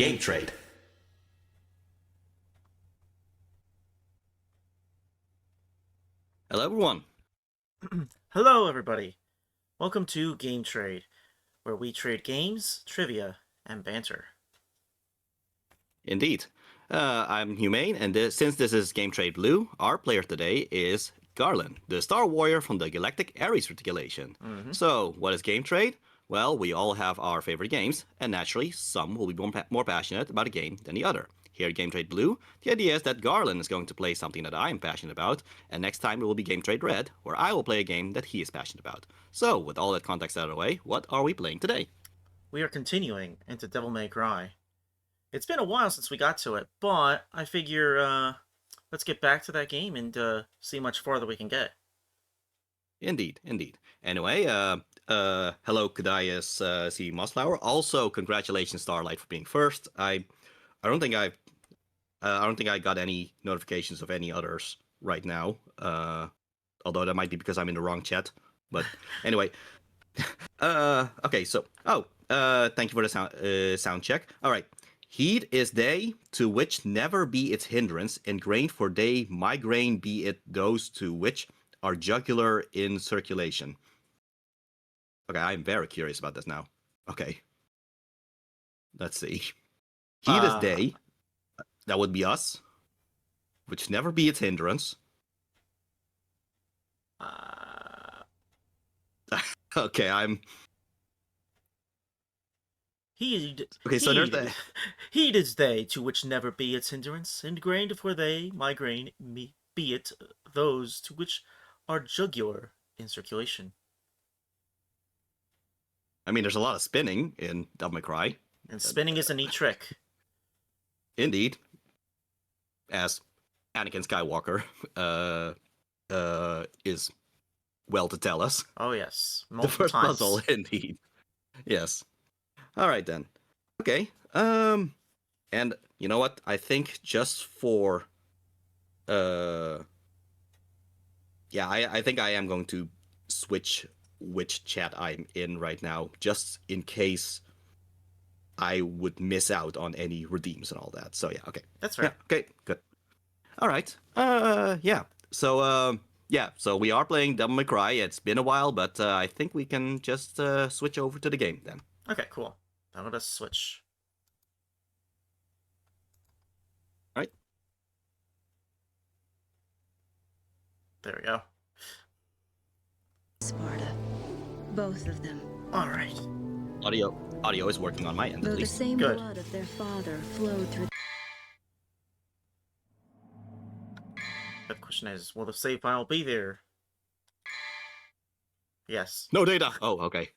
Game Trade. Hello, everyone. Hello, everybody. Welcome to Game Trade, where we trade games, trivia, and banter. Indeed. I'm Humane, and since this is Game Trade Blue, our player today is Garland, the Star Warrior from the Galactic Aries Reticulation. So, what is Game Trade? Well, we all have our favorite games, and naturally, some will be more passionate about a game than the other. Here at Game Trade Blue, the idea is that Garland is going to play something that I am passionate about, and next time it will be Game Trade Red, where I will play a game that he is passionate about. So, with all that context out of the way, what are we playing today? We are continuing into Devil May Cry. It's been a while since we got to it, but I figure, let's get back to that game and see how much farther we can get. Indeed, indeed. Anyway, hello, Kadias C. Mossflower. Also, congratulations, Starlight, for being first. I don't think I got any notifications of any others right now. Although that might be because I'm in the wrong chat. But anyway, okay. So, thank you for the sound check. All right. Heat is they to which never be its hindrance, ingrained for they migraine be it those to which are jugular in circulation. Okay, I'm very curious about this now. Okay. Let's see. Heat is they, that would be us, which never be its hindrance. Okay, I'm... Okay, so there's the... Heat is they, to which never be its hindrance, ingrained for they, migraine, be it those to which are jugular in circulation. I mean, there's a lot of spinning in Devil May Cry. And spinning is a neat trick. Indeed. As Anakin Skywalker is well to tell us. Oh, yes. The first puzzle, indeed. Yes. All right, then. Okay. And you know what? I think just for... I think I am going to switch which chat I'm in right now, just in case I would miss out on any redeems and all that. So yeah, okay. That's right. Yeah, okay, good. All right. Yeah. So so we are playing Devil May Cry. It's been a while, but I think we can just switch over to the game then. Okay, cool. Now let us switch. All right. There we go. Sparta. Both of them. All right. Audio is working on my end, Though at least. the same Good. blood of their father flowed through. The question is, will the save file be there? Yes. No data. Oh, okay.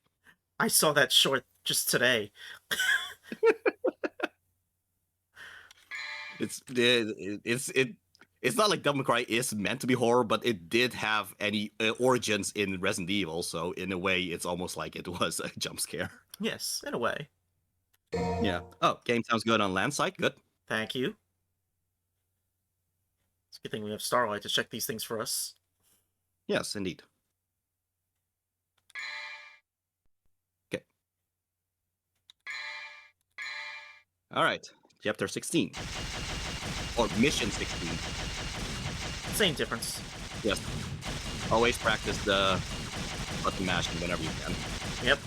I saw that short just today. It's not like Devil May Cry is meant to be horror, but it did have any origins in Resident Evil, so in a way, it's almost like it was a jump scare. Yes, in a way. Yeah. Oh, game sounds good on land site. Good. Thank you. It's a good thing we have Starlight to check these things for us. Yes, indeed. Okay. All right. Chapter 16. Or Mission 16. Same difference. Yes. Always practice the button mashing whenever you can. Yep.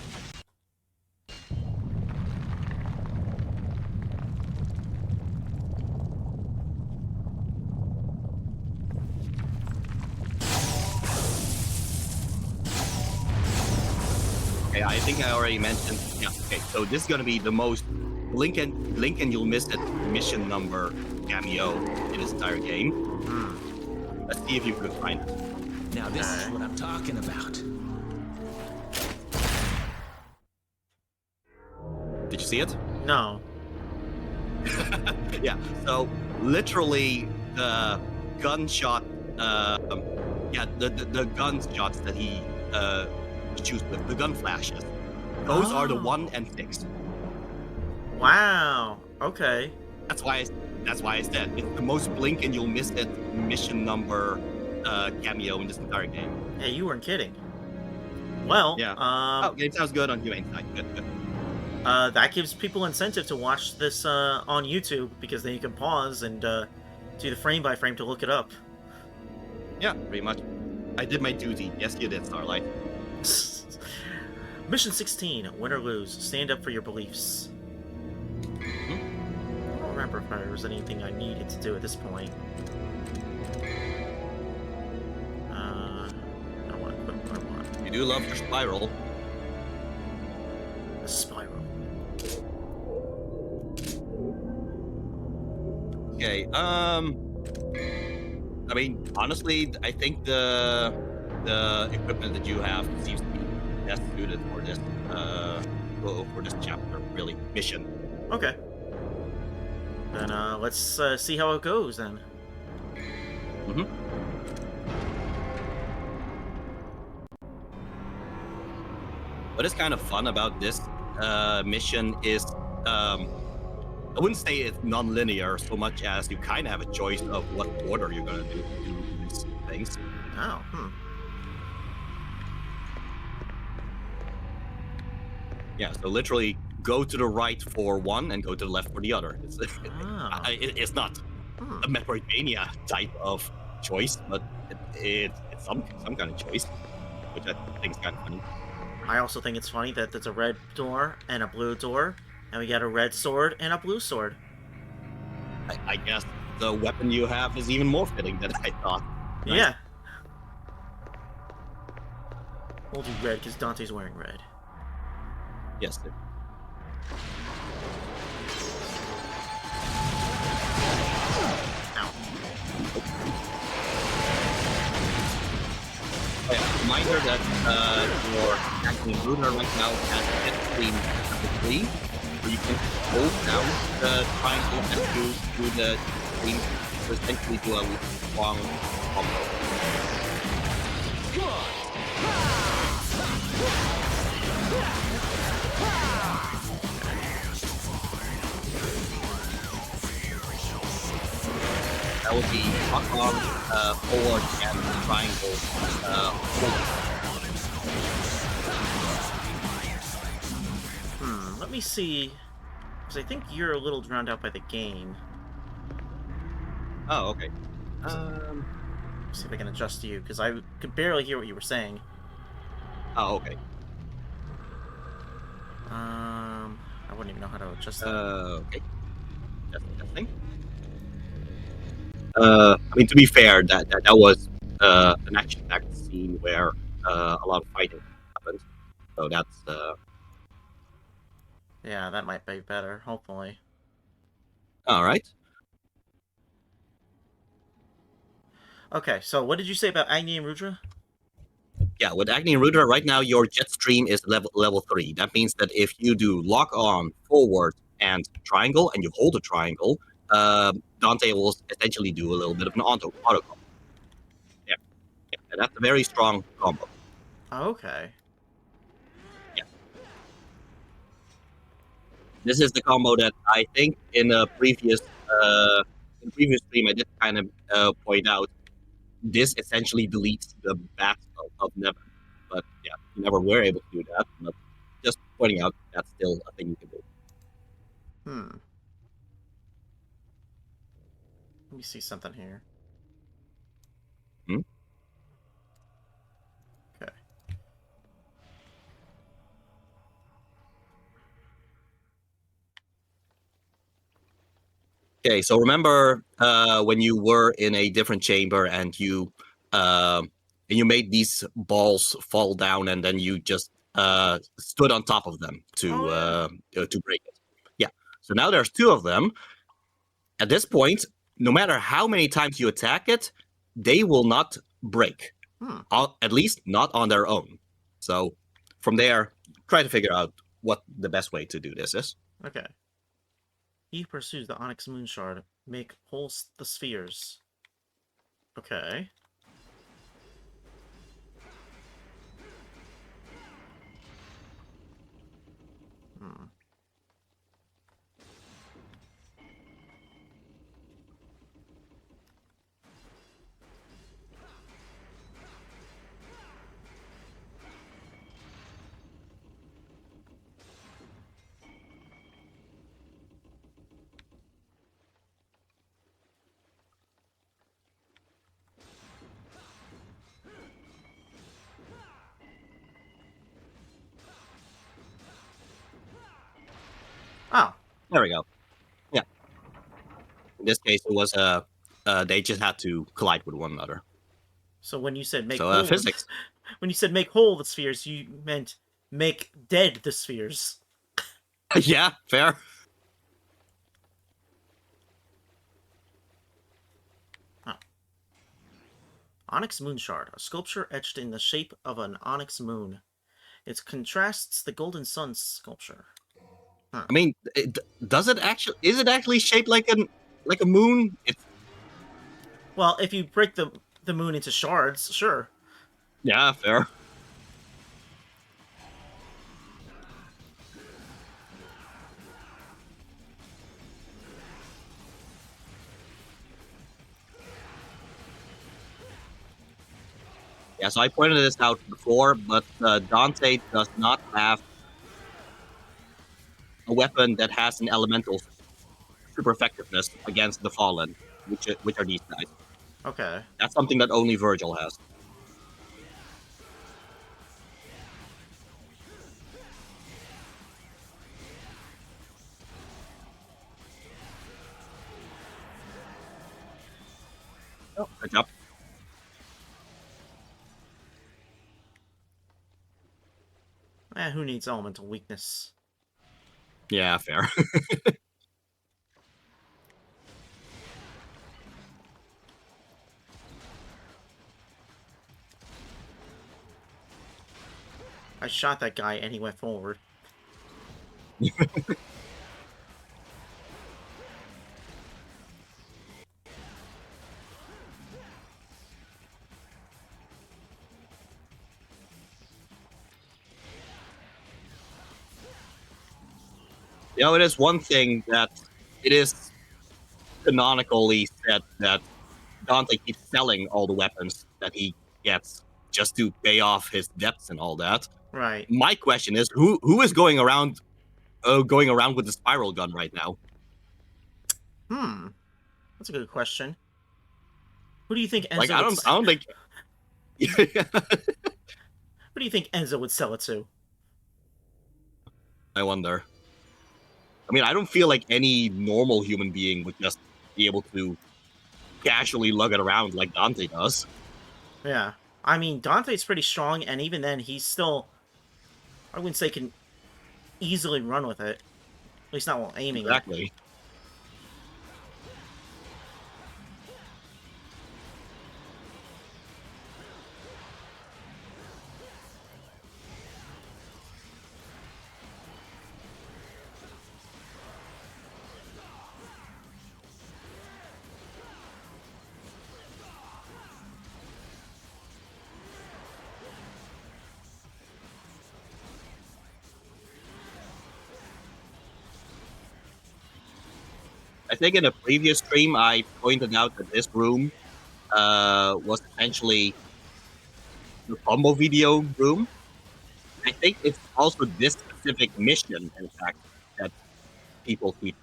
Okay, I think I already mentioned. Yeah. Okay, so this is gonna be the most blink and you'll miss it mission number cameo in this entire game. Let's see if you can find it. Now this is what I'm talking about. Did you see it? No. Yeah. So literally the gunshot. The gunshots that he shoots with, the gun flashes. Those are the 1 and 6. Wow. Okay. That's why I said it's the most blink and you'll miss it mission number cameo in this entire game. Hey, you weren't kidding. Well, Yeah. Oh, game sounds good on Humane side. Good, good. that gives people incentive to watch this on YouTube, because then you can pause and do the frame by frame to look it up. Yeah, pretty much. I did my duty. Yes, you did, Starlight. Mission 16, win or lose, stand up for your beliefs. I don't remember if there was anything I needed to do at this point. I want to equip what I want. You do love your spiral. The spiral. Okay, I mean, honestly, I think the equipment that you have seems to be best suited for this chapter, really, mission. Okay. Then let's see how it goes then. Mm-hmm. What is kind of fun about this mission is, I wouldn't say it's non-linear so much as you kind of have a choice of what order you're gonna do these things. Oh, Yeah, so literally go to the right for one and go to the left for the other. It's not a Metroidvania type of choice, but it's some kind of choice, which I think is kind of funny. I also think it's funny that there's a red door and a blue door, and we got a red sword and a blue sword. I guess the weapon you have is even more fitting than I thought. Nice. Yeah. We'll do red because Dante's wearing red. Yes. Sir. Ow. Oh, yeah. Reminder that your acting ruler right now has hit screen number 3, where you can hold down the triangle and do the screen to essentially do a long combo. That would be lock on, forward, and triangle. Let me see, because I think you're a little drowned out by the game. Oh, okay. See if I can adjust you, because I could barely hear what you were saying. Oh, okay. I wouldn't even know how to adjust that. Okay. Testing. I mean, to be fair, that was an action-packed scene where a lot of fighting happened. So that's Yeah, that might be better, hopefully. all right. Okay, so what did you say about Agni and Rudra? Yeah, with Agni and Rudra, right now your jet stream is level 3. That means that if you do lock on, forward, and triangle, and you hold a triangle, Dante will essentially do a little bit of an auto combo. Yeah, and that's a very strong combo. Okay. Yeah. This is the combo that I think in a previous stream I did kind of point out. This essentially deletes the bat of Never. But yeah, you never were able to do that. But just pointing out that's still a thing you can do. Let me see something here. Hmm? Okay. Okay, so remember when you were in a different chamber and you made these balls fall down and then you just stood on top of them to break it. Yeah. So now there's 2 of them. At this point, no matter how many times you attack it, they will not break. At least not on their own. So from there, try to figure out what the best way to do this is. Okay. He pursues the Onyx Moon Shard. Make whole the spheres. Okay. There we go. Yeah. In this case, it was they just had to collide with one another. So when you said make So whole, physics. when you said make whole the spheres, you meant make dead the spheres. Yeah, fair. Onyx Moon Shard, a sculpture etched in the shape of an onyx moon. It contrasts the golden sun sculpture. I mean, does it actually? Is it actually shaped like a moon? It's Well, if you break the moon into shards, sure. yeah, fair. Yeah, so I pointed this out before, but Dante does not have a weapon that has an elemental super effectiveness against the Fallen, which are these guys. Okay. That's something that only Virgil has. Oh, good job. Who needs elemental weakness? Yeah, fair. I shot that guy and he went forward. You know, it is one thing that it is canonically said that Dante keeps selling all the weapons that he gets just to pay off his debts and all that. Right. My question is, who is going around with the spiral gun right now? That's a good question. Who do you think Enzo Like, I don't think. Who do you think Enzo would sell it to? I wonder. I mean, I don't feel like any normal human being would just be able to casually lug it around like Dante does. Yeah. I mean, Dante's pretty strong, and even then, he's still... I wouldn't say can easily run with it. At least not while aiming Exactly. it. I think in a previous stream, I pointed out that this room was essentially the combo video room. I think it's also this specific mission, in fact, that people keep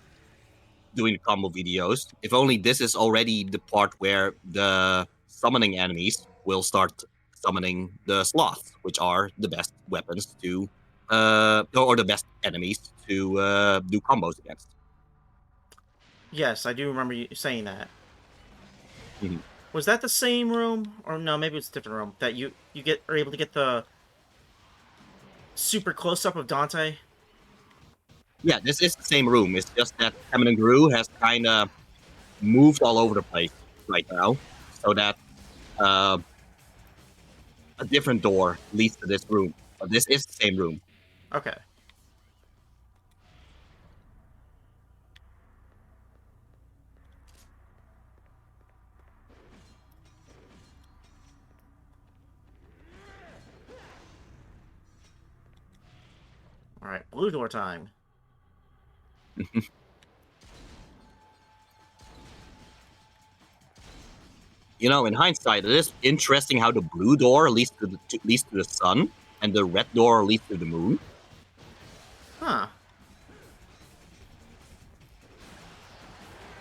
doing the combo videos. If only this is already the part where the summoning enemies will start summoning the sloths, which are the best weapons to, or the best enemies to do combos against. Yes, I do remember you saying that. Mhm. Was that the same room? Or no, maybe it's a different room. That you are able to get the super close-up of Dante? Yeah, this is the same room. It's just that Feminine Guru has kind of moved all over the place right now, so that a different door leads to this room. But this is the same room. Okay. Alright, blue door time. You know, in hindsight, it is interesting how the blue door leads to the sun, and the red door leads to the moon. Huh.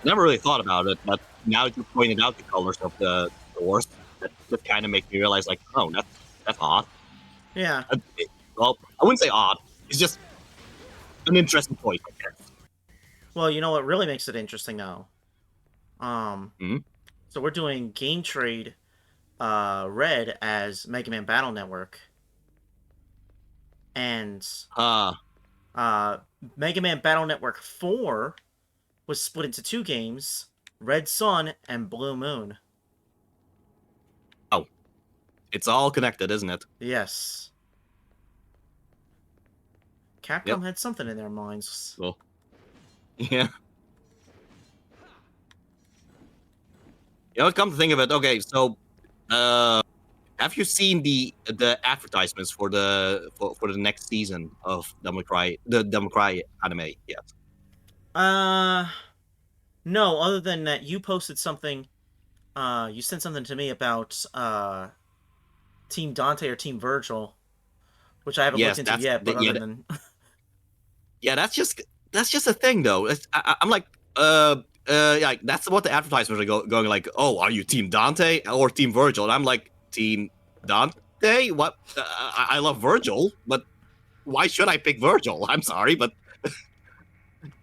Never really thought about it, but now that you pointed out the colors of the doors, that kind of makes me realize, like, oh, that's odd. Yeah. Well, I wouldn't say odd. It's just an interesting point, I guess. Well, you know what really makes it interesting now? Mhm. So we're doing Game Trade Red as Mega Man Battle Network, and Uh, uh, Mega Man Battle Network 4 was split into two games: Red Sun and Blue Moon. oh, it's all connected, isn't it? Yes. Yep. Capcom had something in their minds. Well, yeah. Come to think of it, okay, so have you seen the advertisements for the next season of Devil Cry anime yet? Uh, no, other than that you posted something, you sent something to me about Team Dante or Team Virgil, which I haven't looked Yes, into yet, but yeah, other than yeah, that's just a thing though. I'm like, yeah, that's what the advertisements are going like. Oh, are you Team Dante or Team Virgil? And I'm like, Team Dante. What? I love Virgil, but why should I pick Virgil? I'm sorry, but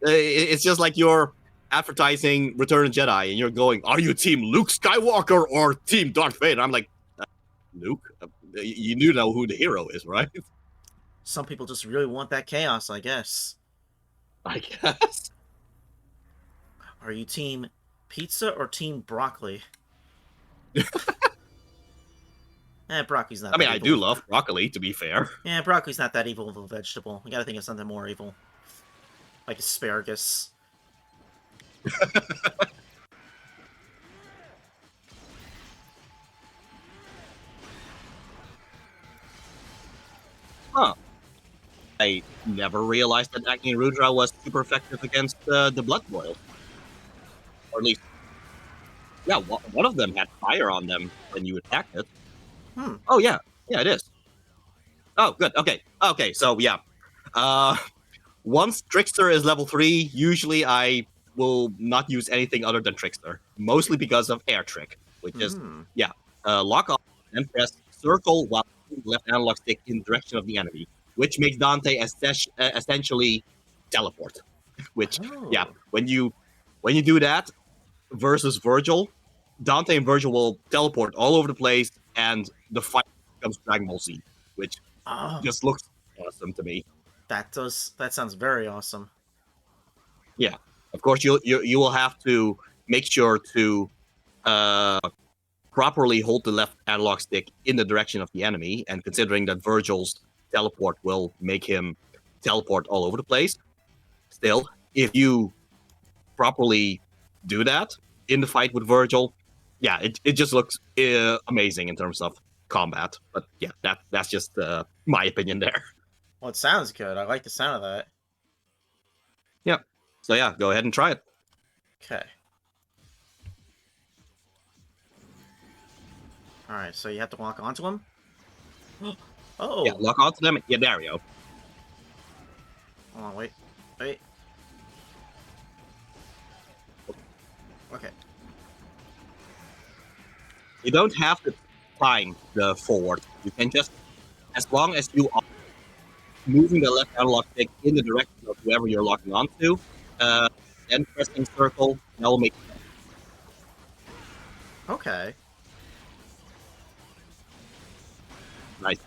it's just like you're advertising Return of the Jedi, and you're going, are you Team Luke Skywalker or Team Darth Vader? I'm like, Luke. You know who the hero is, right? some people just really want that chaos, I guess. I guess. Are you Team Pizza or Team Broccoli? Broccoli's not I mean, that I evil. do love broccoli, to be fair. Yeah, broccoli's not that evil of a vegetable. You gotta think of something more evil. Like asparagus. Huh. I never realized that Agni Rudra was super effective against the Blood Boil. Or at least, yeah, one of them had fire on them when you attacked it. Hmm. Oh, yeah. Yeah, it is. Oh, good. Okay, so yeah. Uh, once Trickster is level 3, usually I will not use anything other than Trickster. Mostly because of Air Trick, which is, Hmm. yeah, lock on and press circle while left analog stick in the direction of the enemy, which makes Dante essentially teleport. Which, yeah, Oh. when you do that versus Virgil, Dante and Virgil will teleport all over the place, and the fight becomes Dragon Ball Z, which Oh. just looks awesome to me. That sounds very awesome. Yeah, of course you will have to make sure to uh, properly hold the left analog stick in the direction of the enemy, and considering that Virgil's teleport will make him teleport all over the place, still, if you properly do that in the fight with Virgil, yeah, it just looks amazing in terms of combat. But yeah, that's just my opinion there. Well, it sounds good. I like the sound of that. Yeah. So yeah, go ahead and try it. Okay. Alright, so you have to walk onto him? Oh! Yeah, lock onto them. Yeah, there we go. Hold on, wait. Wait. Okay. You don't have to time the forward. You can just, as long as you are moving the left analog stick in the direction of whoever you're locking onto, then pressing circle, that will make Okay. nice.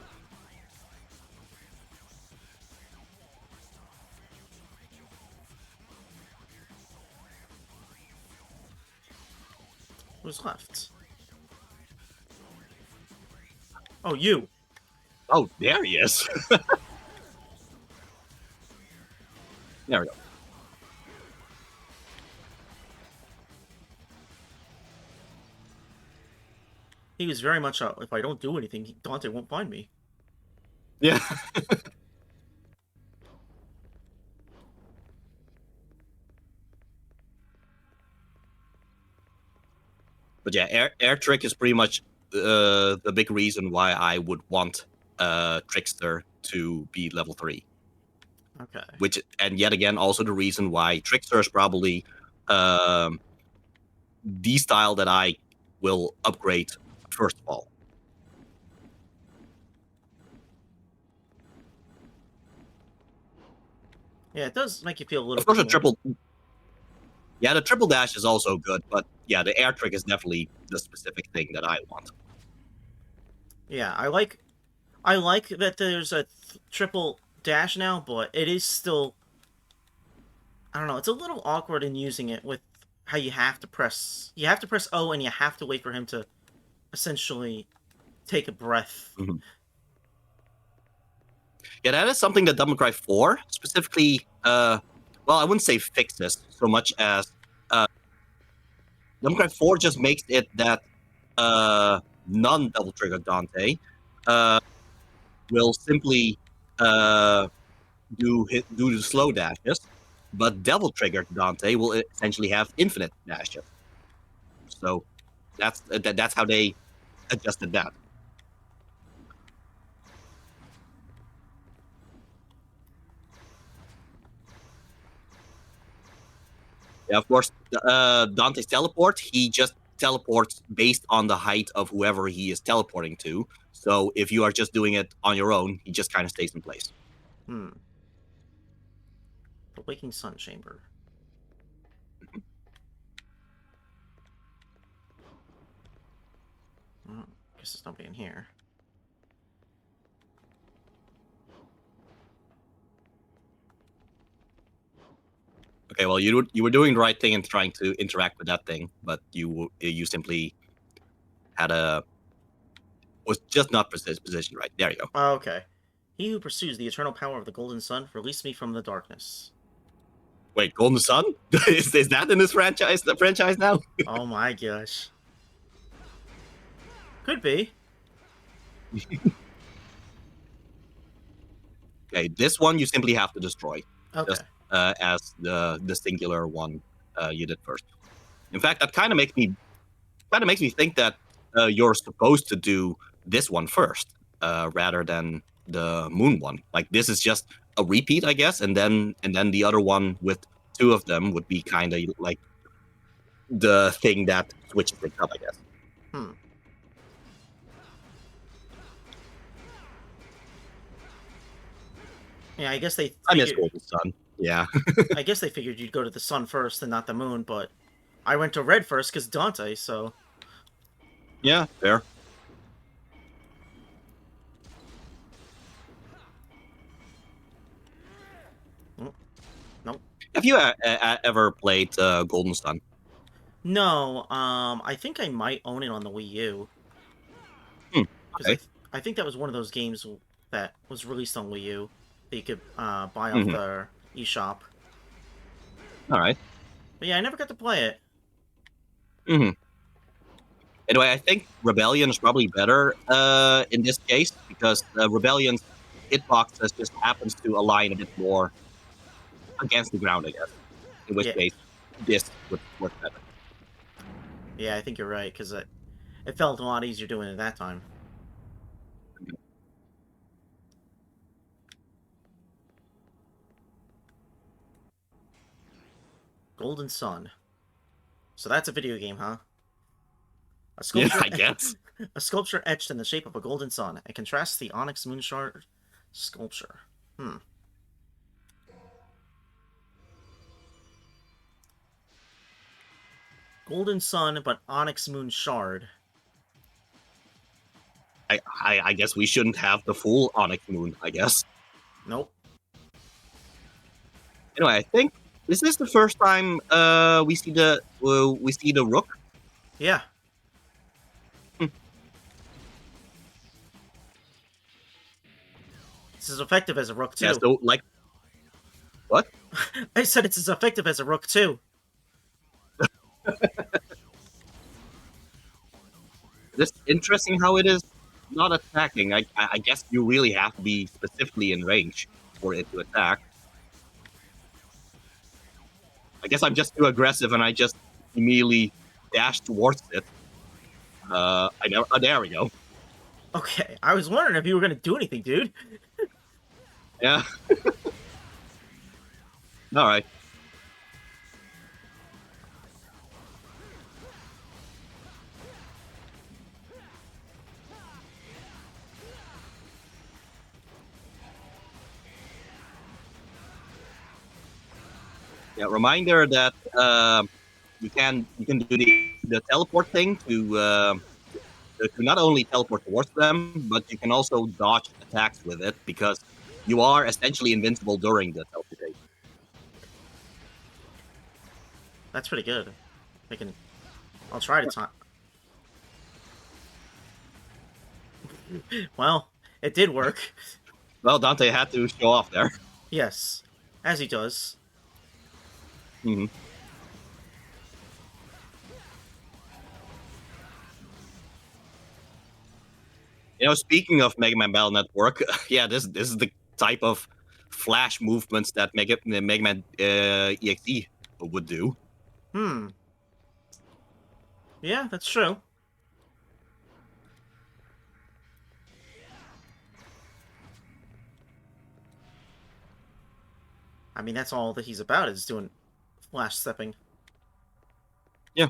Who's left? Oh, you! Oh, there he is. There we go. He was very much if I don't do anything, Dante won't find me. Yeah. But yeah, air trick is pretty much the big reason why I would want Trickster to be level 3. Okay. Which, and yet again, also the reason why Trickster is probably the style that I will upgrade first of all. Yeah, it does make you feel a little Of course, cool. Yeah, the triple dash is also good, but yeah, the air trick is definitely the specific thing that I want. Yeah, I like that there's a triple dash now, but it is still, I don't know, it's a little awkward in using it with how you have to press O and you have to wait for him to essentially take a breath. Mhm. Yeah, that is something that Devil May Cry 4 specifically, well, I wouldn't say fixes so much as Devil May Cry 4 just makes it that non-double trigger Dante will simply do the slow dashes, but double triggered Dante will essentially have infinite dashes. So that's how they adjusted that. Yeah, of course, Dante's teleport, he just teleports based on the height of whoever he is teleporting to. So if you are just doing it on your own, he just kind of stays in place. The Waking Sun Chamber. Well, guess there's nobody in here. Okay, well, you were doing the right thing in trying to interact with that thing, but you simply was just not positioned right. There you go. Okay. He who pursues the eternal power of the golden sun, release me from the darkness. Wait, Golden Sun? is that in this franchise? The franchise now? Oh my gosh. Could be. Okay, this one you simply have to destroy. Okay. Just as the singular one you did first. In fact, that kind of makes me think that you're supposed to do this one first rather than the moon one. Like this is just a repeat, I guess, and then the other one with two of them would be kind of like the thing that switches things up, I guess. Yeah, I guess they. I miss Golden Sun. Yeah. I guess they figured you'd go to the sun first and not the moon, but I went to red first because Dante. So. Yeah, fair. Nope. Have you ever played Golden Sun? No, I think I might own it on the Wii U. Okay. I think that was one of those games that was released on Wii U that you could buy off the eShop. All right. But yeah, I never got to play it. Anyway, I think Rebellion is probably better in this case because Rebellion's hitboxes just happens to align a bit more against the ground, I guess. In which case, this would work better. Yeah, I think you're right because it felt a lot easier doing it that time. Golden Sun. So that's a video game, huh? A sculpture, Yeah, I guess. A sculpture etched in the shape of a golden sun. It contrasts the onyx moonshard sculpture. Golden sun, but onyx moon shard. I guess we shouldn't have the full Onyx Moon, I guess. Nope. Anyway, I think this is the first time we see the rook. Yeah. It's as effective as a rook too. Yeah, so like what? I said it's as effective as a rook too. It's interesting how it is not attacking. I guess you really have to be specifically in range for it to attack. I guess I'm just too aggressive and I just immediately dash towards it. There we go. Okay, I was wondering if you were gonna do anything, dude. Yeah. All right. Yeah, reminder that you can do the teleport thing to not only teleport towards them, but you can also dodge attacks with it because you are essentially invincible during the teleportation. That's pretty good. I'll try to time. Well, it did work. Well, Dante had to show off there. Yes, as he does. Mm-hmm. Speaking of Mega Man Battle Network, yeah, this is the type of flash movements that Mega Man EXE would do. Yeah, that's true. I mean, that's all that he's about, is doing flash stepping. Yeah.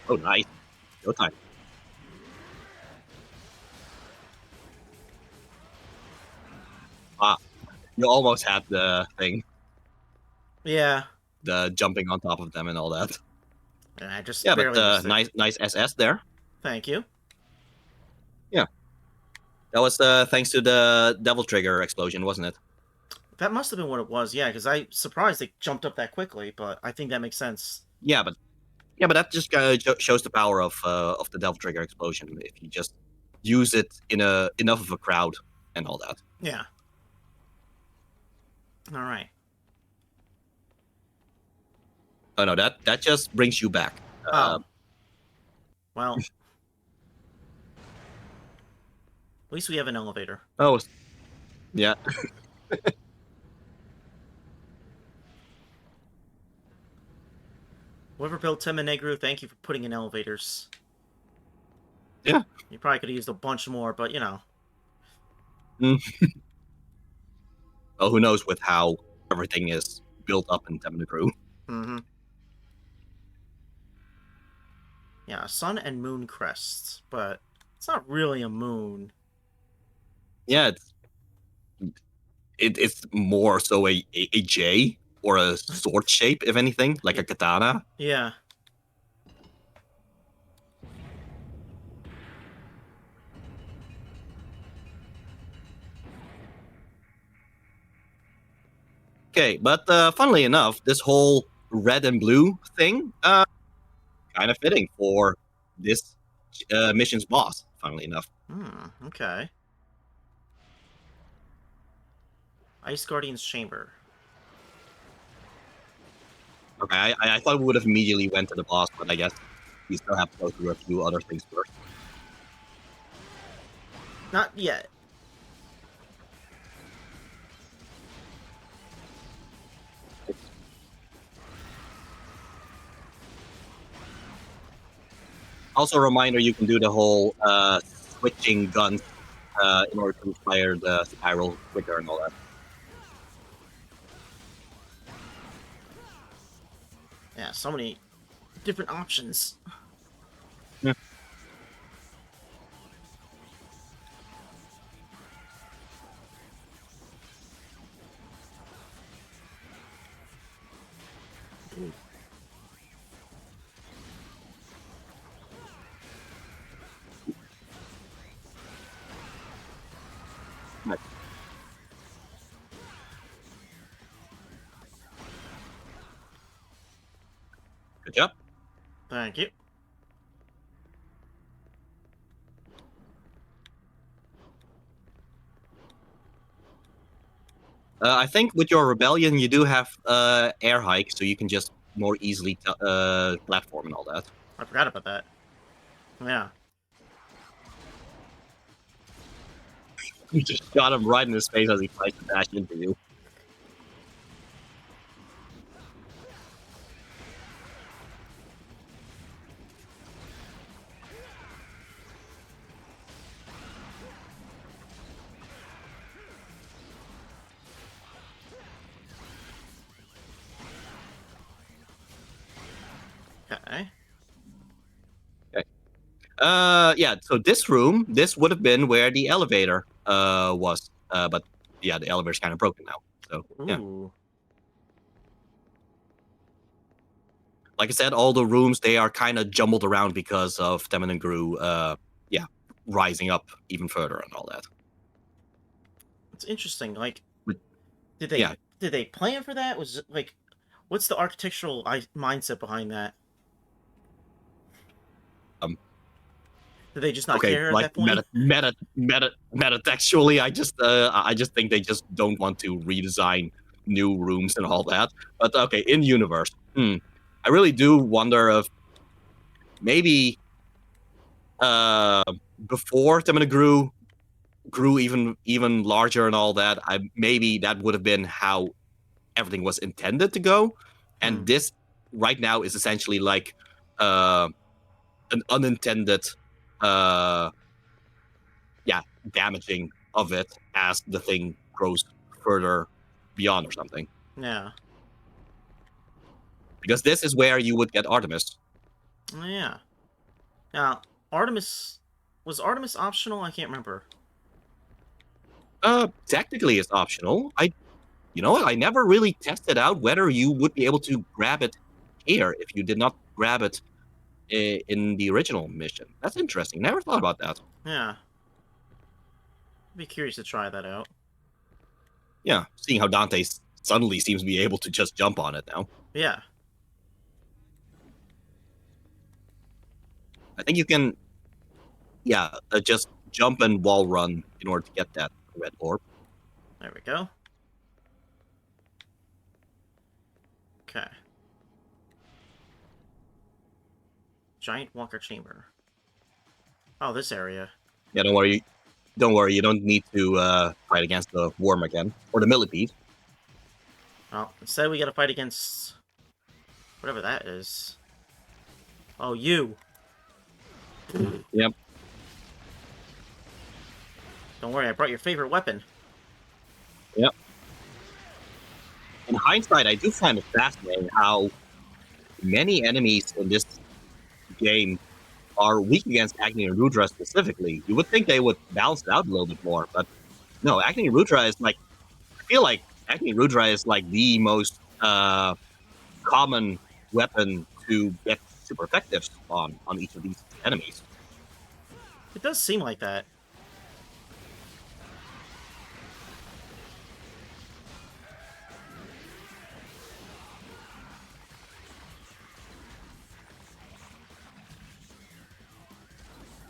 Oh, nice. Go time. Ah, you almost had the thing. Yeah. The jumping on top of them and all that. And I just Yeah, barely but missed it. nice SS there. Thank you. Yeah. That was thanks to the Devil Trigger explosion, wasn't it? That must have been what it was, yeah, because I'm surprised it jumped up that quickly, but I think that makes sense. Yeah, but that just shows the power of the Devil Trigger explosion if you just use it in enough of a crowd and all that. Yeah. All right. Oh no, that just brings you back. Well. At least we have an elevator. Oh, yeah. Whoever built Tim and Negru, thank you for putting in elevators. Yeah. You probably could have used a bunch more, but you know. Well, who knows with how everything is built up in Tim and Negru. Mm-hmm. Yeah, sun and moon crests, but it's not really a moon. Yeah, it's more so a J or a sword shape, if anything, like a katana. Yeah. Okay, but funnily enough, this whole red and blue thing, kind of fitting for this mission's boss. Funnily enough. Okay. Ice Guardian's Chamber. Okay, I thought we would have immediately went to the boss, but I guess we still have to go through a few other things first. Not yet. Also, a reminder: you can do the whole switching guns in order to fire the spiral quicker and all that. Yeah, so many different options. Yeah. Nice. Good job. Thank you. I think with your rebellion, you do have air hike, so you can just more easily platform and all that. I forgot about that. Yeah. You just shot him right in his face as he tries to dash into you. Okay. Yeah. So this would have been where the elevator was. But yeah, the elevator's kind of broken now. So yeah. Ooh. Like I said, all the rooms, they are kind of jumbled around because of Temmin and Gru, rising up even further and all that. It's interesting. Like, But, did they yeah. did they plan for that? Was it, like, what's the architectural mindset behind that? Did they just not Okay, care at like that point? metatextually, I just think they just don't want to redesign new rooms and all that. But okay, in universe, I really do wonder if maybe before Temmin and Gru grew even larger and all that, maybe that would have been how everything was intended to go, and this right now is essentially like an unintended damaging of it as the thing grows further beyond or something, Yeah. because this is where you would get Artemis. Yeah. Now, Artemis was Artemis optional? I can't remember. Technically it's optional. You know what, I never really tested out whether you would be able to grab it here if you did not grab it in the original mission. That's interesting. Never thought about that. Yeah. I'd be curious to try that out. Yeah, seeing how Dante suddenly seems to be able to just jump on it now. Yeah. I think you can, just jump and wall run in order to get that red orb. There we go. Okay. Giant Walker Chamber. Oh, this area. Yeah, don't worry. Don't worry, you don't need to fight against the worm again. Or the millipede. Oh, instead we gotta fight against whatever that is. Oh, you. Yep. Don't worry, I brought your favorite weapon. Yep. In hindsight, I do find it fascinating how many enemies in this game are weak against Agni and Rudra specifically. You would think they would balance it out a little bit more, but no, Agni and Rudra is like, I feel like Agni and Rudra is like the most common weapon to get super effective on each of these enemies. It does seem like that.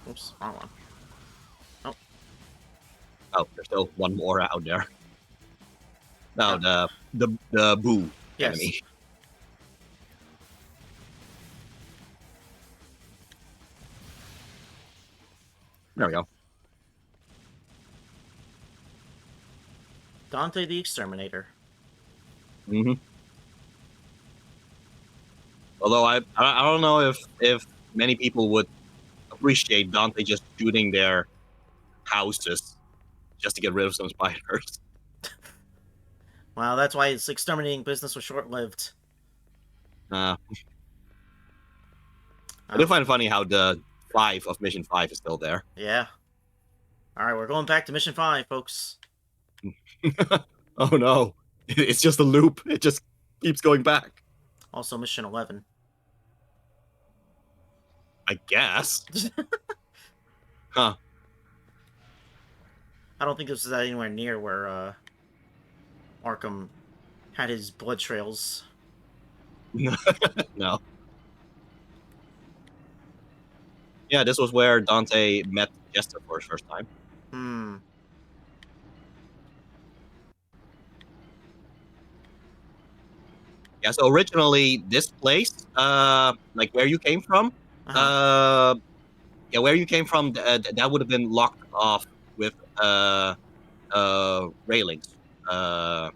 Oops, wrong one. Oh, there's still one more out there. No, the Boo Yes. enemy. There we go. Dante the Exterminator. Mm-hmm. Although I don't know if many people would appreciate Dante just shooting their houses just to get rid of some spiders. Well, that's why his exterminating business was short-lived. I do find it funny how the 5 of Mission 5 is still there. Yeah. Alright, we're going back to Mission 5, folks. Oh no. It's just a loop. It just keeps going back. Also Mission 11. I guess. Huh. I don't think this is anywhere near where Arkham had his blood trails. No. Yeah, this was where Dante met Jester for his first time. Yeah, so originally this place, like where you came from, where you came from, that would have been locked off with railings and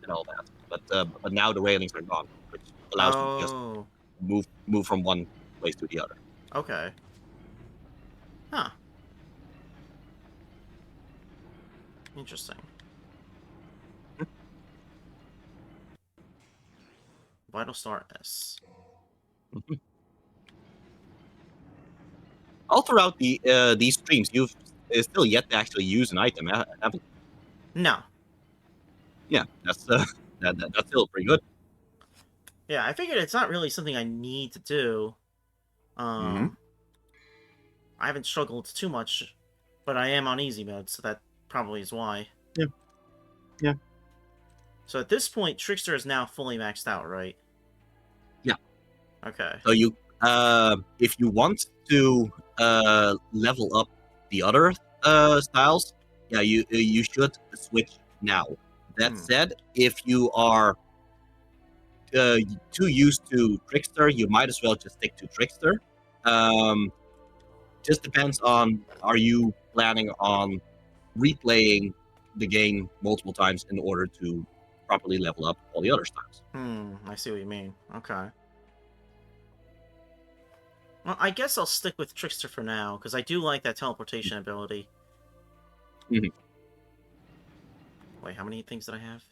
all that. But now the railings are gone, which allows you to just move from one place to the other. Okay. Huh. Interesting. Vital Star S. all throughout these streams, you've still yet to actually use an item, haven't you? No. Yeah, that's that's still pretty good. Yeah, I figured it's not really something I need to do. Mhm. I haven't struggled too much, but I am on easy mode, so that probably is why. Yeah. Yeah. So at this point, Trickster is now fully maxed out, right? Yeah. Okay. So you, if you want to level up the other styles, yeah, you should switch now. That said, if you are too used to Trickster, you might as well just stick to Trickster. Just depends on, are you planning on replaying the game multiple times in order to properly level up all the other styles? I see what you mean. Okay. Well, I guess I'll stick with Trickster for now, because I do like that teleportation ability. Mhm. Wait, how many things did I have?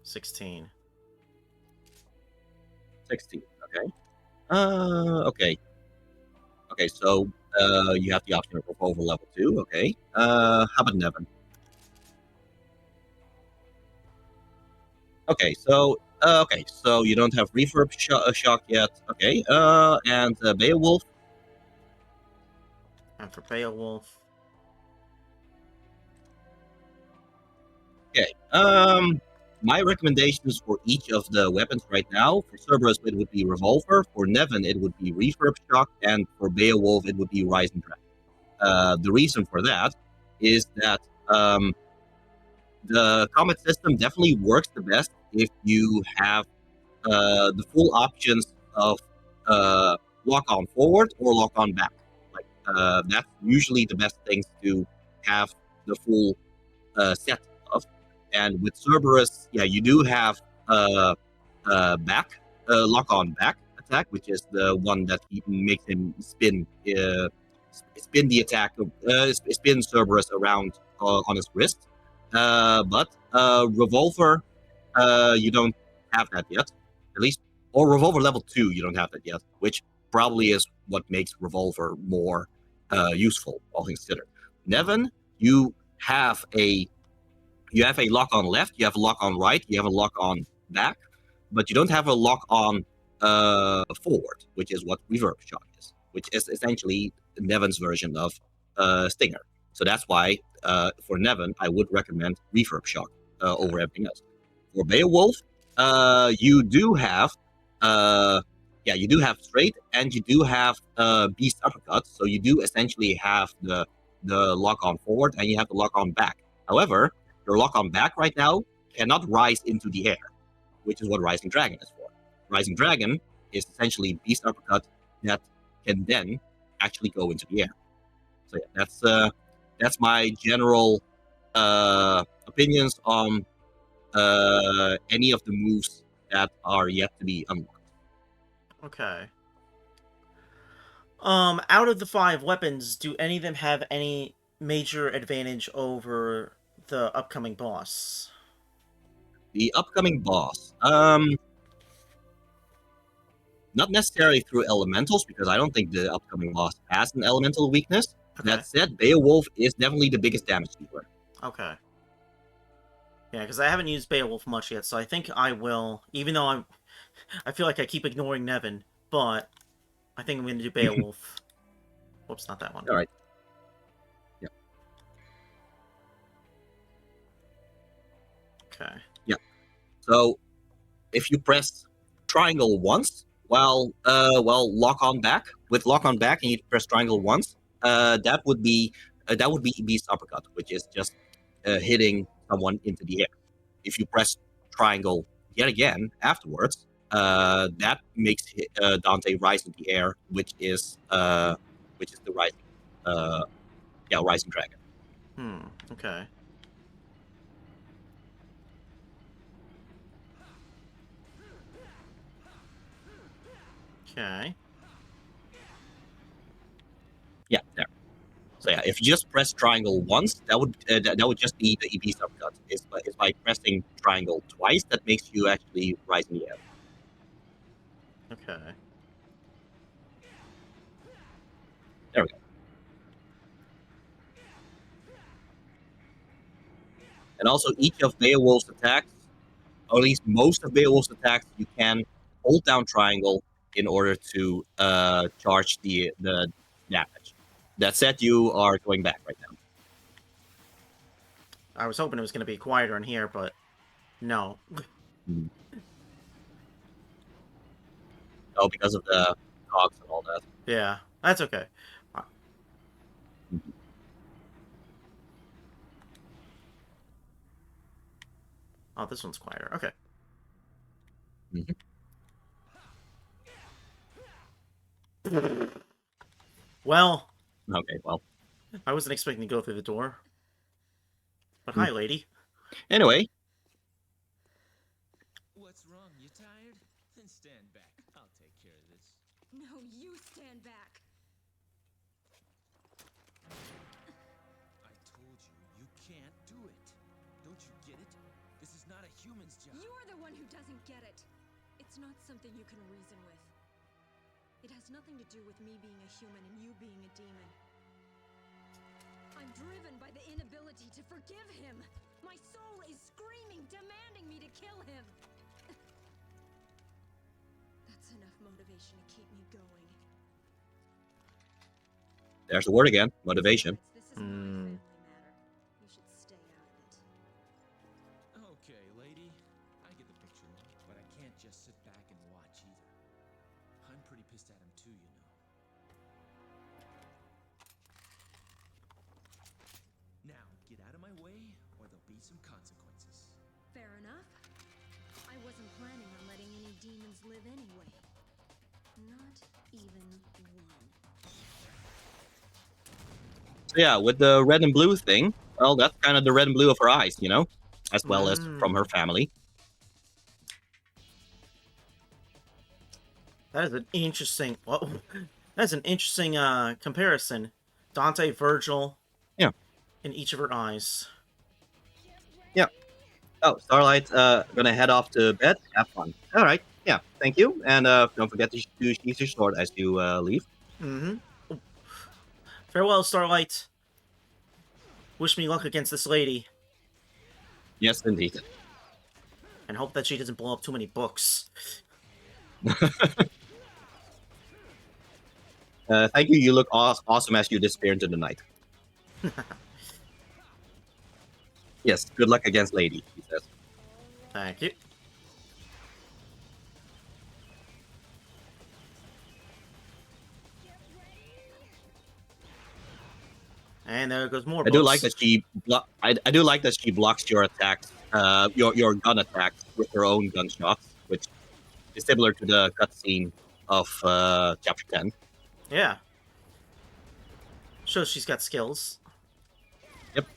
16. 16. Okay. Okay. Okay, so you have the option of Revolver level 2. Okay. How about Nevin? Okay, so you don't have Reverb Shock yet. Okay. And Beowulf. And for Beowulf... Okay. My recommendations for each of the weapons right now, for Cerberus it would be Revolver, for Nevin it would be Reverb Shock, and for Beowulf it would be Rising Dragon. The reason for that is that the combat system definitely works the best if you have the full options of lock on forward or lock on back. Like that's usually the best things to have the full set of. And with Cerberus, yeah, you do have back lock on back attack, which is the one that makes him spin the attack, spin Cerberus around on his wrist. But Revolver, you don't have that yet, at least, or Revolver level 2, you don't have that yet, which probably is what makes Revolver more useful, all things considered. Nevin, you have a lock on left, you have a lock on right, you have a lock on back, but you don't have a lock on forward, which is what Reverb Shock is, which is essentially Nevin's version of Stinger. So that's why for Nevin, I would recommend Reverb Shock over everything else. For Beowulf, you do have straight, and you do have Beast Uppercut. So you do essentially have the lock on forward, and you have the lock on back. However, your lock on back right now cannot rise into the air, which is what Rising Dragon is for. Rising Dragon is essentially Beast Uppercut that can then actually go into the air. So yeah, that's my general opinions on any of the moves that are yet to be unlocked. Okay. Out of the 5 weapons, do any of them have any major advantage over the upcoming boss? The upcoming boss, not necessarily through elementals, because I don't think the upcoming boss has an elemental weakness. Okay. That said, Beowulf is definitely the biggest damage dealer. Okay. Yeah, because I haven't used Beowulf much yet, so I think I will, even though I feel like I keep ignoring Nevin, but I think I'm going to do Beowulf. Whoops, not that one. All right. Yeah. Okay. Yeah. So if you press triangle once while lock on back, with lock on back, and you press triangle once, that would be Beast Uppercut, which is just hitting someone into the air. If you press triangle yet again afterwards, that makes Dante rise in the air, which is the Rising Dragon. Okay. Okay. Yeah, there. So yeah, if you just press triangle once, that would just be the Beast Uppercut. It's by pressing triangle twice that makes you actually rise in the air. Okay. And also, each of Beowulf's attacks, or at least most of Beowulf's attacks, you can hold down triangle in order to charge the damage. That said, you are going back right now. I was hoping it was going to be quieter in here, but no. Mhm. Oh, because of the cogs and all that. Yeah, that's okay. Mhm. Oh, this one's quieter. Okay. Mhm. Well, Okay, well. I wasn't expecting to go through the door. But Mm. hi, lady. Anyway. What's wrong? You tired? Then stand back. I'll take care of this. No, you stand back. I told you, you can't do it. Don't you get it? This is not a human's job. You're the one who doesn't get it. It's not something you can reason with. It has nothing to do with me being a human and you being a demon. I'm driven by the inability to forgive him. My soul is screaming, demanding me to kill him. That's enough motivation to keep me going. There's the word again, motivation. Besides, this is my family matter. You should stay out of it. Okay, lady. I get the picture now, but I can't just sit back and watch either. I'm pretty pissed at him too, you know. Now, get out of my way, or there'll be some consequences. Fair enough. I wasn't planning on letting any demons live anyway. Not even one. So yeah, with the red and blue thing, well, that's kind of the red and blue of her eyes, you know, as well as from her family. That is an interesting. Well, that's an interesting comparison. Dante, Virgil. Yeah. In each of her eyes. Yeah. Oh, Starlight, gonna head off to bed. Have fun. All right. Yeah. Thank you, and don't forget to use your sword as you leave. Mm-hmm. Farewell, Starlight. Wish me luck against this lady. Yes, indeed. And hope that she doesn't blow up too many books. Thank you. You look awesome as you disappear into the night. Yes. Good luck against Lady, he says. Thank you. And there goes more books. I do like that she I do like that she blocks your attacks, your gun attacks with her own gunshots, which is similar to the cutscene of chapter 10. Yeah. Shows she's got skills. Yep.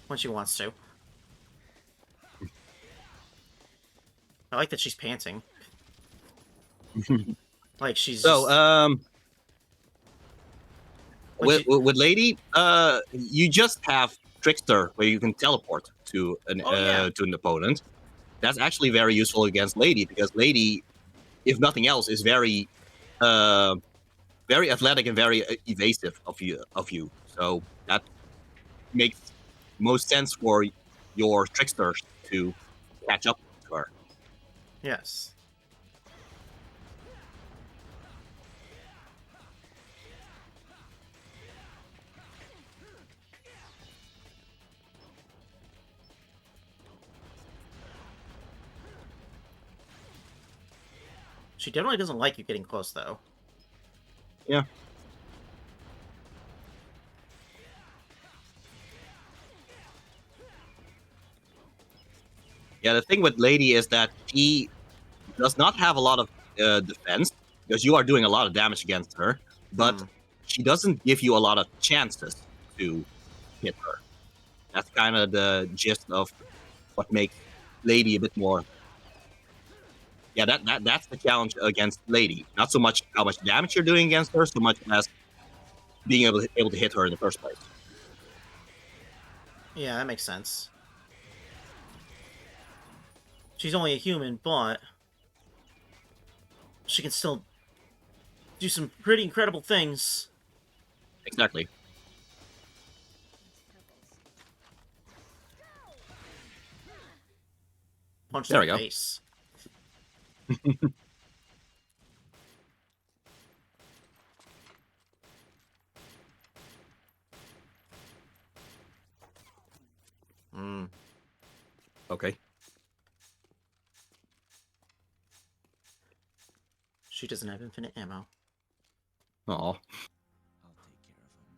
When she wants to. I like that she's panting. Like she's So, just... with Lady, you just have Trickster, where you can teleport to an to an opponent. That's actually very useful against Lady, because Lady, if nothing else, is very very athletic and very evasive of you. So that makes most sense for your Trickster to catch up to her. Yes. She definitely doesn't like you getting close, though. Yeah. Yeah, the thing with Lady is that she does not have a lot of defense, because you are doing a lot of damage against her, but she doesn't give you a lot of chances to hit her. That's kind of the gist of what makes Lady a bit more... Yeah, that's the challenge against Lady. Not so much how much damage you're doing against her, so much as being able to hit her in the first place. Yeah, that makes sense. She's only a human, but she can still do some pretty incredible things. Exactly. Punch There in we the go. face. Okay. She doesn't have infinite ammo. Aw. I'll take care of him.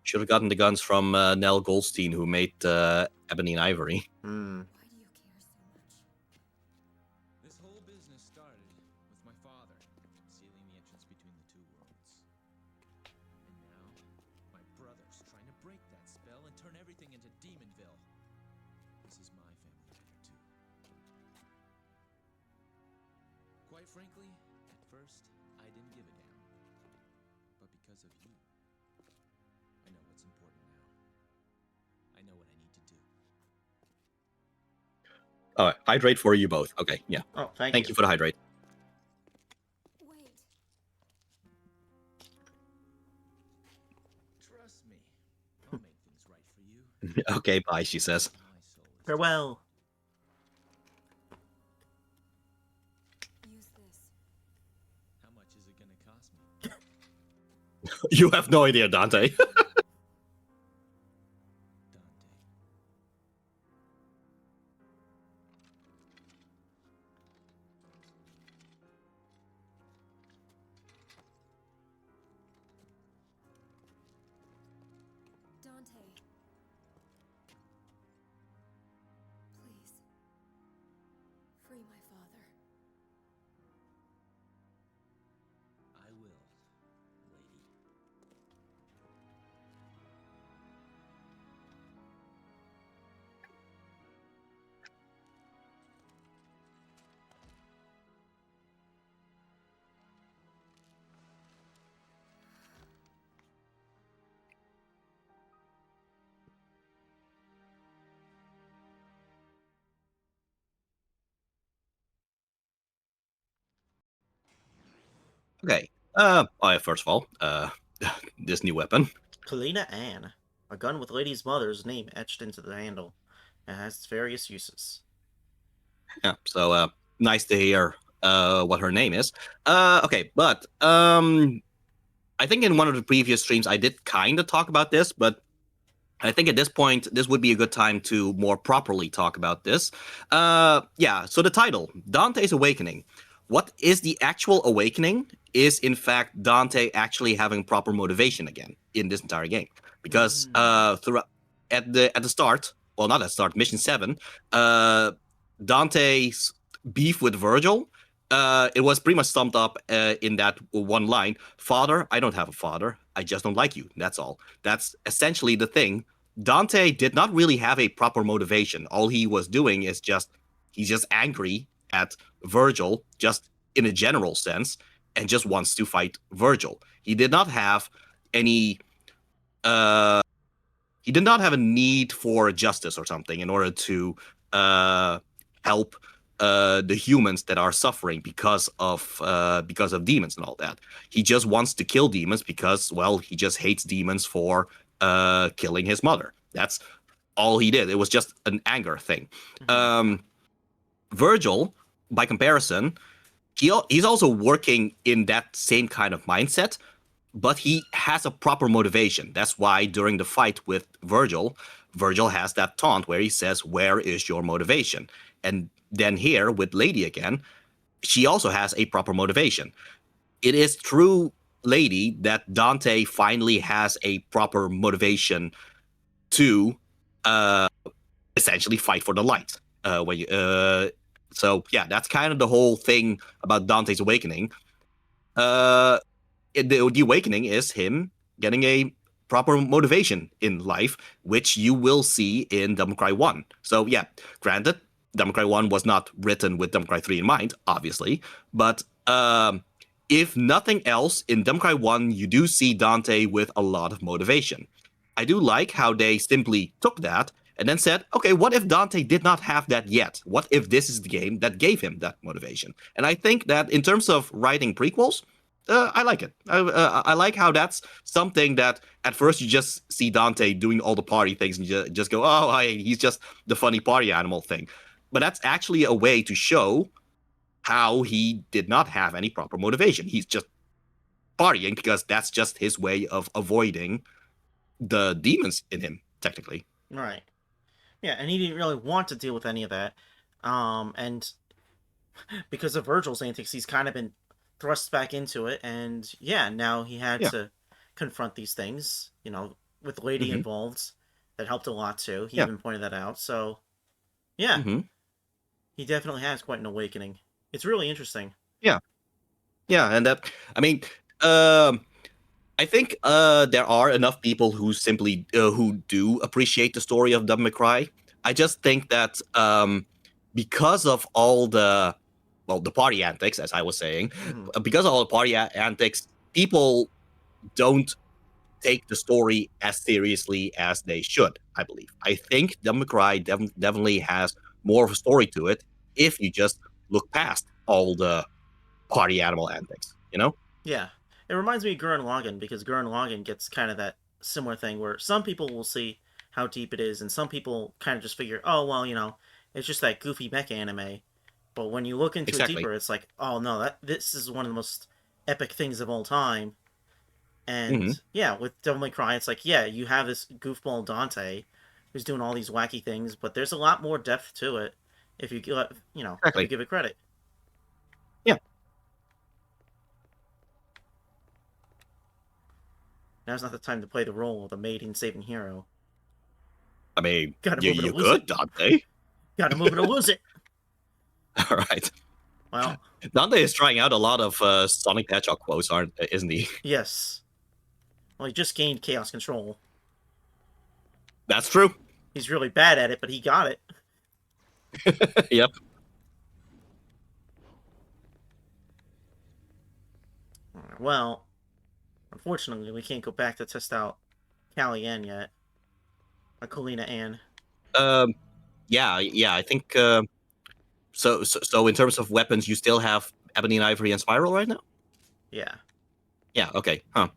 Should have gotten the guns from Nell Goldstein, who made Ebony and Ivory. Hmm. Why do you care so much? This whole business started with my father sealing the entrance between the two worlds. And now, my brother's trying to break that spell and turn everything into Demonville. This is my family matter, too. Quite frankly, at first, I didn't give a damn. But because of you, I know what's important now. I know what I need to do. Oh, hydrate for you both. Okay, yeah. Oh, Thank you for the hydrate. Wait. Trust me, I'll make things right for you. Okay, bye, she says. My soul is Farewell. Use this. How much is it gonna cost me? You have no idea, Dante. Dante. Dante. Please. Free my father. I will, lady. Okay. First of all, this new weapon. Kalina Ann. A gun with lady's mother's name etched into the handle. It has its various uses. Yeah, so nice to hear what her name is. Okay, but I think in one of the previous streams I did kind of talk about this, but I think at this point this would be a good time to more properly talk about this. Yeah, so the title, Dante's Awakening. What is the actual awakening is in fact Dante actually having proper motivation again in this entire game. Because throughout at the start, well not at the start, mission 7, Dante's beef with Virgil, it was pretty much summed up in that one line: "Father, I don't have a father. I just don't like you. That's all." That's essentially the thing. Dante did not really have a proper motivation. All he was doing is he's just angry at Virgil, just in a general sense, and just wants to fight Virgil. He did not have any he did not have a need for justice or something in order to help the humans that are suffering because of demons and all that. He just wants to kill demons because, well, he just hates demons for killing his mother. That's all he did. It was just an anger thing. Virgil, by comparison, he's also working in that same kind of mindset, but he has a proper motivation. That's why during the fight with Virgil, Virgil has that taunt where he says, "Where is your motivation?" And then here with Lady again, she also has a proper motivation. It is through Lady that Dante finally has a proper motivation to essentially fight for the light. So yeah, that's kind of the whole thing about Dante's Awakening. The awakening is him getting a proper motivation in life, which you will see in Devil May Cry 1. So yeah, granted, Devil May Cry 1 was not written with Devil May Cry 3 in mind, obviously, but if nothing else, in Devil May Cry 1, you do see Dante with a lot of motivation. I do like how they simply took that and then said, okay, what if Dante did not have that yet? What if this is the game that gave him that motivation? And I think that in terms of writing prequels, I like it. I like how that's something that at first you just see Dante doing all the party things and you just go, oh, he's just the funny party animal thing. But that's actually a way to show how he did not have any proper motivation. He's just partying because that's just his way of avoiding the demons in him, technically. Right. Yeah, and he didn't really want to deal with any of that. And because of Virgil's antics, he's kind of been thrust back into it, and yeah, now he had Yeah. to confront these things, with Lady Mhm. involved. That helped a lot too. He Yeah. even pointed that out. So, yeah, Hmm. he definitely has quite an awakening. It's really interesting. Yeah. Yeah, and that, I mean, I think there are enough people who simply who do appreciate the story of Devil May Cry. I just think that because of all the party antics, as I was saying, Hmm. because of all the party antics, people don't take the story as seriously as they should. I believe. I think Devil May Cry definitely has more of a story to it if you just look past all the party animal antics. You know? Yeah, it reminds me of Gurren Lagann because Gurren Lagann gets kind of that similar thing where some people will see how deep it is, and some people kind of just figure, oh well, it's just that goofy mecha anime. But when you look into it Exactly. deeper, it's like, oh no, that this is one of the most epic things of all time. Hmm. And yeah, with Devil May Cry, it's like, yeah, you have this goofball Dante who's doing all these wacky things, but there's a lot more depth to it if you if you Exactly. give it credit. Yeah. Now's not the time to play the role of the maiden saving hero. I mean, Gotta move it or you lose it. could, Dante. Gotta move it or lose it. All right. Well, Dante is trying out a lot of Sonic the Hedgehog quotes, isn't he? yes. Well, he just gained Chaos Control. That's true. He's really bad at it, but he got it. Yep. Well, unfortunately, we can't go back to test out Callie Ann yet. Colina Ann. Um. Yeah. I think. So in terms of weapons, you still have Ebony and Ivory and Spiral right now. Yeah. Yeah. Okay. Huh.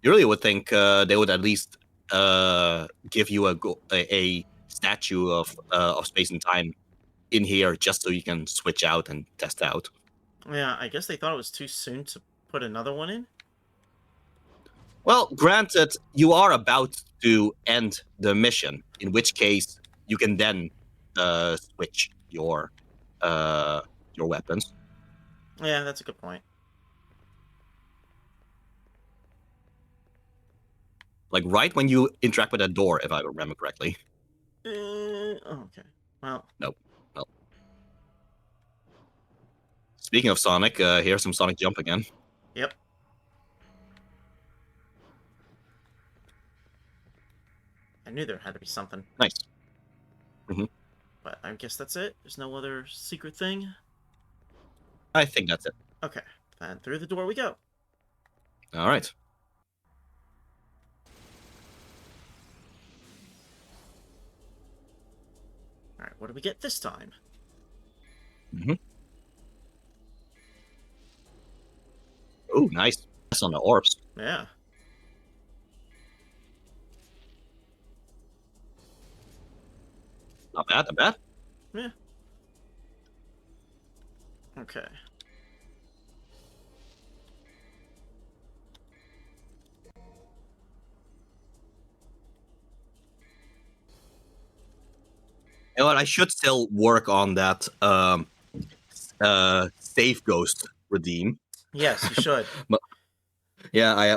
You really would think they would at least give you a statue of space and time in here just so you can switch out and test out. Yeah, I guess they thought it was too soon to put another one in. Well, granted, you are about to end the mission, in which case you can then switch your weapons. Yeah, that's a good point. Like right when you interact with that door, if I remember correctly. Okay. Well. Nope. Well. Speaking of Sonic, here's some Sonic Jump again. Yep. I knew there had to be something. Nice. Mm-hmm. But I guess that's it. There's no other secret thing. I think that's it. Okay. Then through the door we go. All right. Alright, what do we get this time? Mm-hmm. Oh, nice. That's on the orbs. Yeah. Not bad, not bad. Yeah. Okay. You know what? I should still work on that save ghost redeem. Yes, you should. Yeah,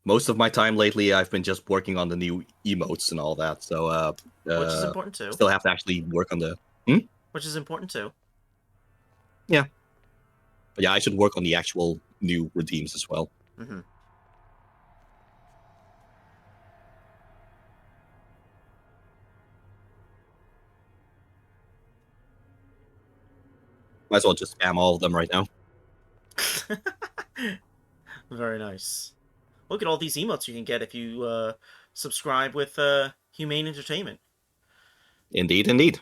most of my time lately I've been just working on the new emotes and all that. So Which is important too. still have to actually work on the Which is important too. but yeah, I should work on the actual new redeems as well. Mm-hmm. Might as well just spam all of them right now. Very nice. Look at all these emotes you can get if you subscribe with Humane Entertainment. Indeed, indeed.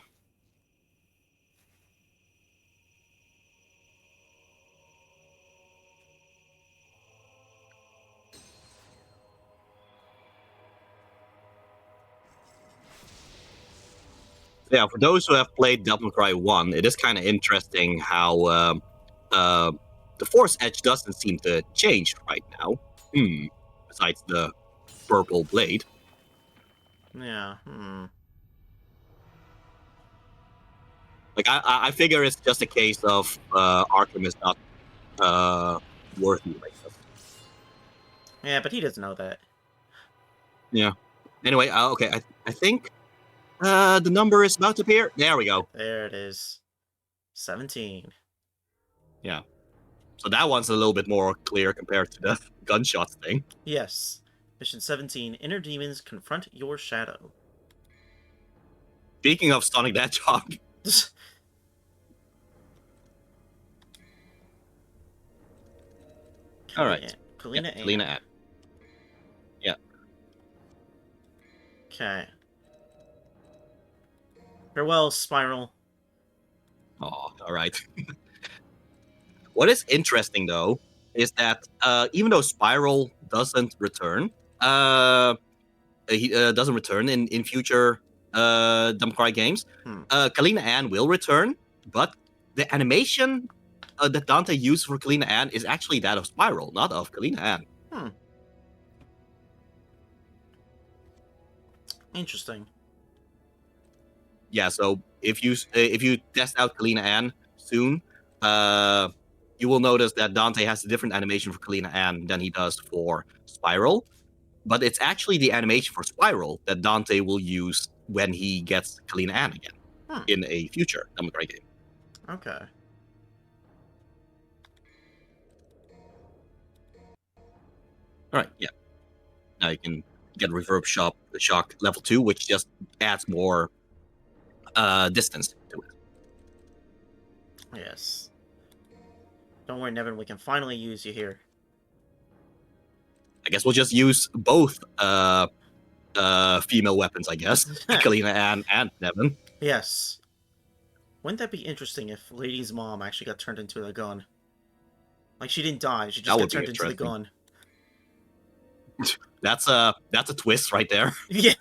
yeah, for those who have played Devil May Cry 1, it is kind of interesting how the Force Edge doesn't seem to change right now. Besides the purple blade. Yeah. Like, I figure it's just a case of Arkham is not worthy like this. Yeah, but he doesn't know that. Yeah. Anyway, okay, I think the number is about to appear. There we go. There it is. 17. Yeah. So that one's a little bit more clear compared to the gunshots thing. Yes. Mission 17. Inner demons confront your shadow. Speaking of Sonic the Hedgehog. All right. Kalina Kalina Ann. Yeah. Okay. Farewell, Spiral. Oh, all right. What is interesting though is that even though Spiral doesn't return, he doesn't return in future Devil May Cry games. Kalina Ann will return, but the animation that Dante used for Kalina Ann is actually that of Spiral, not of Kalina Ann. Interesting. Yeah, so if you test out Kalina Ann soon, you will notice that Dante has a different animation for Kalina Ann than he does for Spiral. But it's actually the animation for Spiral that Dante will use when he gets Kalina Ann again in a future Devil May Cry game. Okay. All right, yeah. Now you can get Reverb Shock level 2, which just adds more distance to it. Yes. Don't worry, Nevin, we can finally use you here. I guess we'll just use both female weapons, I guess. Kalina Ann and Nevin. Yes. Wouldn't that be interesting if Lady's mom actually got turned into a gun? Like, she didn't die, she just got turned into the gun. That's a twist right there. Yeah.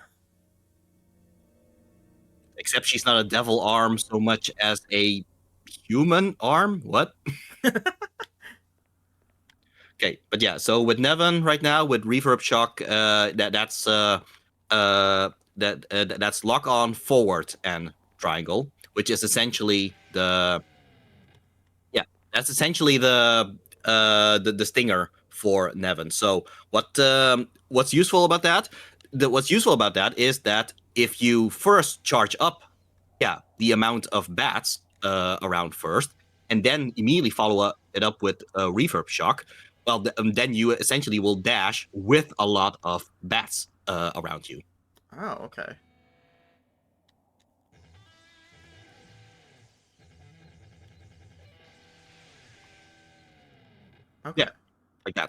Except she's not a devil arm so much as a human arm. What? Okay, but yeah. So with Nevin right now with Reverb Shock, that's lock on forward and triangle, which is essentially the stinger for Nevin. So what's useful about that? What's useful about that is that if you first charge up, the amount of bats around first, and then immediately follow it up with Reverb Shock, well, then you essentially will dash with a lot of bats around you. Oh, okay. Okay. Yeah, like that.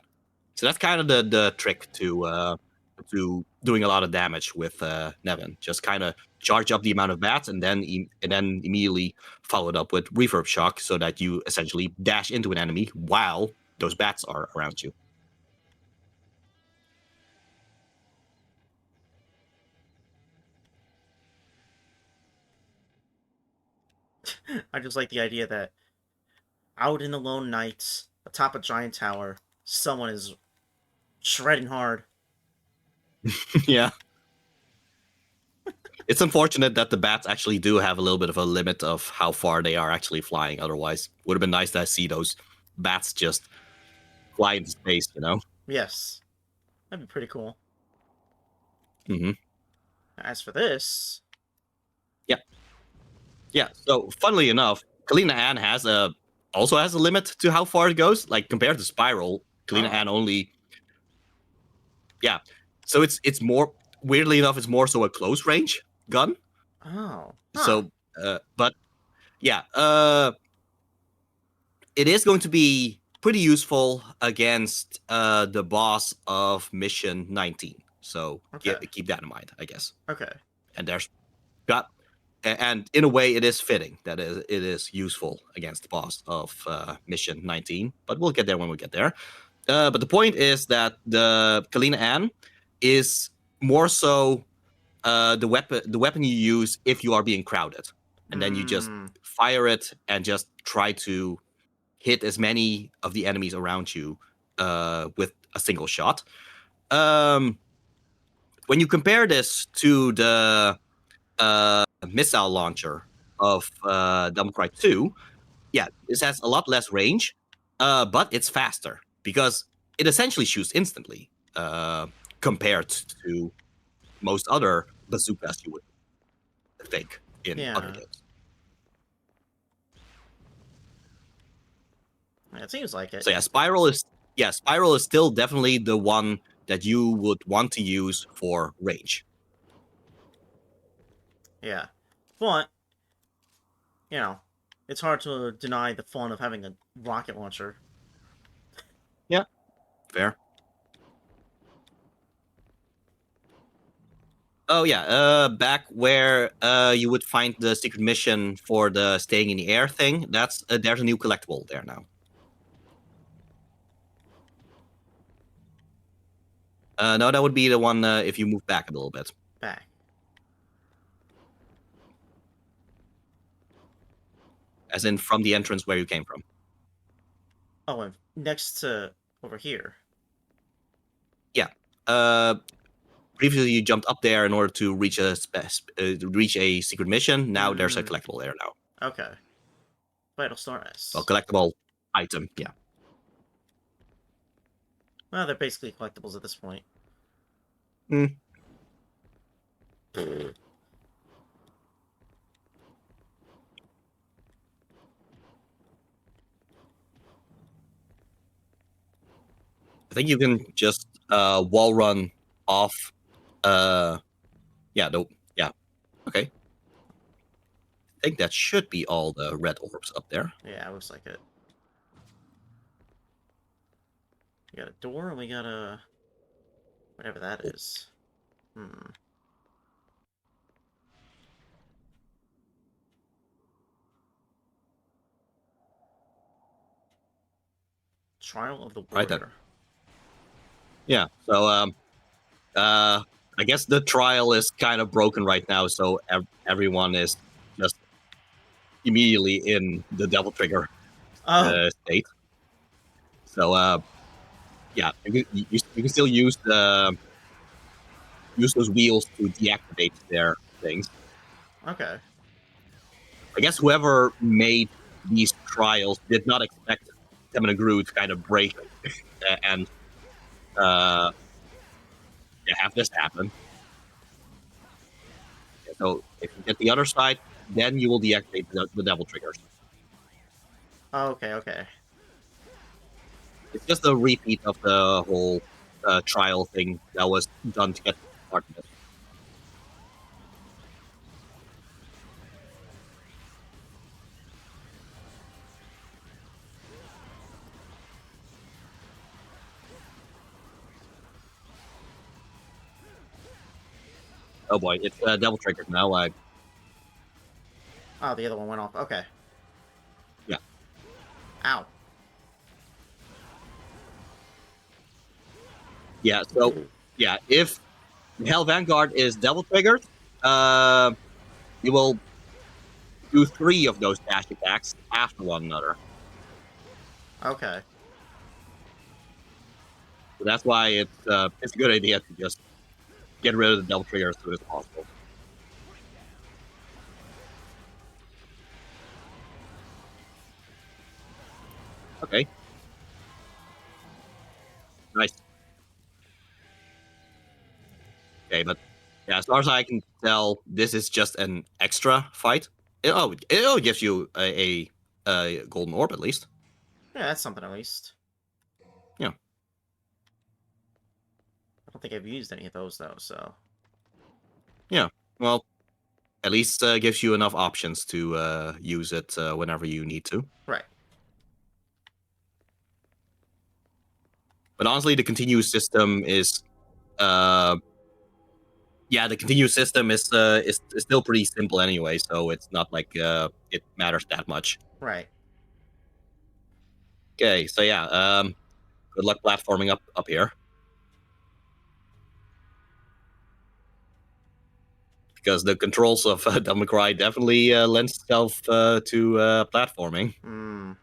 So that's kind of the trick to doing a lot of damage with Nevin. Just kind of charge up the amount of bats and then immediately follow it up with Reverb Shock so that you essentially dash into an enemy while those bats are around you. I just like the idea that out in the lone night, atop a giant tower, someone is shredding hard. Yeah. It's unfortunate that the bats actually do have a little bit of a limit of how far they are actually flying. Otherwise, would have been nice to see those bats just fly into space, you know? Yes. That'd be pretty cool. Mm-hmm. As for this... Yeah, so funnily enough, Kalina Ann also has a limit to how far it goes. Like, compared to Spiral, Kalina Ann only... Yeah, so it's more... Weirdly enough, it's more so a close range gun. Oh. So, but yeah, it is going to be pretty useful against the boss of Mission 19. So keep that in mind, I guess. Okay. And and in a way, it is fitting that it is useful against the boss of Mission 19. But we'll get there when we get there. But the point is that the Kalina Ann is more so the weapon you use if you are being crowded, and then you just fire it and just try to hit as many of the enemies around you with a single shot. When you compare this to the missile launcher of Devil May Cry 2, yeah, this has a lot less range, but it's faster because it essentially shoots instantly compared to most other bazookas you would think in other games. It seems like it. So yeah, Spiral is still definitely the one that you would want to use for range. Yeah, but you know, it's hard to deny the fun of having a rocket launcher. Yeah, fair. Oh yeah, back where you would find the secret mission for the staying in the air thing. That's there's a new collectible there now. No, that would be the one if you move back a little bit. Back. As in from the entrance where you came from. Oh, and next to over here. Yeah. Previously you jumped up there in order to reach a secret mission. Now there's a collectible there now. Okay. Vital Star S. Well, collectible item, yeah. Well, they're basically collectibles at this point. I think you can just wall run off. Okay. I think that should be all the red orbs up there. Yeah, looks like it. We got a door and we got a... whatever that is. Trial of the Warrior. Right there. Yeah, so I guess the trial is kind of broken right now, so everyone is just immediately in the Devil Trigger state. So yeah, you can still use those wheels to deactivate their things. Okay. I guess whoever made these trials did not expect Tim and Gru to kind of break and have this happen. So if you get the other side, then you will deactivate the Devil Triggers. Okay. It's just a repeat of the whole trial thing that was done to get part of it. Oh boy, it's Devil Trigger now. Oh, the other one went off. Okay. Yeah. Ow. Yeah, so, yeah, if Hell Vanguard is Devil Triggered, you will do 3 of those dash attacks after one another. Okay. So that's why it's a good idea to just get rid of the Devil Trigger as soon as possible. Okay. Nice. Okay, but yeah, as far as I can tell, this is just an extra fight. It gives you a golden orb at least. Yeah, that's something at least. Yeah. I don't think I've used any of those though, so. Yeah, well, at least gives you enough options to use it whenever you need to. Right. But honestly, the continuous system is, the continuous system is still pretty simple anyway, so it's not like it matters that much. Right. Okay, so yeah, good luck platforming up here. because the controls of Devil May Cry definitely lends itself to platforming. You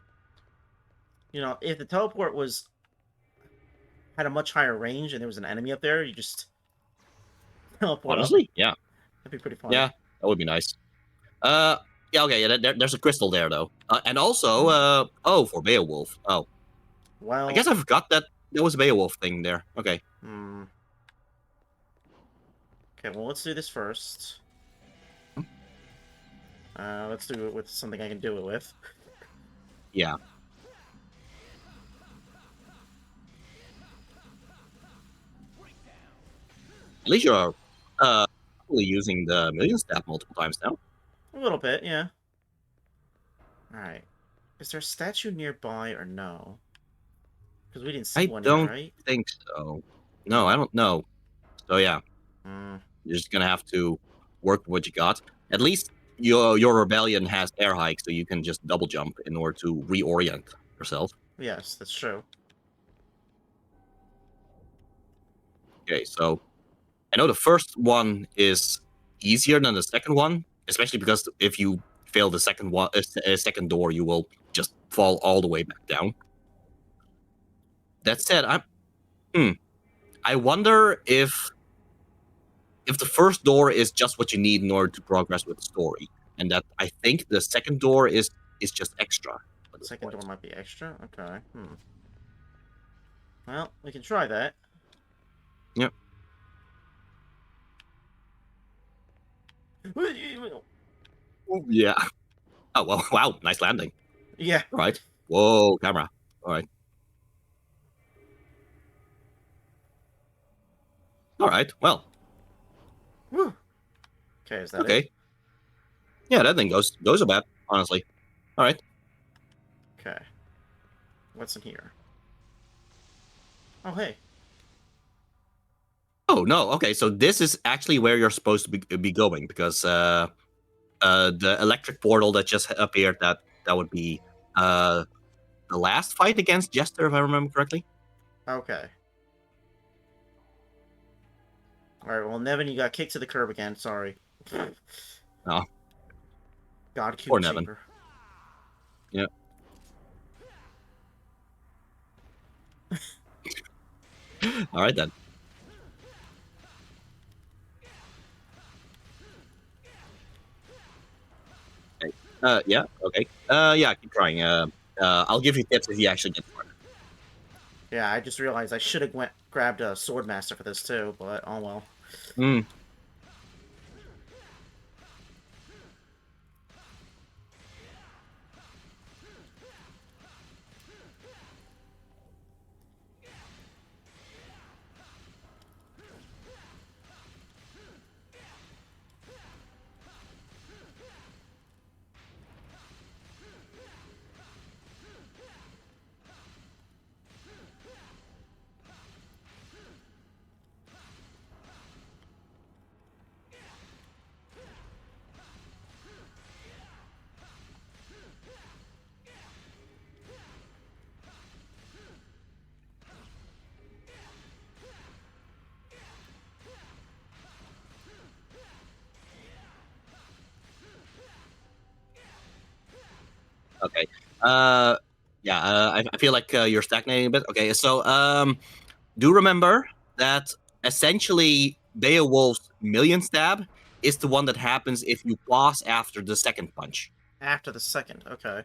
know, if the teleport had a much higher range and there was an enemy up there, you just teleport up. Honestly, yeah. That'd be pretty fun. Yeah, that would be nice. Yeah, okay, yeah, there's a crystal there, though. And also, for Beowulf. Oh, Well, I guess I forgot that there was a Beowulf thing there. Okay. Okay, well, let's do this first. Let's do it with something I can do it with. Yeah. At least you're probably using the million stab multiple times now. A little bit, yeah. Alright. Is there a statue nearby or no? Because we didn't see I one don't yet, right? think so. No, I don't know. So yeah, you're just gonna have to work with what you got. At least your rebellion has air hike, so you can just double jump in order to reorient yourself. Yes, that's true. Okay, so I know the first one is easier than the second one, especially because if you fail the second door, you will just fall all the way back down. That said, I wonder if the first door is just what you need in order to progress with the story, and that I think the second door is just extra. The second door might be extra? Okay. Well, we can try that. Yep. Yeah. Oh, well, wow, nice landing. Yeah. All right. Whoa, camera. All right. All right, well. Whew. Okay, is that Okay. it? Yeah, that thing goes about, honestly. All right. Okay. What's in here? Oh, hey. Oh, no, okay, so this is actually where you're supposed to be going, because the electric portal that just appeared, that would be the last fight against Jester, if I remember correctly. Okay. Alright, well, Nevin, you got kicked to the curb again. Sorry. Oh. God Cube Poor Nevin. Chamber. Yeah. All right, then. Okay. Yeah, okay. Yeah, keep trying. I'll give you tips if you actually get far. Yeah, I just realized I should have grabbed a Swordmaster for this too, but oh well. Okay. I feel like you're stagnating a bit. Okay, so do remember that essentially Beowulf's million stab is the one that happens if you pause after the second punch. After the second, okay.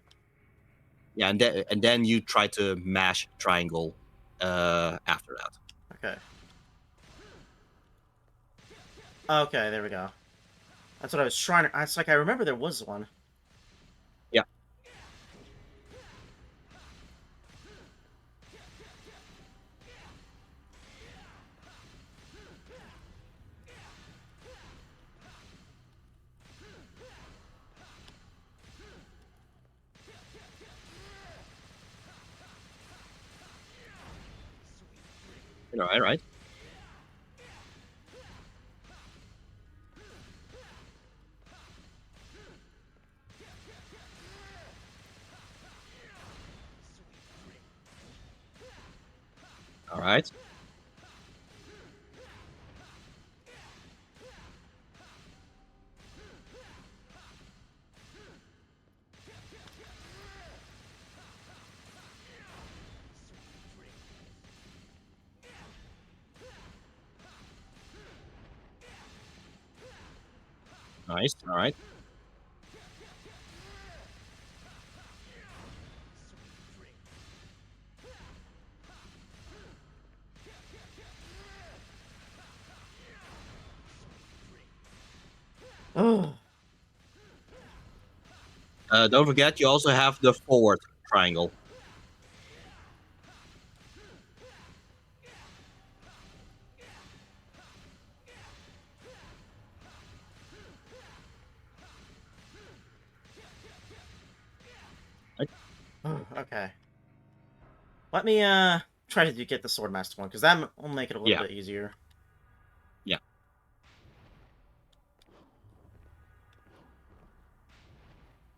Yeah, and then you try to mash triangle after that. Okay. Okay, there we go. That's what I was trying to... It's like I remember there was one. Yeah. All right. All right. Nice. All right. Oh. Don't forget, you also have the forward triangle. Okay. Let me try to get the Swordmaster one, because that will make it a little bit easier. Yeah.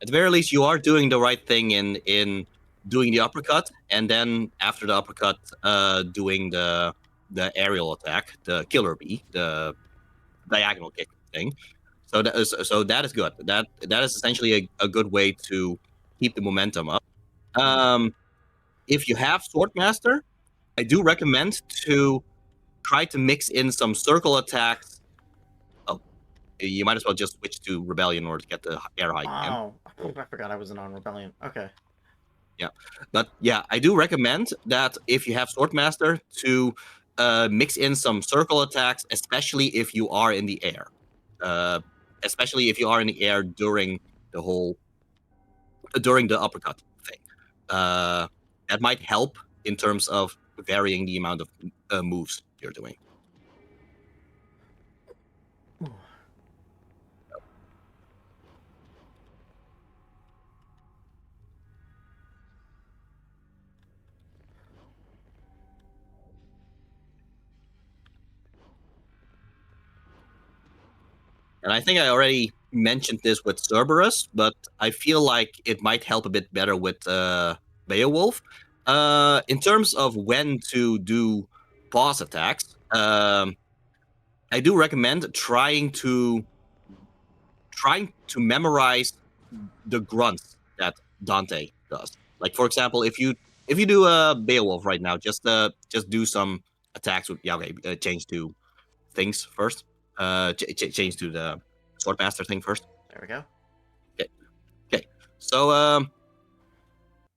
At the very least, you are doing the right thing in doing the uppercut, and then after the uppercut, doing the aerial attack, the killer bee, the diagonal kick thing. So that is good. That is essentially a good way to keep the momentum up. If you have Swordmaster, I do recommend to try to mix in some circle attacks. Oh, you might as well just switch to Rebellion in order to get the air high again. Oh, I forgot I wasn't on Rebellion. Okay. Yeah, but yeah, I do recommend that if you have Swordmaster to mix in some circle attacks, especially if you are in the air. Especially if you are in the air during the uppercut thing. That might help in terms of varying the amount of moves you're doing. And I think I already mentioned this with Cerberus, but I feel like it might help a bit better with Beowulf. In terms of when to do pause attacks, I do recommend trying to memorize the grunts that Dante does. Like, for example, if you do a Beowulf right now, just do some attacks with change to things first. Change to the Swordmaster thing first. There we go. Okay. So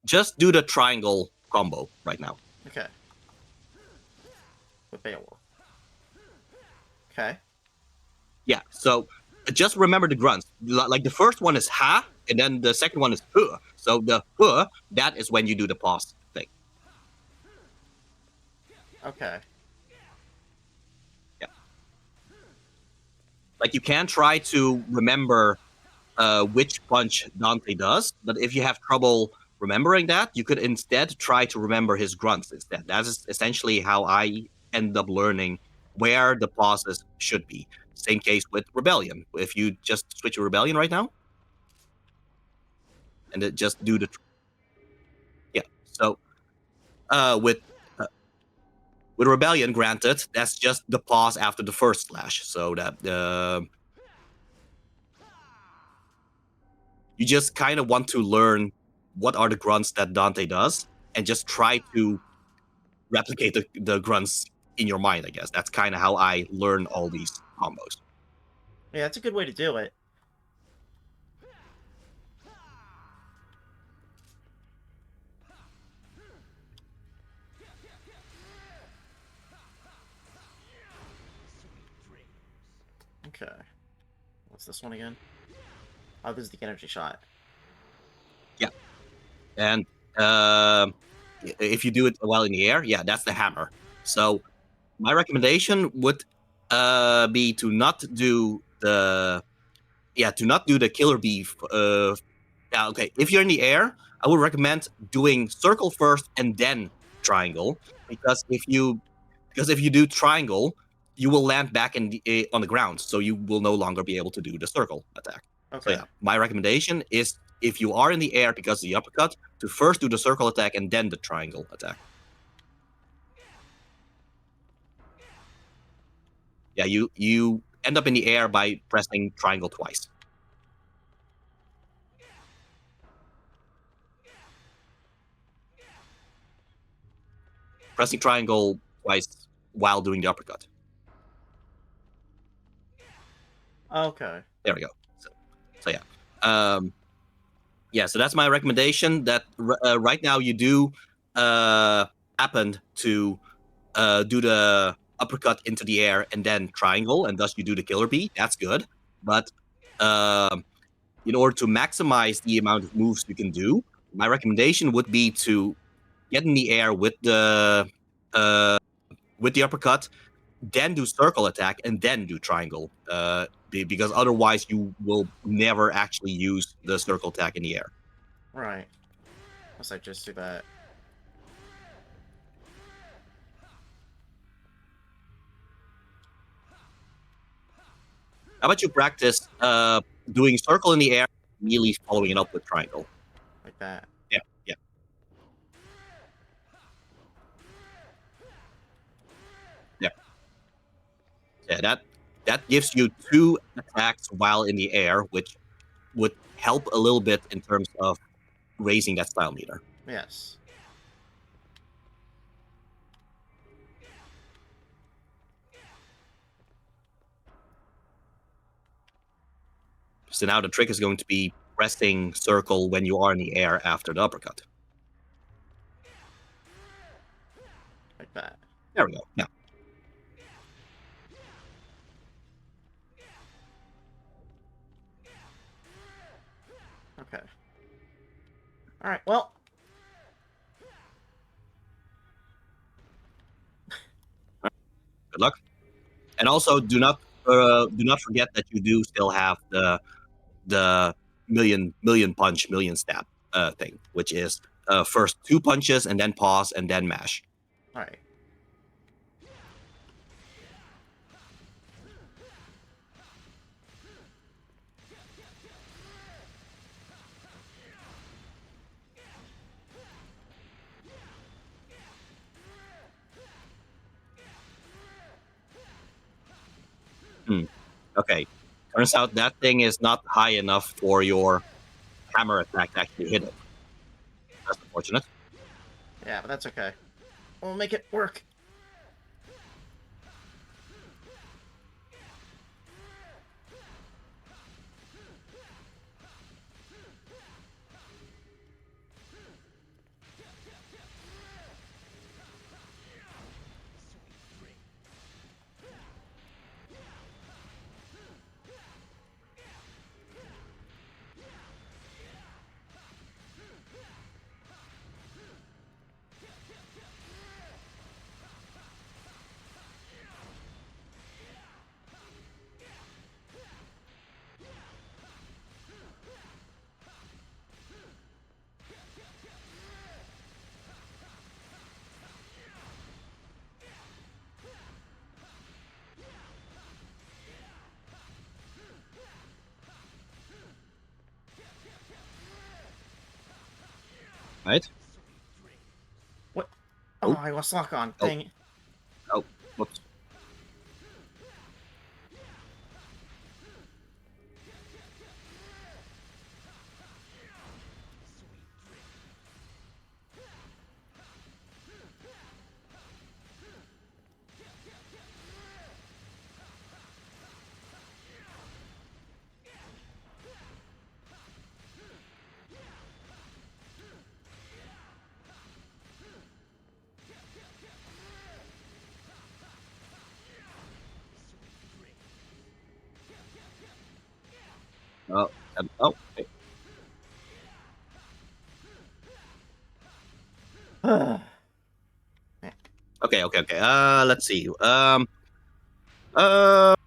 just do the triangle combo right now. Okay. With Beowulf. Okay. Yeah. So just remember the grunts. Like the first one is ha, and then the second one is huh. So the huh, that is when you do the pause thing. Okay. Yeah. Like you can try to remember which punch Dante does, but if you have trouble remembering that, you could instead try to remember his grunts instead. That is essentially how I end up learning where the pauses should be. Same case with Rebellion. If you just switch to Rebellion right now, and it just do the So with Rebellion, granted, that's just the pause after the first slash. So that you just kind of want to learn what are the grunts that Dante does, and just try to replicate the grunts in your mind. I guess that's kind of how I learn all these combos. Yeah, that's a good way to do it. Okay. What's this one again? Oh, this is the energy shot. Yeah. And if you do it while in the air, yeah, that's the hammer. So my recommendation would be to not do the killer bee. Okay, if you're in the air, I would recommend doing circle first and then triangle, because if you do triangle, you will land back on the ground, so you will no longer be able to do the circle attack. Okay. So yeah, my recommendation is if you are in the air because of the uppercut, to first do the circle attack and then the triangle attack. Yeah, you end up in the air by pressing triangle twice. Pressing triangle twice while doing the uppercut. Okay. There we go. Yeah, so that's my recommendation. That right now you do happen to do the uppercut into the air and then triangle, and thus you do the killer bee. That's good, but in order to maximize the amount of moves you can do, my recommendation would be to get in the air with the uppercut, then do circle attack, and then do triangle. Because otherwise you will never actually use the circle attack in the air. Right. Unless I just do that. How about you practice doing circle in the air, immediately following it up with triangle? Like that. Yeah, yeah. Yeah. Yeah, that gives you 2 attacks while in the air, which would help a little bit in terms of raising that style meter. Yes. So now the trick is going to be pressing circle when you are in the air after the uppercut. Like that. There we go. Yeah. Okay. Alright, well. Good luck. And also do not forget that you do still have the million punch, million stab thing, which is first 2 punches and then pause and then mash. Alright. Okay. Turns out that thing is not high enough for your hammer attack to actually hit it. That's unfortunate. Yeah, but that's okay. We'll make it work. Right? What? Oh. Oh, I lost lock on. Oh. Dang it. Oh, whoops. Oh, okay. Okay. Let's see.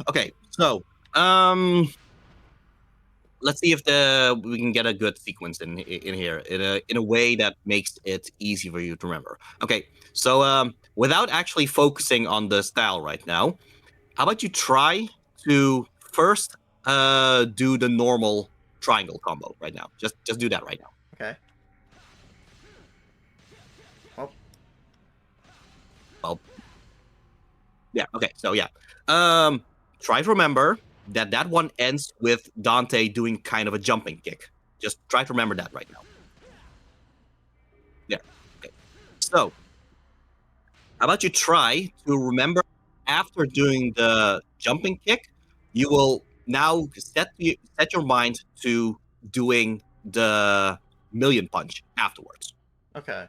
Okay. So, let's see if we can get a good sequence in here in a way that makes it easy for you to remember. Okay. So, without actually focusing on the style right now, how about you try to first do the normal triangle combo right now? Just do that right now. Okay. Well, yeah. Okay. So yeah. Try to remember that one ends with Dante doing kind of a jumping kick. Just try to remember that right now. Yeah. Okay. So, how about you try to remember after doing the jumping kick, you will now set your mind to doing the million punch afterwards. Okay.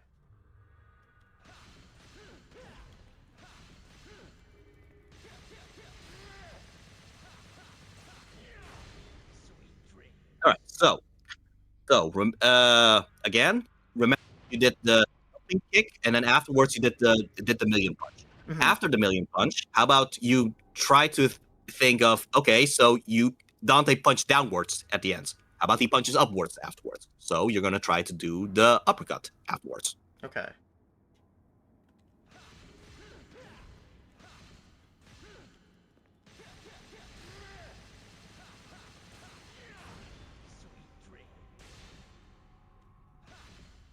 All right. So again, remember you did the jumping kick, and then afterwards you did the million punch. Mhm. After the million punch, how about you try to think of, okay, so Dante punched downwards at the end. How about he punches upwards afterwards? So you're gonna try to do the uppercut afterwards. Okay.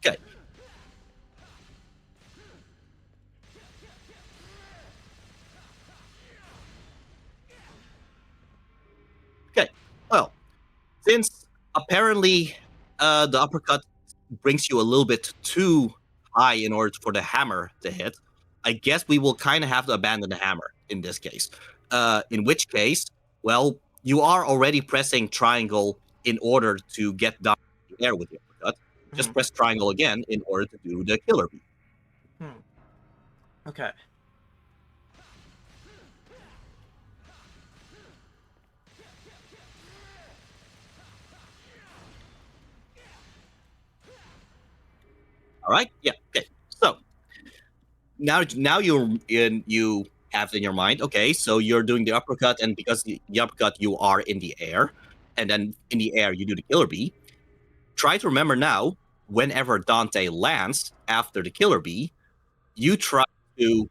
Okay. Okay. Well, since apparently the uppercut brings you a little bit too high in order for the hammer to hit, I guess we will kind of have to abandon the hammer in this case. In which case, well, you are already pressing triangle in order to get down in the air with the uppercut. Just Mhm. press triangle again in order to do the killer beat. Okay. All right. Yeah. Okay. So now you have in your mind. Okay, so you're doing the uppercut, and because the uppercut you are in the air, and then in the air you do the killer bee. Try to remember now. Whenever Dante lands after the killer bee, you try to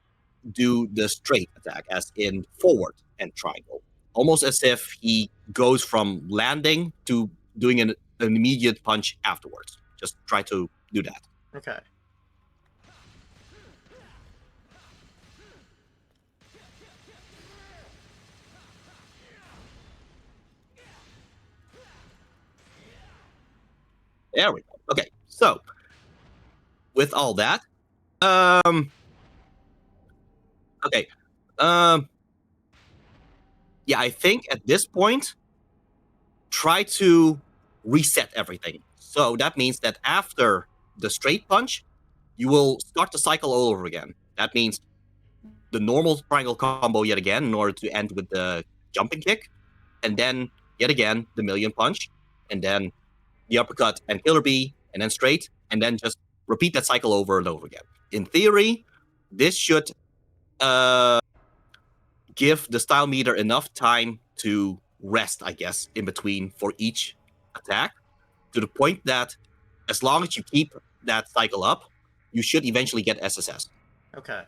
do the straight attack, as in forward and triangle, almost as if he goes from landing to doing an immediate punch afterwards. Just try to do that. Okay. There we go. Okay, so with all that, okay, yeah, I think at this point, try to reset everything. So that means that after the straight punch, you will start the cycle all over again. That means the normal triangle combo yet again in order to end with the jumping kick, and then yet again the million punch, and then the uppercut and killer bee, and then straight, and then just repeat that cycle over and over again. In theory, this should give the style meter enough time to rest, I guess, in between for each attack, to the point that as long as you keep that cycle up, you should eventually get SSS. Okay.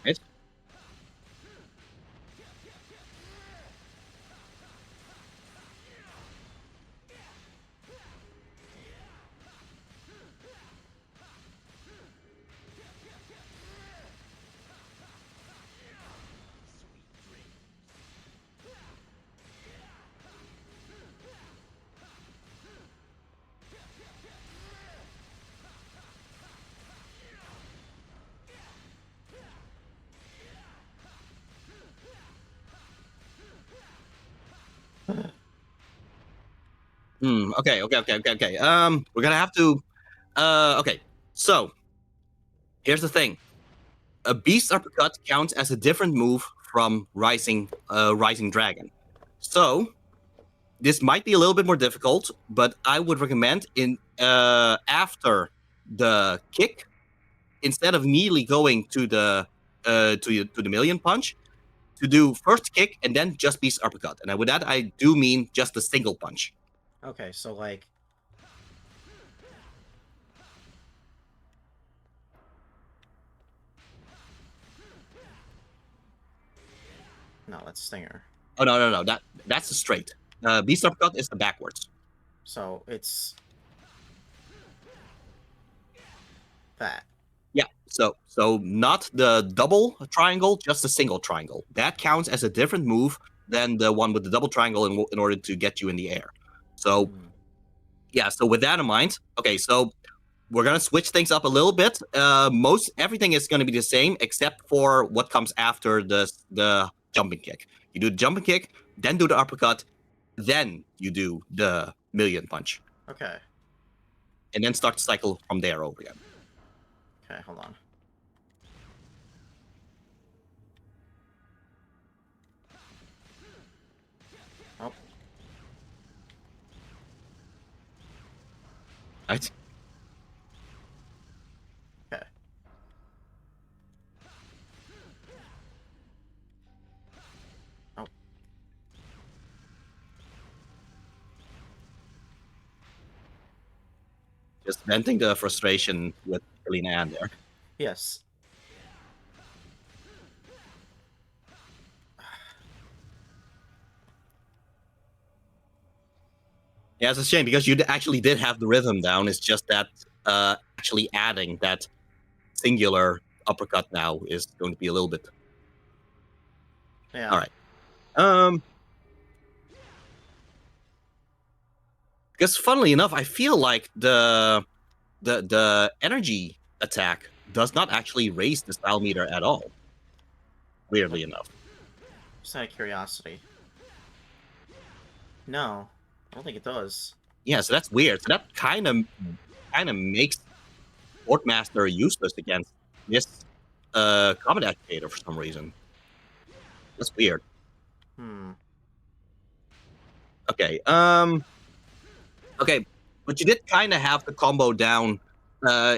Right? Okay. We're gonna have to. Okay. So here's the thing: a beast uppercut counts as a different move from Rising Dragon. So this might be a little bit more difficult, but I would recommend in after the kick, instead of immediately going to the million punch, to do first kick and then just beast uppercut. And with that, I do mean just a single punch. Okay, so like. No, that's Stinger. Oh no! That's the straight. Beast uppercut is the backwards. So it's that. Yeah. So not the double triangle, just a single triangle. That counts as a different move than the one with the double triangle in order to get you in the air. So yeah. So with that in mind, okay. So we're gonna switch things up a little bit. Most everything is gonna be the same except for what comes after the jumping kick. You do the jumping kick, then do the uppercut, then you do the million punch. Okay. And then start the cycle from there over again. Okay, hold on. Oh. Right? Okay. Oh. Just venting the frustration with Helena Ann there. Yes. Yeah, it's a shame because you actually did have the rhythm down. It's just that actually adding that singular uppercut now is going to be a little bit. Yeah. All right. Because funnily enough, I feel like the energy attack does not actually raise the style meter at all. Weirdly enough. Just out of curiosity. No, I don't think it does. Yeah, so that's weird. So that kind of makes Sportmaster useless against this combat activator for some reason. That's weird. Okay. Okay, but you did kind of have the combo down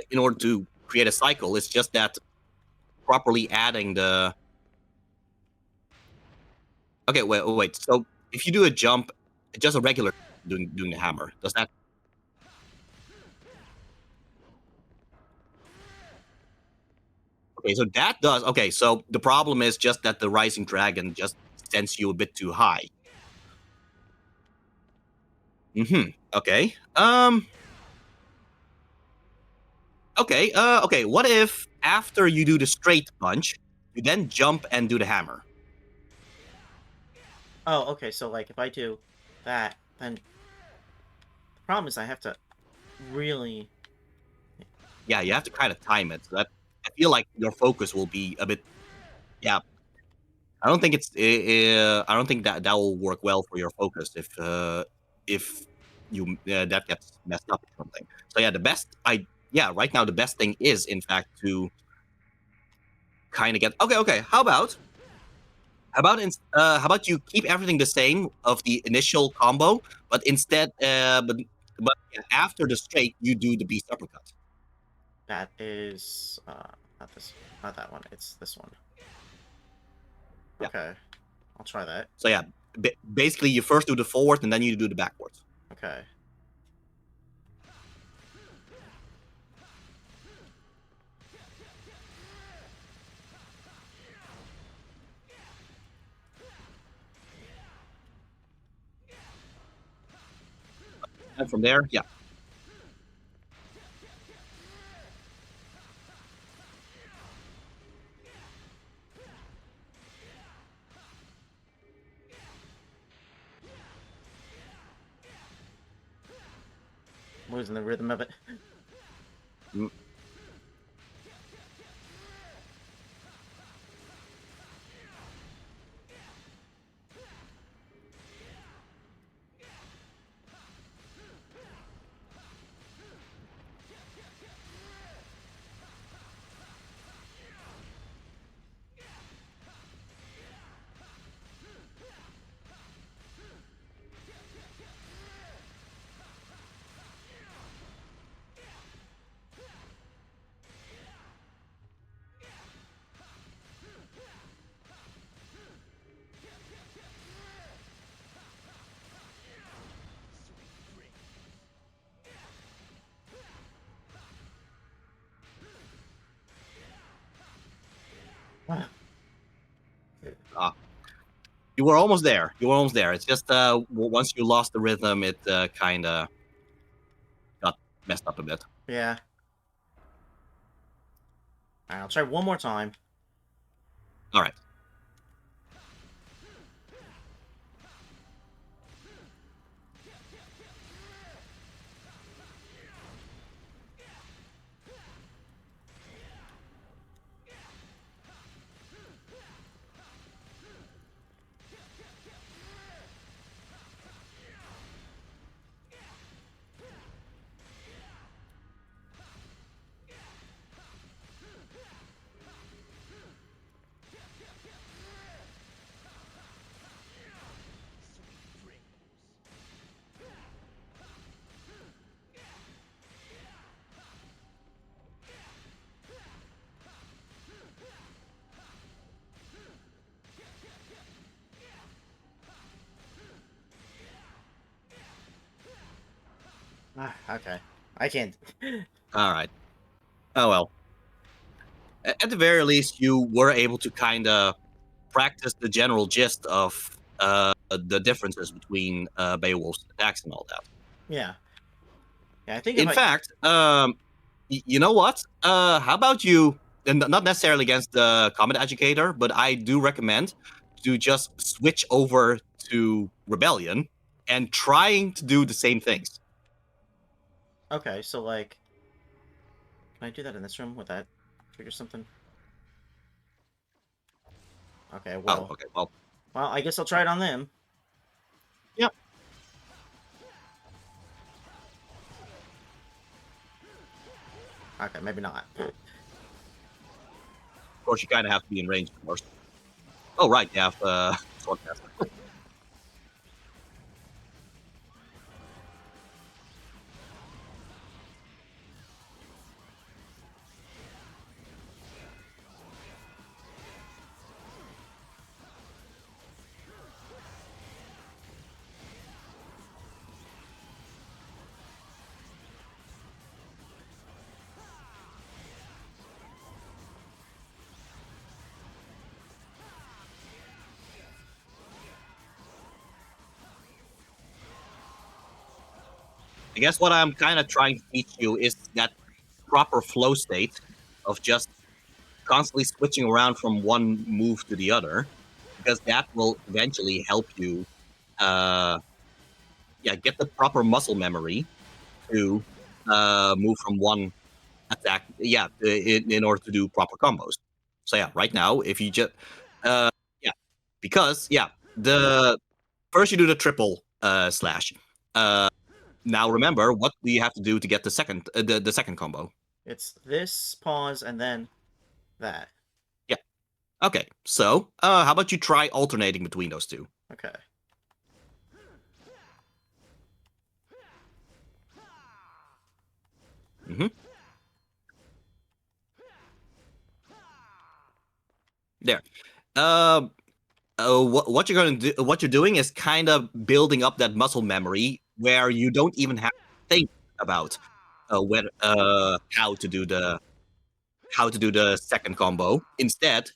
in order to create a cycle. It's just that properly adding the. Okay, wait. So if you do a jump, just a regular doing the hammer, does that? Okay, so that does. Okay, so the problem is just that the Rising Dragon just sends you a bit too high. Okay. Okay. Okay. What if after you do the straight punch, you then jump and do the hammer? Oh, okay. So like, if I do that, then the problem is I have to really. Yeah, you have to kind of time it. So that I feel like your focus will be a bit. Yeah. I don't think it's. I don't think that will work well for your focus if you that gets messed up or something. So yeah, right now the best thing is in fact to kind of get okay. How about you keep everything the same of the initial combo, but instead but yeah, after the straight you do the beast uppercut. That is not that one. It's this one. Yeah. Okay, I'll try that. So yeah, basically you first do the forward and then you do the backwards. Okay. And from there, yeah. Losing the rhythm of it. You were almost there. You were almost there. It's just once you lost the rhythm, it kind of got messed up a bit. Yeah. Alright, I'll try one more time. All right. Okay. I can't. All right. Oh well. At the very least, you were able to kind of practice the general gist of the differences between Beowulf's attacks and all that. Yeah. Yeah, I think In fact, you know what? How about you? And not necessarily against the combat educator, but I do recommend to just switch over to Rebellion and trying to do the same things. Okay, so like, can I do that in this room? Would that trigger something? Okay, well. Oh, okay. Well, Well, I guess I'll try it on them. yep. Okay, maybe not. Of course, you kind of have to be in range, of course. Oh, right. You have Swordcaster. I guess what I'm kind of trying to teach you is that proper flow state of just constantly switching around from one move to the other, because that will eventually help you, get the proper muscle memory to move from one attack, in order to do proper combos. So yeah, right now, if you just, because the first you do the triple slash. Now remember, what do you have to do to get the second combo? It's this, pause, and then that. Yeah. Okay. So, how about you try alternating between those two? Okay. Mm-hmm. There. What you're going to do, what you're doing is kind of building up that muscle memory where you don't even have to think about how to do the second combo. Instead,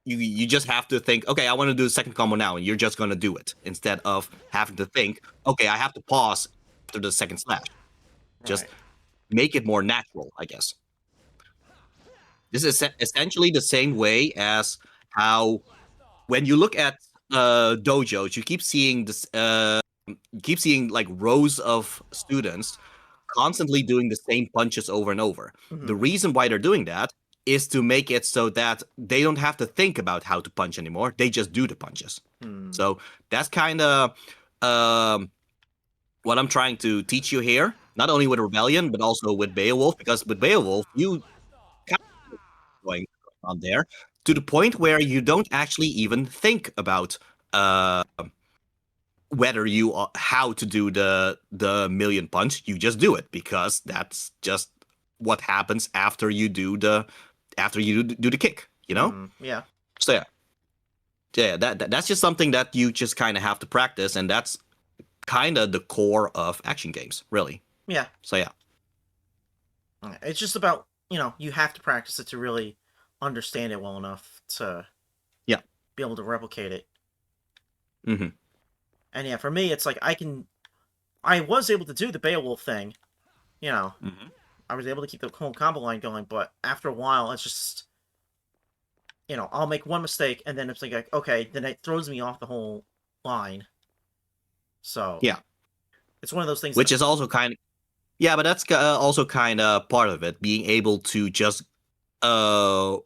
you just have to think, okay, I want to do the second combo now, and you're just going to do it instead of having to think, okay, I have to pause after the second slash. Just Right. make it more natural, I guess. This is essentially the same way as how when you look at dojos, you keep seeing this, like rows of students constantly doing the same punches over and over. Mhm. The reason why they're doing that is to make it so that they don't have to think about how to punch anymore. They just do the punches. So that's kind of what I'm trying to teach you here. Not only with Rebellion, but also with Beowulf, because with Beowulf, you kind of going on there to the point where you don't actually even think about whether how to do the million punch. You just do it because that's just what happens after you do the kick. You know? Yeah. So yeah, that's just something that you just kind of have to practice, and that's kind of the core of action games, really. Yeah. So yeah. It's just about, you have to practice it to really understand it well enough to Yeah. be able to replicate it. Mm-hmm. And yeah, for me, it's like I was able to do the Beowulf thing, you know. Mm-hmm. I was able to keep the whole combo line going, but after a while, it's just, you know, I'll make one mistake, and then it's like, okay, then it throws me off the whole line. So Yeah. it's one of those things. Which is also kind of, yeah, but that's also kind of part of it, being able to just roll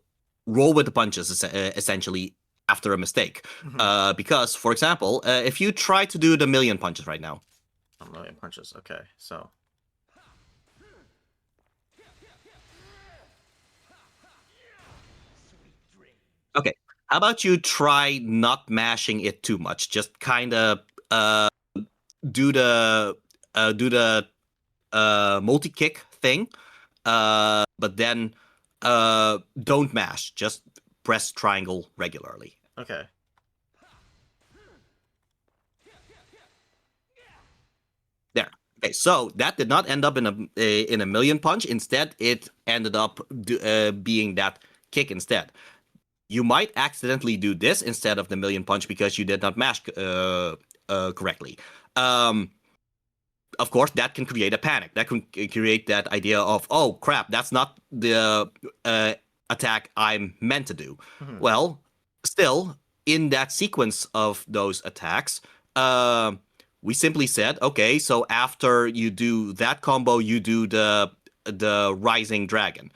with the punches, essentially, after a mistake. Because, for example, if you try to do the million punches right now. A million punches, okay, so. Okay, how about you try not mashing it too much? Just kind of do the multi kick thing, but then don't mash. Just press triangle regularly. Okay. There. Okay, so that did not end up in a million punch. Instead, it ended up being that kick instead. You might accidentally do this instead of the million punch because you did not mash correctly. Of course, that can create a panic. That can create that idea of, oh crap, that's not the attack I'm meant to do. Well, still, in that sequence of those attacks, we simply said, okay, so after you do that combo, you do the Rising Dragon.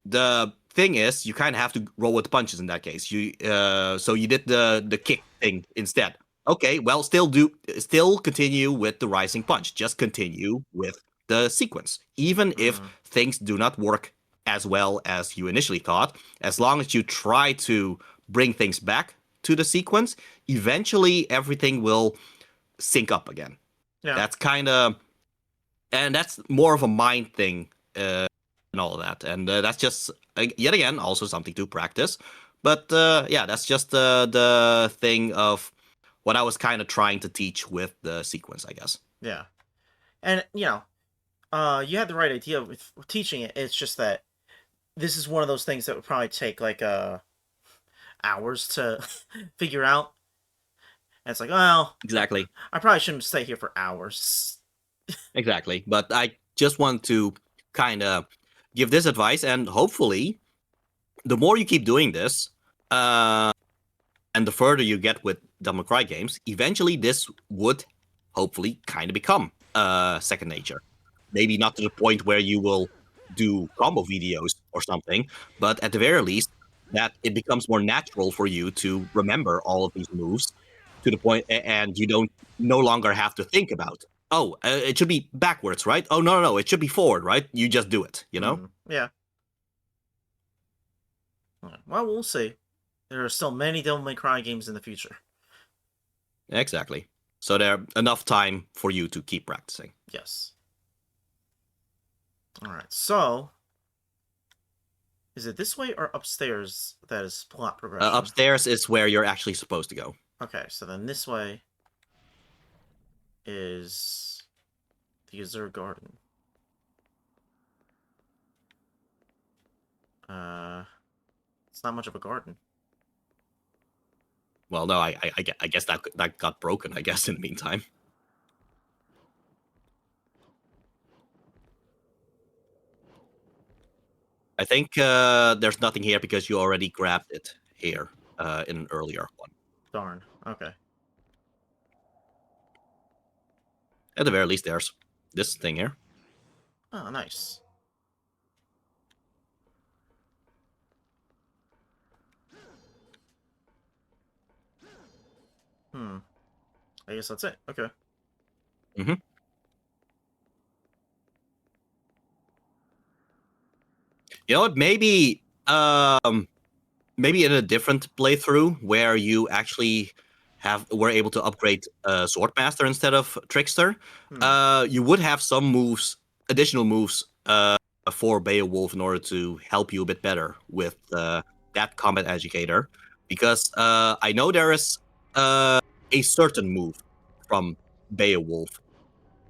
The thing is, you kind of have to roll with the punches in that case. So you did the kick thing instead. Okay, well, still continue with the Rising Punch. Just continue with the sequence, even if things do not work as well as you initially thought. As long as you try to bring things back to the sequence, eventually everything will sync up again. Yeah. That's kind of, and that's more of a mind thing. And all of that, and that's just yet again also something to practice. But yeah, that's just the thing of what I was kind of trying to teach with the sequence, I guess. Yeah, and you know, you had the right idea with teaching it. It's just that this is one of those things that would probably take like hours to figure out. And it's like, well, Exactly. I probably shouldn't stay here for hours. Exactly, but I just want to kind of give this advice, and hopefully, the more you keep doing this, and the further you get with Devil May Cry games, eventually this would hopefully kind of become second nature. Maybe not to the point where you will do combo videos or something, but at the very least, that it becomes more natural for you to remember all of these moves to the point, and you don't no longer have to think about, oh, it should be backwards, right? Oh, no, it should be forward, right? You just do it, you know? Yeah. Well, we'll see. There are still many Devil May Cry games in the future. Exactly. So there enough time for you to keep practicing. Yes. Alright, so... is it this way or upstairs that is plot progression? Upstairs is where you're actually supposed to go. Okay, so then this way is the Azure Garden. It's not much of a garden. Well, no, I guess that got broken, I guess, in the meantime. I think there's nothing here because you already grabbed it here in an earlier one. Darn, okay. At the very least, there's this thing here. Oh, nice. I guess that's it. Okay. Mm-hmm. You know what? Maybe in a different playthrough where you actually were able to upgrade Swordmaster instead of Trickster, you would have some additional moves for Beowulf in order to help you a bit better with that combat educator, because I know there is a certain move from Beowulf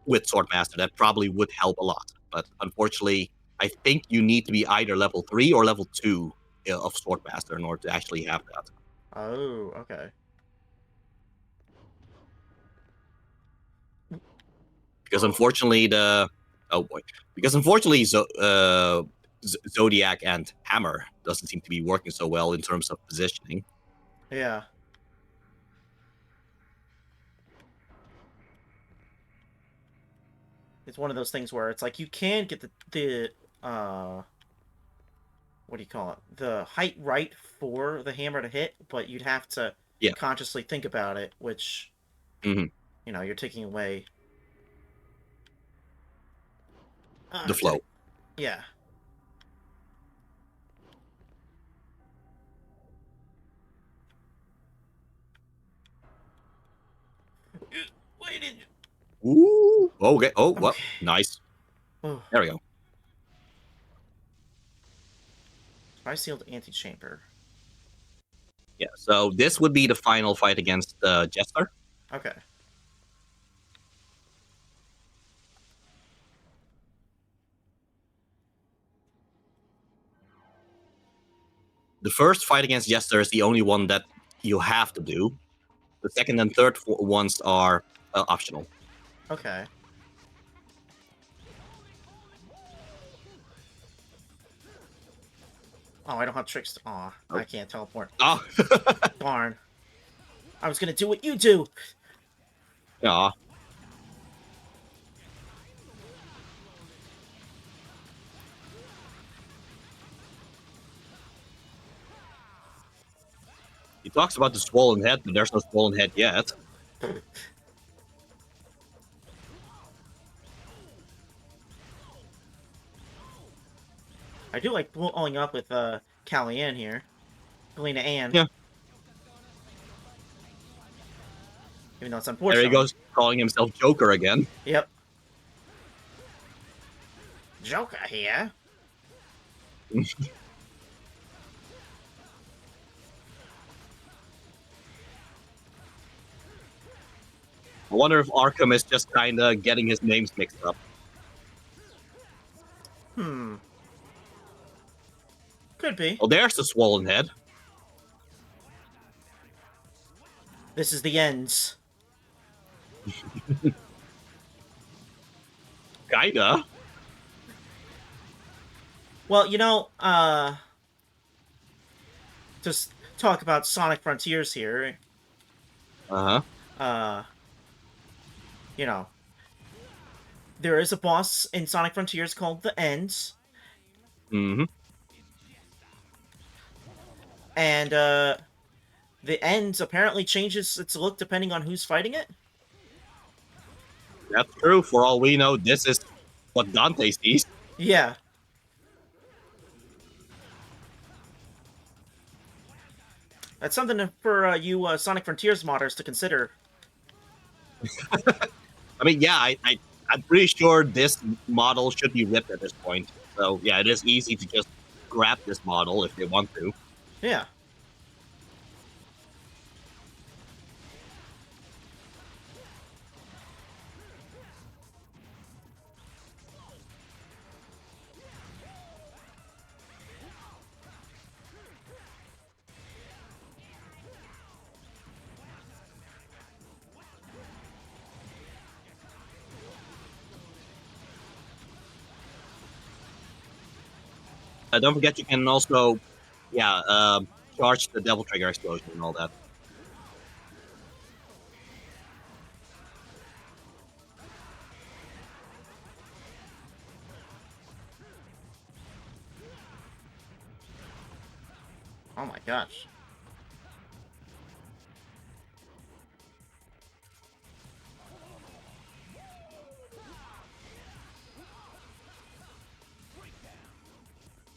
with Swordmaster that probably would help a lot, but unfortunately, I think you need to be either level 3 or level 2 of Swordmaster in order to actually have that. Oh, okay. Because unfortunately Zodiac and Hammer doesn't seem to be working so well in terms of positioning. Yeah. It's one of those things where it's like you can get the what do you call it? The height right for the hammer to hit, but you'd have to consciously think about it, which you know, you're taking away the flow. Yeah. Why did you... Ooh. Okay. Oh, well, Okay. nice. Oh. There we go. Tri-sealed antechamber. Yeah, so this would be the final fight against Jester. Okay. The first fight against Jester is the only one that you have to do. The second and third ones are optional. Okay. Oh, I don't have tricks. Aw, I can't teleport. Oh. Darn. I was gonna do what you do. Yeah. He talks about the swollen head, but there's no swollen head yet. I do like blowing up with Callie-Anne here. Helena Ann. Yeah. Even though it's unfortunate. There he goes, calling himself Joker again. Yep. Joker here. I wonder if Arkham is just kind of getting his names mixed up. Could be. Oh, there's the swollen head. This is the ends. Kinda. Well, you know, just talk about Sonic Frontiers here. You know, there is a boss in Sonic Frontiers called the Ends. Mm-hmm. And, the Ends apparently changes its look depending on who's fighting it. That's true. For all we know, this is what Dante sees. Yeah. That's something for you Sonic Frontiers modders to consider. I mean, yeah, I'm pretty sure this model should be ripped at this point. So, yeah, it is easy to just grab this model if they want to. Yeah. Don't forget you can also, charge the Devil Trigger explosion and all that. Oh my gosh.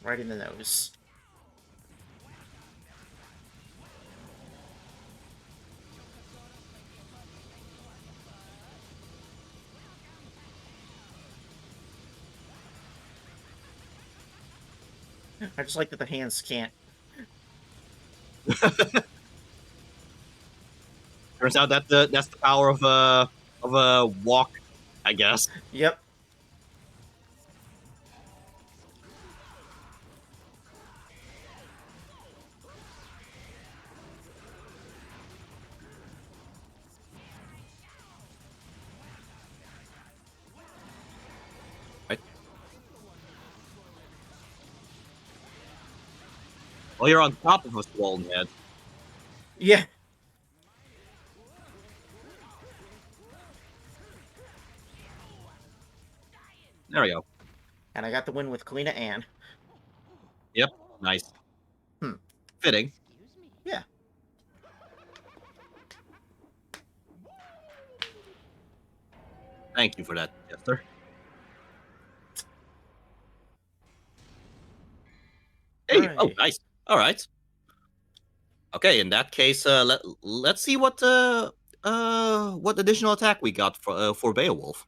Right in the nose. I just like that the hands can't. Turns out that that's the power of a walk, I guess. Yep. Oh, you're on top of a swollen head. Yeah. There we go. And I got the win with Kalina Ann. Yep. Nice. Hmm. Fitting. Yeah. Thank you for that, Jester. Hey, oh, Hooray. nice. All right. Okay, in that case, let's see what additional attack we got for Beowulf.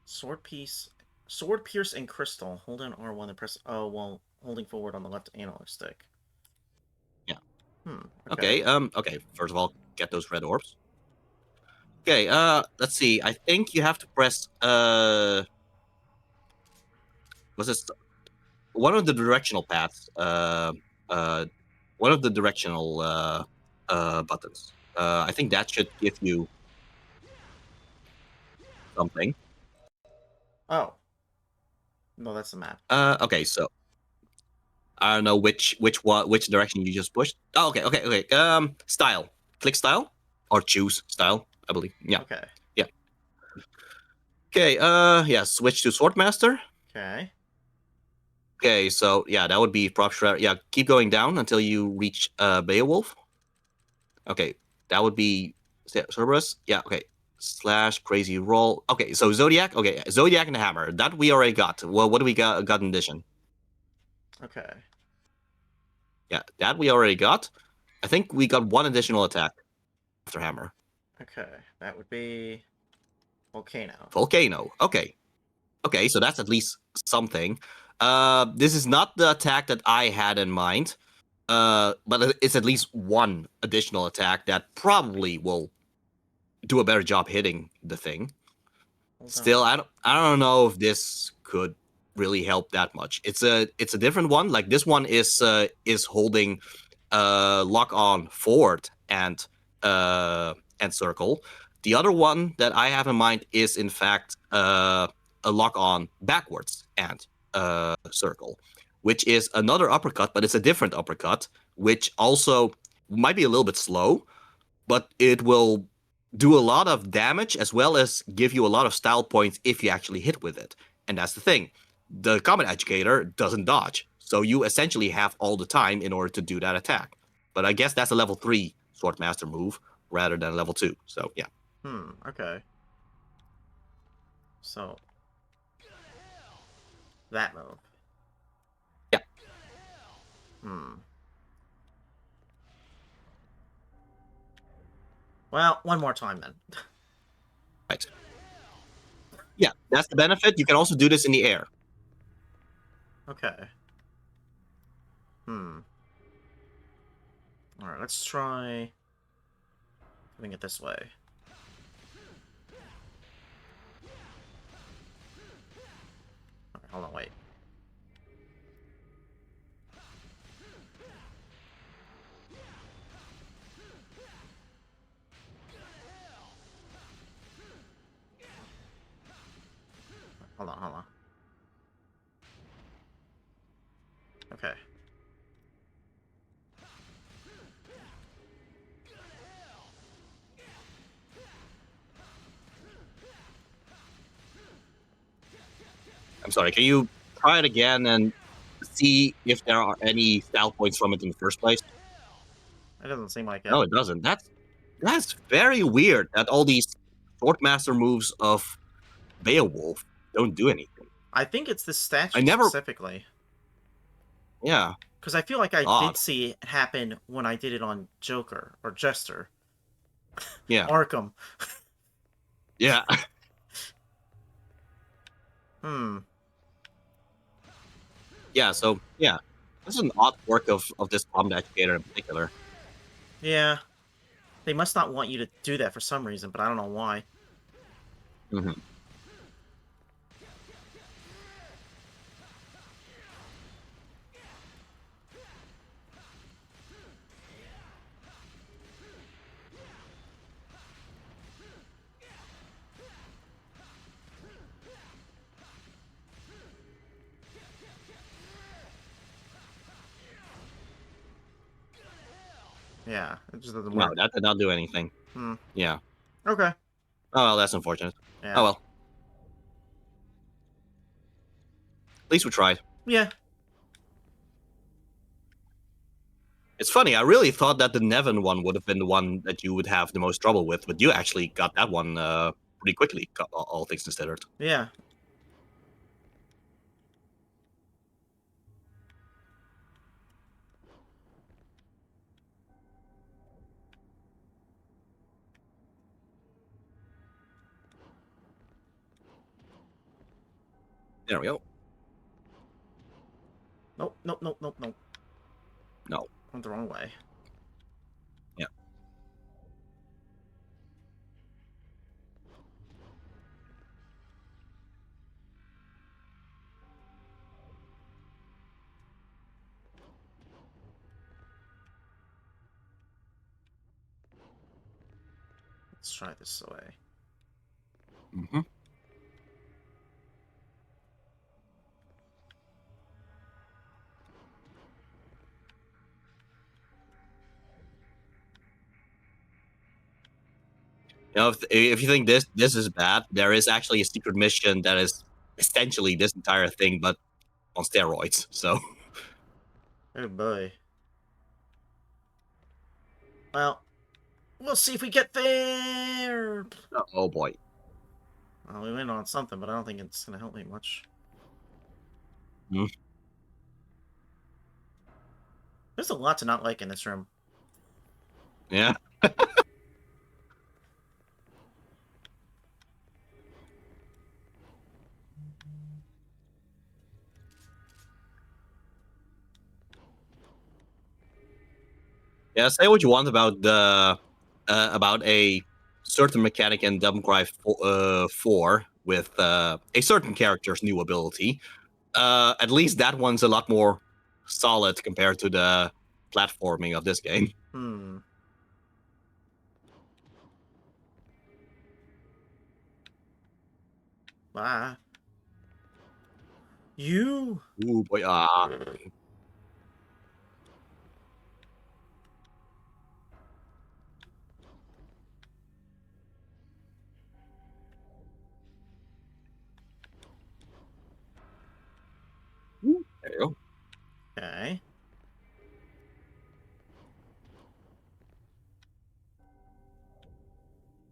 Sword Pierce, and Crystal. Hold down R1 and press O while holding forward on the left analog stick. Yeah. Okay. Okay. First of all, get those red orbs. Okay. Let's see. I think you have to press was this one of the directional paths? One of the directional buttons. I think that should give you something. Oh. No, that's the map. Okay. So I don't know which direction you just pushed. Oh, okay. Style. Click style or choose style. I believe. Yeah. Okay. Yeah. Okay. Yeah. Switch to Swordmaster. Okay. Okay. So yeah, that would be prop shredder. Yeah. Keep going down until you reach Beowulf. Okay. That would be Cerberus. Yeah. Okay. Slash crazy roll. Okay. So Zodiac. Okay. Zodiac and the hammer. That we already got. Well, what do we got in addition? Okay. Yeah. That we already got. I think we got one additional attack after hammer. Okay. That would be Volcano. Volcano. Okay, so that's at least something. This is not the attack that I had in mind, but it's at least one additional attack that probably will do a better job hitting the thing. Still, I don't know if this could really help that much. It's a different one. Like this one is holding lock on forward and circle. The other one that I have in mind is in fact a lock on backwards and circle, which is another uppercut, but it's a different uppercut, which also might be a little bit slow, but it will do a lot of damage as well as give you a lot of style points if you actually hit with it. And that's the thing. The combat educator doesn't dodge, so you essentially have all the time in order to do that attack. But I guess that's a level 3 Swordmaster move rather than a level 2. So yeah. Okay. So that move. Yeah. Well, one more time then. Right. Yeah, that's the benefit. You can also do this in the air. Okay. Alright, let's try doing it this way. Alright, hold on, wait. Hold on. Okay. I'm sorry, can you try it again and see if there are any style points from it in the first place? It doesn't seem like it. No, it doesn't. That's very weird that all these Swordmaster moves of Beowulf don't do anything. I think it's this statue specifically. Yeah. Because I feel like I Odd. did see it happen when I did it on Joker or Jester. Yeah. Arkham. Yeah. Yeah, so, yeah. This is an odd work of this combat educator in particular. Yeah. They must not want you to do that for some reason, but I don't know why. Mm-hmm. Yeah, it just doesn't No, work. that did not do anything. Hmm. Yeah. Okay. Oh, well, that's unfortunate. Yeah. Oh, well. At least we tried. Yeah. It's funny, I really thought that the Nevin one would have been the one that you would have the most trouble with, but you actually got that one pretty quickly, all things considered. Yeah. There we go. Nope. Nope. Nope. Nope. Nope. No. Went the wrong way. Yeah. Let's try this way. Mm-hmm. You know, if you think this is bad, there is actually a secret mission that is essentially this entire thing, but on steroids. So, Oh boy. Well, we'll see if we get there. oh boy. Well, we went on something, but I don't think it's gonna help me much. Hmm. There's a lot to not like in this room. Yeah. Yeah, say what you want about the about a certain mechanic in Devil May Cry 4 with a certain character's new ability. At least that one's a lot more solid compared to the platforming of this game. Hmm. Bye. You. Ooh boy, there you go. Okay.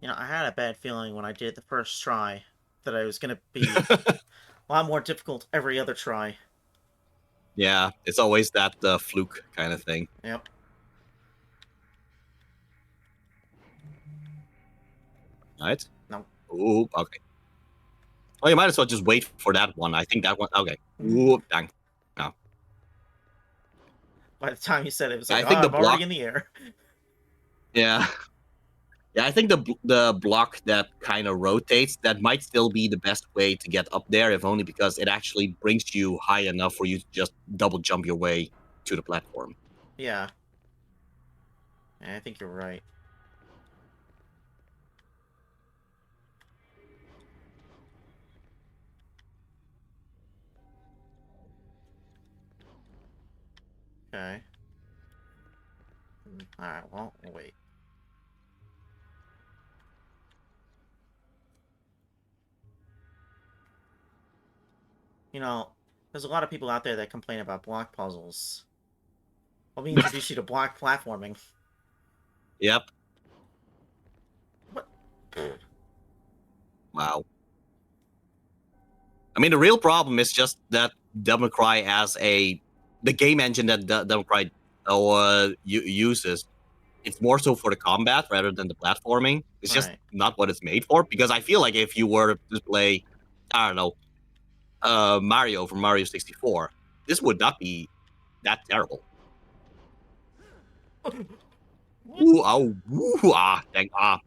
You know, I had a bad feeling when I did it the first try that I was gonna be a lot more difficult every other try. Yeah, it's always that fluke kind of thing. Yep. Right? No. Ooh, okay. Well, you might as well just wait for that one. I think that one. Okay. Ooh, dang. No. By the time you said it, it was I like, oh, think the I'm already block. in the air. Yeah. Yeah, I think the block that kind of rotates, that might still be the best way to get up there, if only because it actually brings you high enough for you to just double jump your way to the platform. Yeah. I think you're right. Okay. Alright, well, we'll wait. You know, there's a lot of people out there that complain about block puzzles. Let me introduce you to block platforming. Yep. What? Wow. I mean, the real problem is just that Devil May Cry as the game engine that Devil May Cry uses. It's more so for the combat rather than the platforming. It's just Right. not what it's made for. Because I feel like if you were to play, I don't know, Mario from Mario 64, this would not be that terrible. Ooh, oh, ooh, dang, I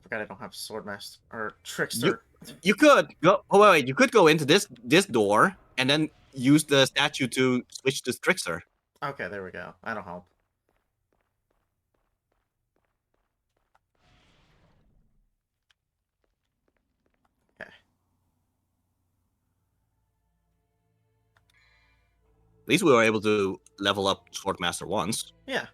forgot I don't have Swordmaster or Trickster. You could go. Oh wait, you could go into this door and then use the statue to switch to Trickster. Okay, there we go. That'll help. Okay. At least we were able to level up Swordmaster once. Yeah.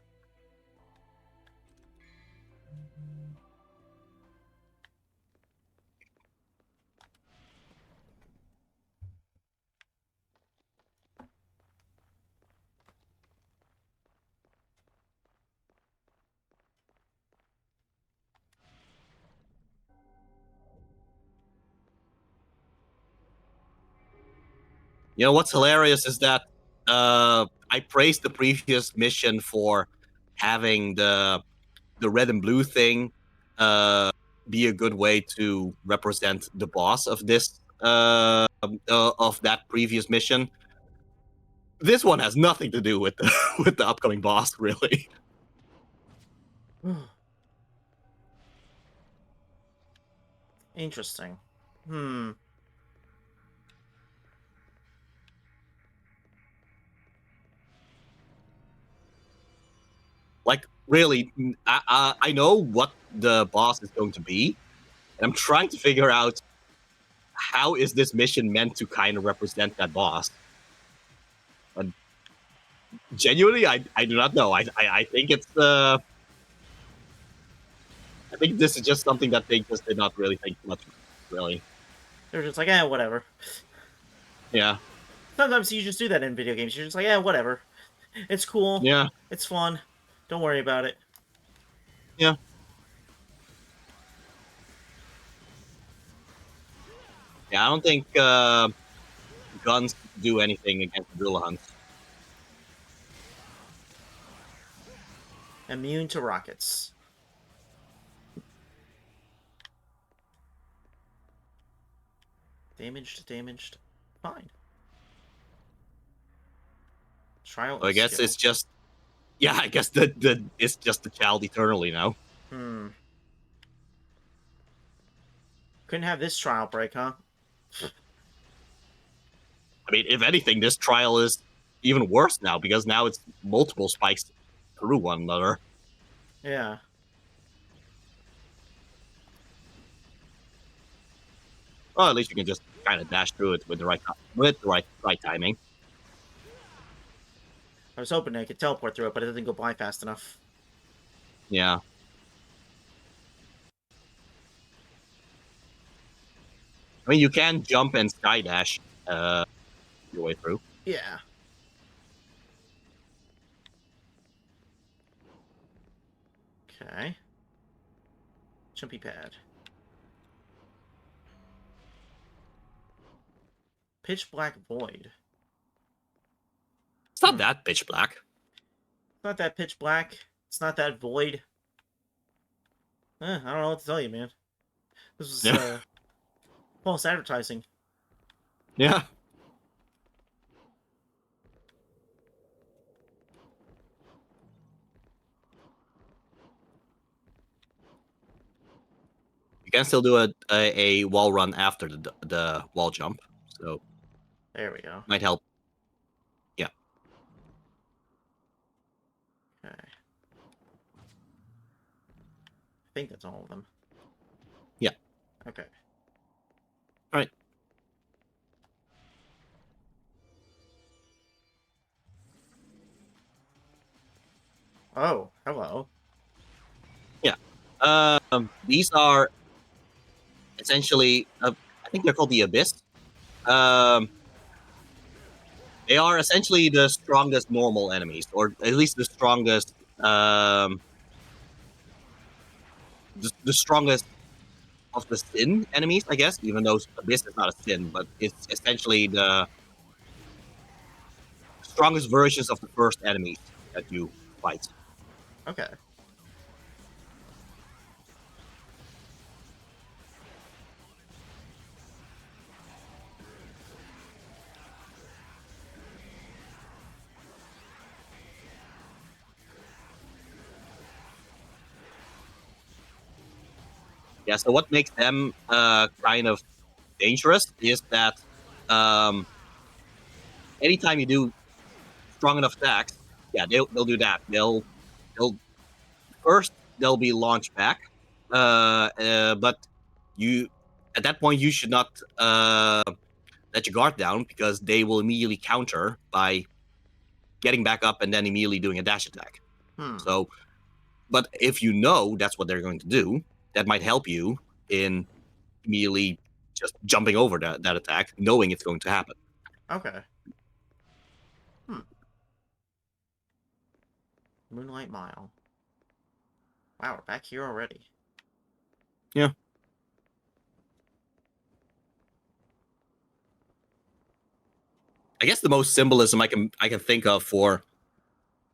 You know what's hilarious is that I praised the previous mission for having the red and blue thing be a good way to represent the boss of this of that previous mission. This one has nothing to do with the with the upcoming boss, really. Interesting. Like, really, I know what the boss is going to be, and I'm trying to figure out how is this mission meant to kind of represent that boss. But genuinely, I do not know. I think it's I think this is just something that they just did not really think much about, really. They're just like, whatever. Yeah. Sometimes you just do that in video games. You're just like, whatever. It's cool. Yeah. It's fun. Don't worry about it. Yeah. Yeah, I don't think guns do anything against gorilla hunts. Immune to rockets. Damaged. Fine. Trial. So I guess it's just, yeah. I guess the it's just the child eternally now. Couldn't have this trial break, huh? I mean, if anything, this trial is even worse now because now it's multiple spikes through one another. Yeah. Well, at least you can just kind of dash through it with the right timing. I was hoping I could teleport through it, but it didn't go by fast enough. Yeah. I mean, you can jump and sky dash your way through. Yeah. Okay. Jumpy pad. Pitch black void. It's not that pitch black. It's not that pitch black. It's not that void. I don't know what to tell you, man. This was false advertising. Yeah. You can still do a wall run after the wall jump, so there we go. Might help. Yeah. Okay. I think that's all of them. Yeah. Okay. All right. Oh, hello. Yeah. These are essentially, I think they're called the Abyss. They are essentially the strongest normal enemies, or at least the strongest, the strongest of the sin enemies, I guess. Even though Abyss is not a sin, but it's essentially the strongest versions of the first enemies that you fight. Okay. Yeah, so what makes them kind of dangerous is that anytime you do strong enough attacks, yeah, they'll do that. They'll first they'll be launched back, but you at that point you should not let your guard down because they will immediately counter by getting back up and then immediately doing a dash attack. So, but if you know that's what they're going to do, that might help you in immediately just jumping over that attack, knowing it's going to happen. Okay. Moonlight Mile. Wow, we're back here already. Yeah. I guess the most symbolism I can think of for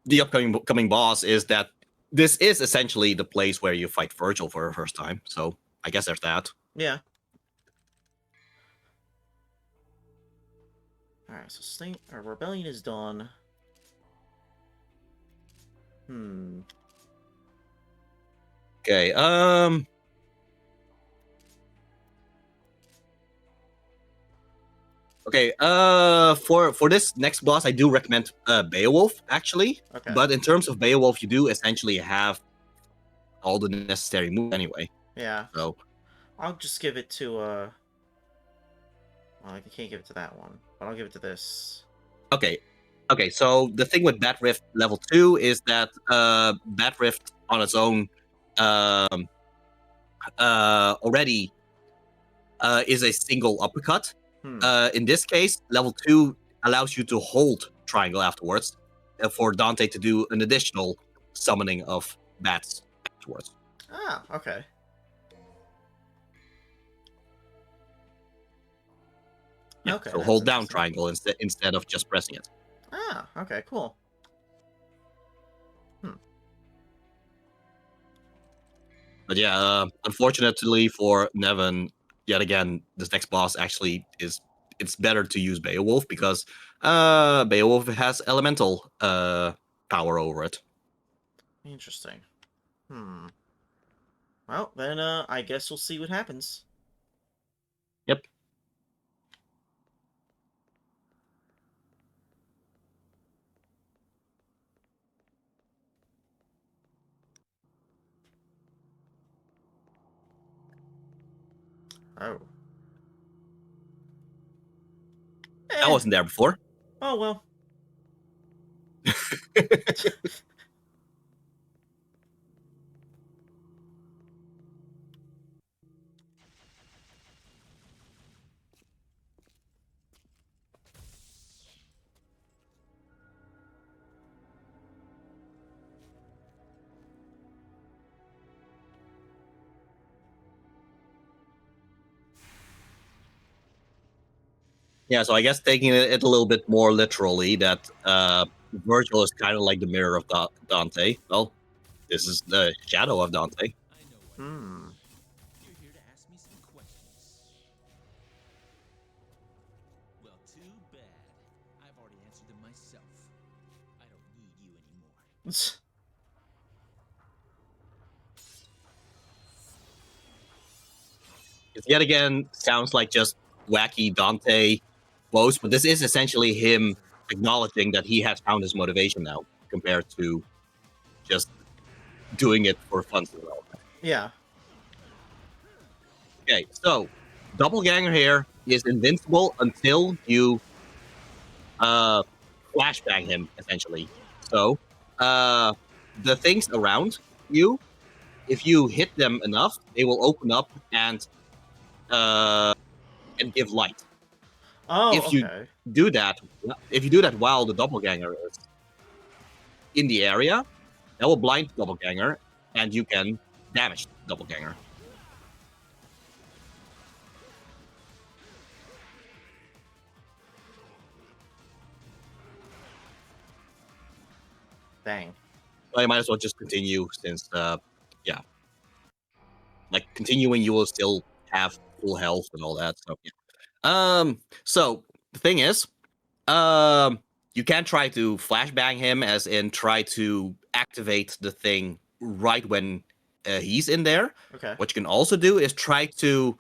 the upcoming boss is that this is essentially the place where you fight Virgil for the first time. So I guess there's that. Yeah. Alright, so Rebellion is done. Okay, Okay, for this next boss, I do recommend Beowulf, actually. Okay. But in terms of Beowulf, you do essentially have all the necessary moves anyway. Yeah. So I'll just give it to, well, I can't give it to that one, but I'll give it to this. Okay. Okay, so the thing with Bat Rift level 2 is that Bat Rift on its own already is a single uppercut. In this case, level 2 allows you to hold triangle afterwards for Dante to do an additional summoning of bats afterwards. Ah, okay. Yeah, Okay, so that's hold down interesting. triangle instead of just pressing it. Ah, okay, cool. But yeah, unfortunately for Nevin, yet again, this next boss actually it's better to use Beowulf because Beowulf has elemental power over it. Interesting. Well, then, I guess we'll see what happens. Yep. Oh. I wasn't there before. Oh, well. Yeah, so I guess taking it a little bit more literally, that Virgil is kind of like the mirror of Dante. Well, this is the shadow of Dante. I know what you're here to ask me some questions. Well, too bad. I've already answered them myself. I don't need you anymore. It yet again sounds like just wacky Dante quotes, but this is essentially him acknowledging that he has found his motivation now, compared to just doing it for fun. Yeah. Okay, so Doppelganger here is invincible until you flashbang him, essentially. So the things around you, if you hit them enough, they will open up and give light. Oh, If you okay. do that while the Doppelganger is in the area, that will blind the Doppelganger, and you can damage the Doppelganger. Dang. I might as well just continue since, yeah. Like, continuing, you will still have full health and all that. So, yeah. So, the thing is, you can try to flashbang him, as in try to activate the thing right when he's in there. Okay. What you can also do is try to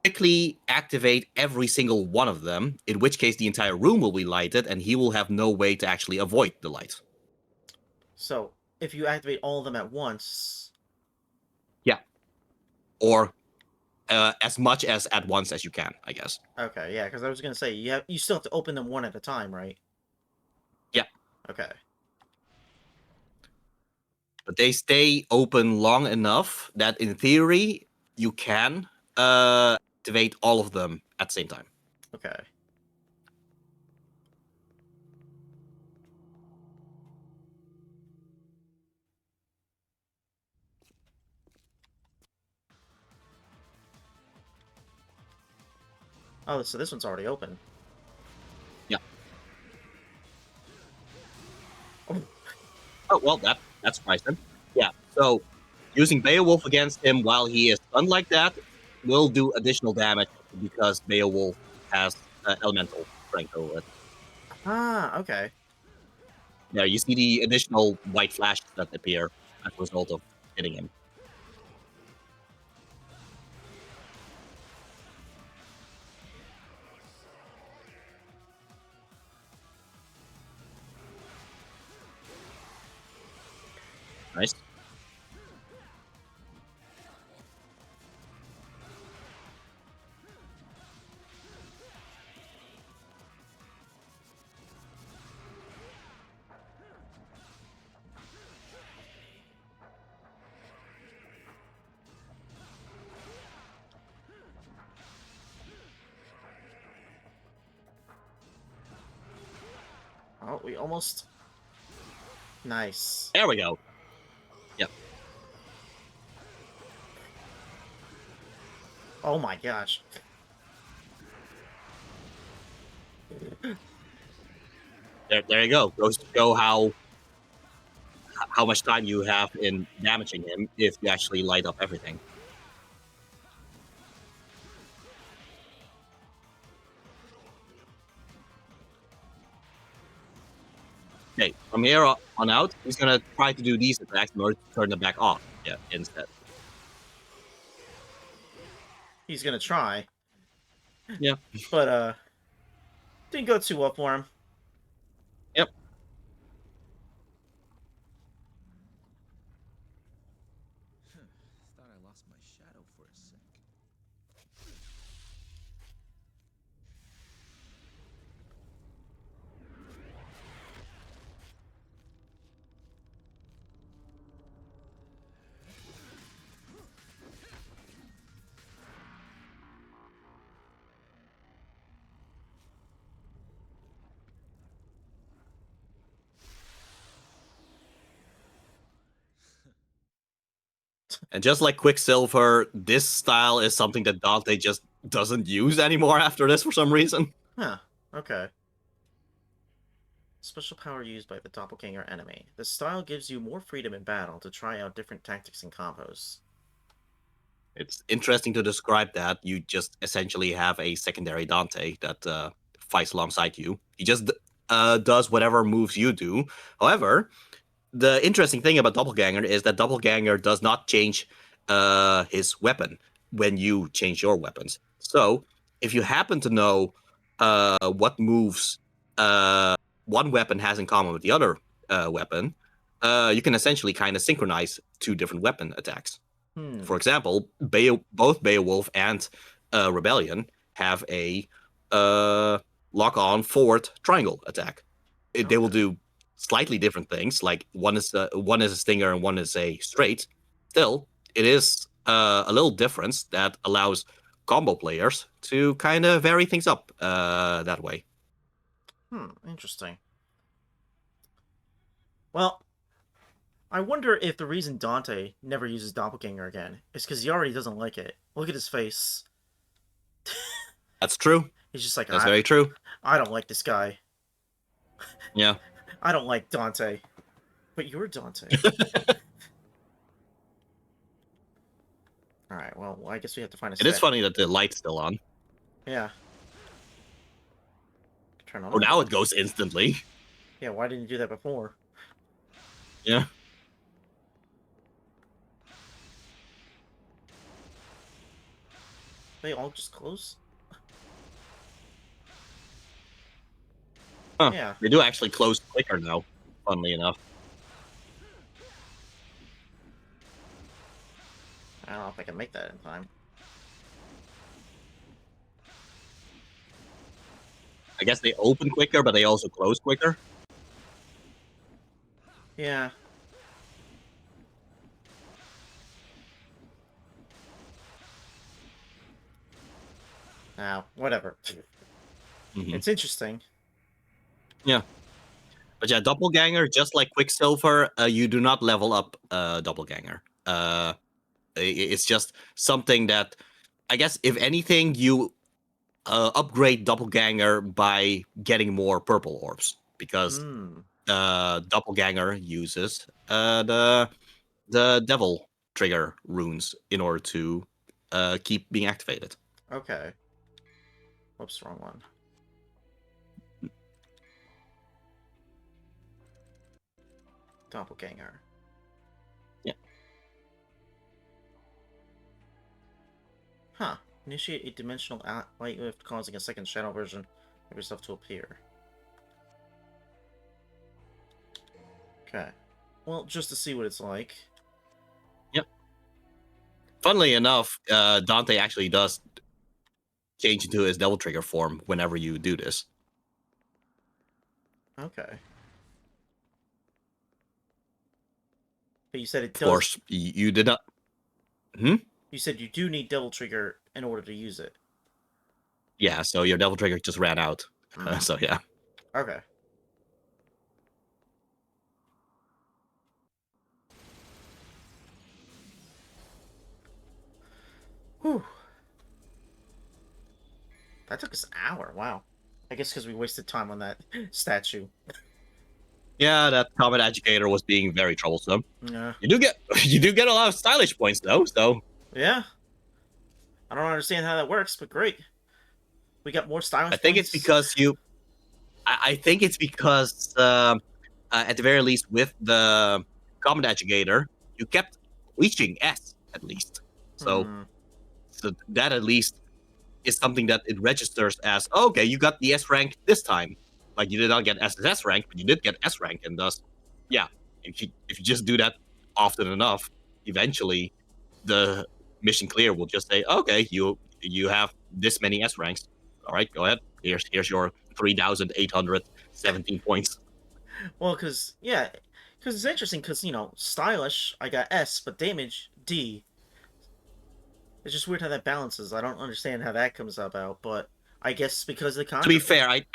quickly activate every single one of them, in which case the entire room will be lighted and he will have no way to actually avoid the light. So, if you activate all of them at once... Yeah. Or as much as at once as you can, I guess. Okay, yeah, because I was going to say, you still have to open them one at a time, right? Yeah. Okay. But they stay open long enough that, in theory, you can activate all of them at the same time. Okay. Oh, so this one's already open. Yeah. well, that's surprising. Yeah, so using Beowulf against him while he is stunned like that will do additional damage because Beowulf has elemental strength over it. Ah, okay. Yeah, you see the additional white flashes that appear as a result of hitting him. Nice. Oh, we almost... Nice. There we go. Yep. Oh my gosh. There you go. Goes to show how much time you have in damaging him if you actually light up everything. Okay, from here on out, he's gonna try to do these attacks in order to turn them back off. Yeah, instead. He's gonna try. Yeah. But, didn't go too well for him. Yep. Thought I lost my shadow for a sec. And just like Quicksilver, this style is something that Dante just doesn't use anymore after this for some reason. Huh. Okay. Special power used by the doppelganger enemy. This style gives you more freedom in battle to try out different tactics and combos. It's interesting to describe that. You just essentially have a secondary Dante that fights alongside you. He just does whatever moves you do. However, the interesting thing about Doppelganger is that Doppelganger does not change his weapon when you change your weapons. So, if you happen to know what moves one weapon has in common with the other weapon, you can essentially kind of synchronize two different weapon attacks. For example, both Beowulf and Rebellion have a lock-on forward triangle attack. They will do slightly different things. Like one is a stinger and one is a straight. Still, it is a little difference that allows combo players to kind of vary things up that way. Interesting. Well, I wonder if the reason Dante never uses Doppelganger again is because he already doesn't like it. Look at his face. That's true. He's just like, That's very true. I don't like this guy. Yeah. I don't like Dante. But you're Dante. Alright, well, I guess we have to find a It is funny that the light's still on. Yeah. Turn on. Oh, now it goes instantly. Yeah, why didn't you do that before? Yeah. They all just close? Huh. Yeah. They do actually close quicker now, funnily enough. I don't know if I can make that in time. I guess they open quicker, but they also close quicker. Yeah. Now, whatever. Mm-hmm. It's interesting. Yeah. But yeah, Doppelganger, just like Quicksilver, you do not level up Doppelganger. It's just something that, I guess, if anything, you upgrade Doppelganger by getting more purple orbs. Because doppelganger uses the devil trigger runes in order to keep being activated. Okay. Whoops, wrong one. Doppelganger. Yeah. Huh. Initiate a dimensional light lift, causing a second shadow version of yourself to appear. Okay. Well, just to see what it's like. Yep. Funnily enough, Dante actually does change into his devil trigger form whenever you do this. Okay. But you said it does. Of course, you did not. Hmm? You said you do need devil trigger in order to use it. Yeah, so your devil trigger just ran out. So yeah. Okay. Whew. That took us an hour. Wow. I guess because we wasted time on that statue. Yeah, that combat educator was being very troublesome. Yeah. You do get a lot of stylish points though, so Yeah. I don't understand how that works, but great. We got more stylish I think points. it's because I think it's because at the very least with the combat educator, you kept reaching S at least. So so that at least is something that it registers as, okay, you got the S rank this time. Like you did not get SSS rank, but you did get S rank, and thus, yeah, if you just do that often enough, eventually the mission clear will just say, okay, you have this many S ranks. All right, go ahead. Here's your 3,817 points. Well, because it's interesting because stylish I got S, but damage D. It's just weird how that balances. I don't understand how that comes about, but I guess because the To be fair, I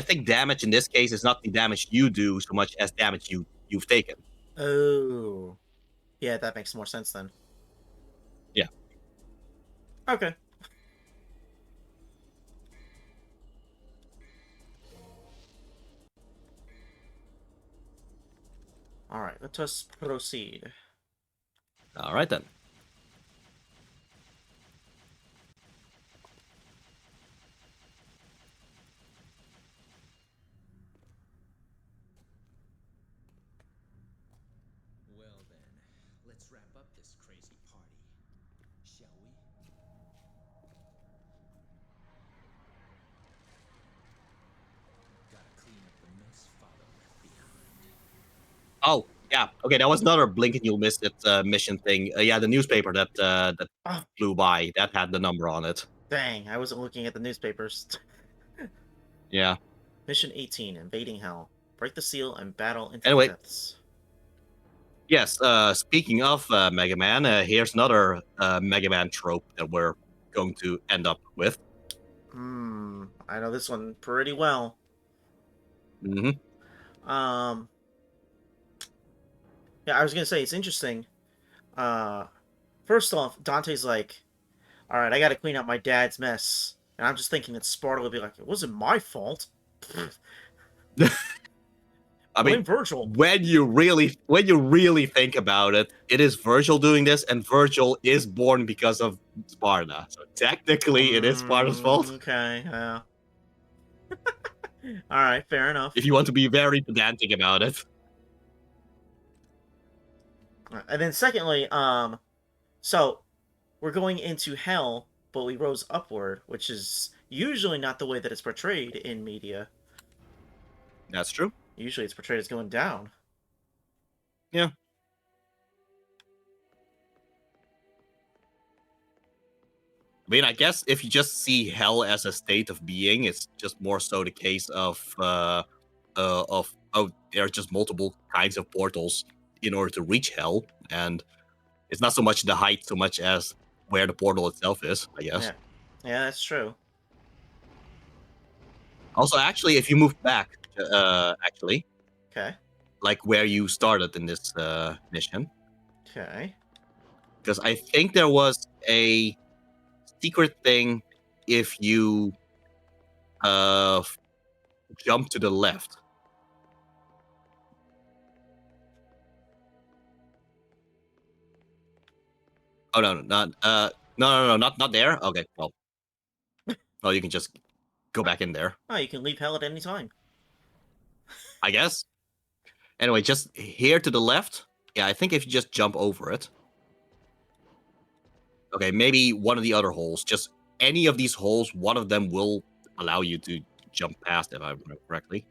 think damage in this case is not the damage you do so much as damage you've taken. Oh, yeah, that makes more sense then. Yeah. Okay. All right, let us proceed. All right then. Well then, let's wrap up this crazy party, shall we? Gotta clean up the mess Father left behind. Oh, yeah. Okay, that was another blink and you'll miss it mission thing. Yeah, the newspaper that Oh, flew by, that had the number on it. dang, I wasn't looking at the newspapers. Yeah. Mission 18, Invading Hell. Break the seal and battle into Anyway. the depths. Yes, speaking of Mega Man, here's another Mega Man trope that we're going to end up with. I know this one pretty well. Mm-hmm. Yeah, I was gonna say it's interesting. First off, Dante's like, all right, I got to clean up my dad's mess, and I'm just thinking that Sparta would be like, it wasn't my fault. I mean, Virgil. when you really think about it, it is Virgil doing this, and Virgil is born because of Sparta. So technically, it is Sparta's fault. Okay, yeah. All right, fair enough. If you want to be very pedantic about it. And then secondly, so we're going into hell, but we rose upward, which is usually not the way that it's portrayed in media. That's true. Usually it's portrayed as going down. Yeah. I mean, I guess if you just see hell as a state of being, it's just more so the case of there are just multiple kinds of portals in order to reach hell, and it's not so much the height so much as where the portal itself is, I guess. Yeah, that's true. Also, actually, if you move back, actually, Okay. like where you started in this mission, Okay. because I think there was a secret thing if you jump to the left. Oh no, not there. Okay, well, you can just go back in there, Oh, you can leave hell at any time. I guess. Anyway, just here to the left. Yeah, I think if you just jump over it. Okay, maybe one of the other holes. Just any of these holes, one of them will allow you to jump past, if I remember correctly.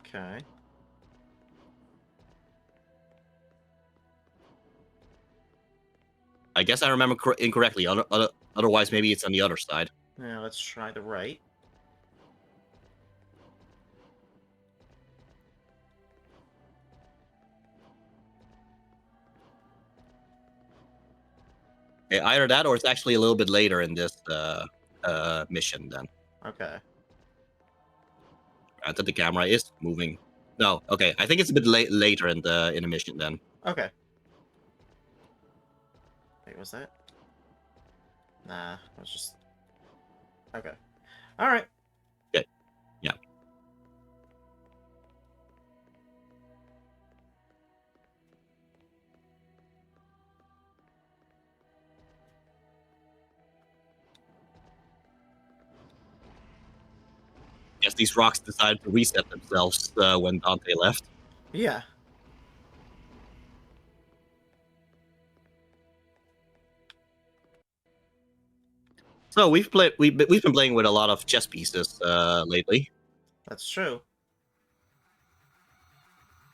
Okay. I guess I remember incorrectly. Otherwise, maybe it's on the other side. Now let's try the right. Okay, either that or it's actually a little bit later in this mission then. Okay. I thought the camera is moving. No, okay. I think it's a bit later in the mission then. Okay. Wait, was that? Nah, I was just... Okay. Alright. Okay. Yeah. Guess these rocks decided to reset themselves when Dante left. Yeah. So we've been playing with a lot of chess pieces lately. That's true.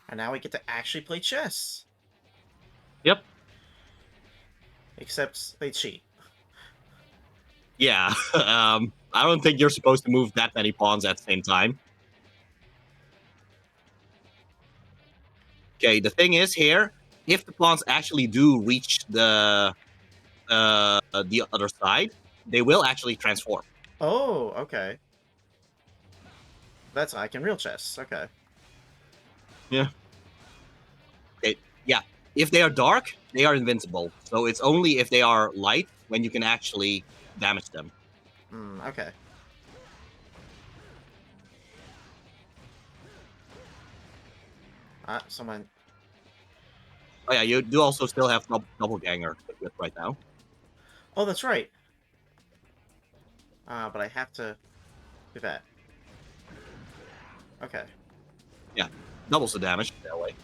And now we get to actually play chess. Yep. Except they cheat. Yeah. I don't think you're supposed to move that many pawns at the same time. Okay, the thing is here, if the pawns actually do reach the other side, they will actually transform. Oh, okay. That's like in real chess. Okay. Yeah. Okay. Yeah. If they are dark, they are invincible. So it's only if they are light when you can actually damage them. Okay. Someone... Oh yeah, you do also still have doppelganger with right now. Oh, that's right. But I have to do that. Okay. Yeah, doubles the damage that way.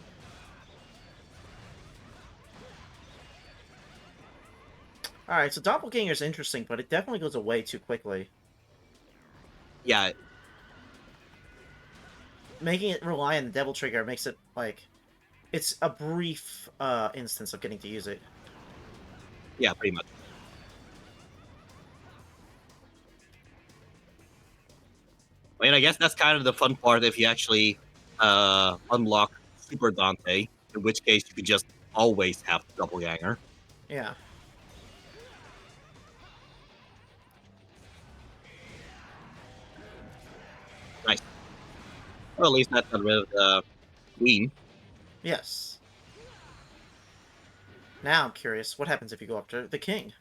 Alright, so Doppelganger's interesting, but it definitely goes away too quickly. Yeah. Making it rely on the Devil Trigger makes it, like... It's a brief instance of getting to use it. Yeah, pretty much. I mean, I guess that's kind of the fun part if you actually unlock Super Dante, in which case you could just always have doppelganger. Yeah. Nice. Well, at least that got rid of the queen. Yes. Now I'm curious, what happens if you go up to the king?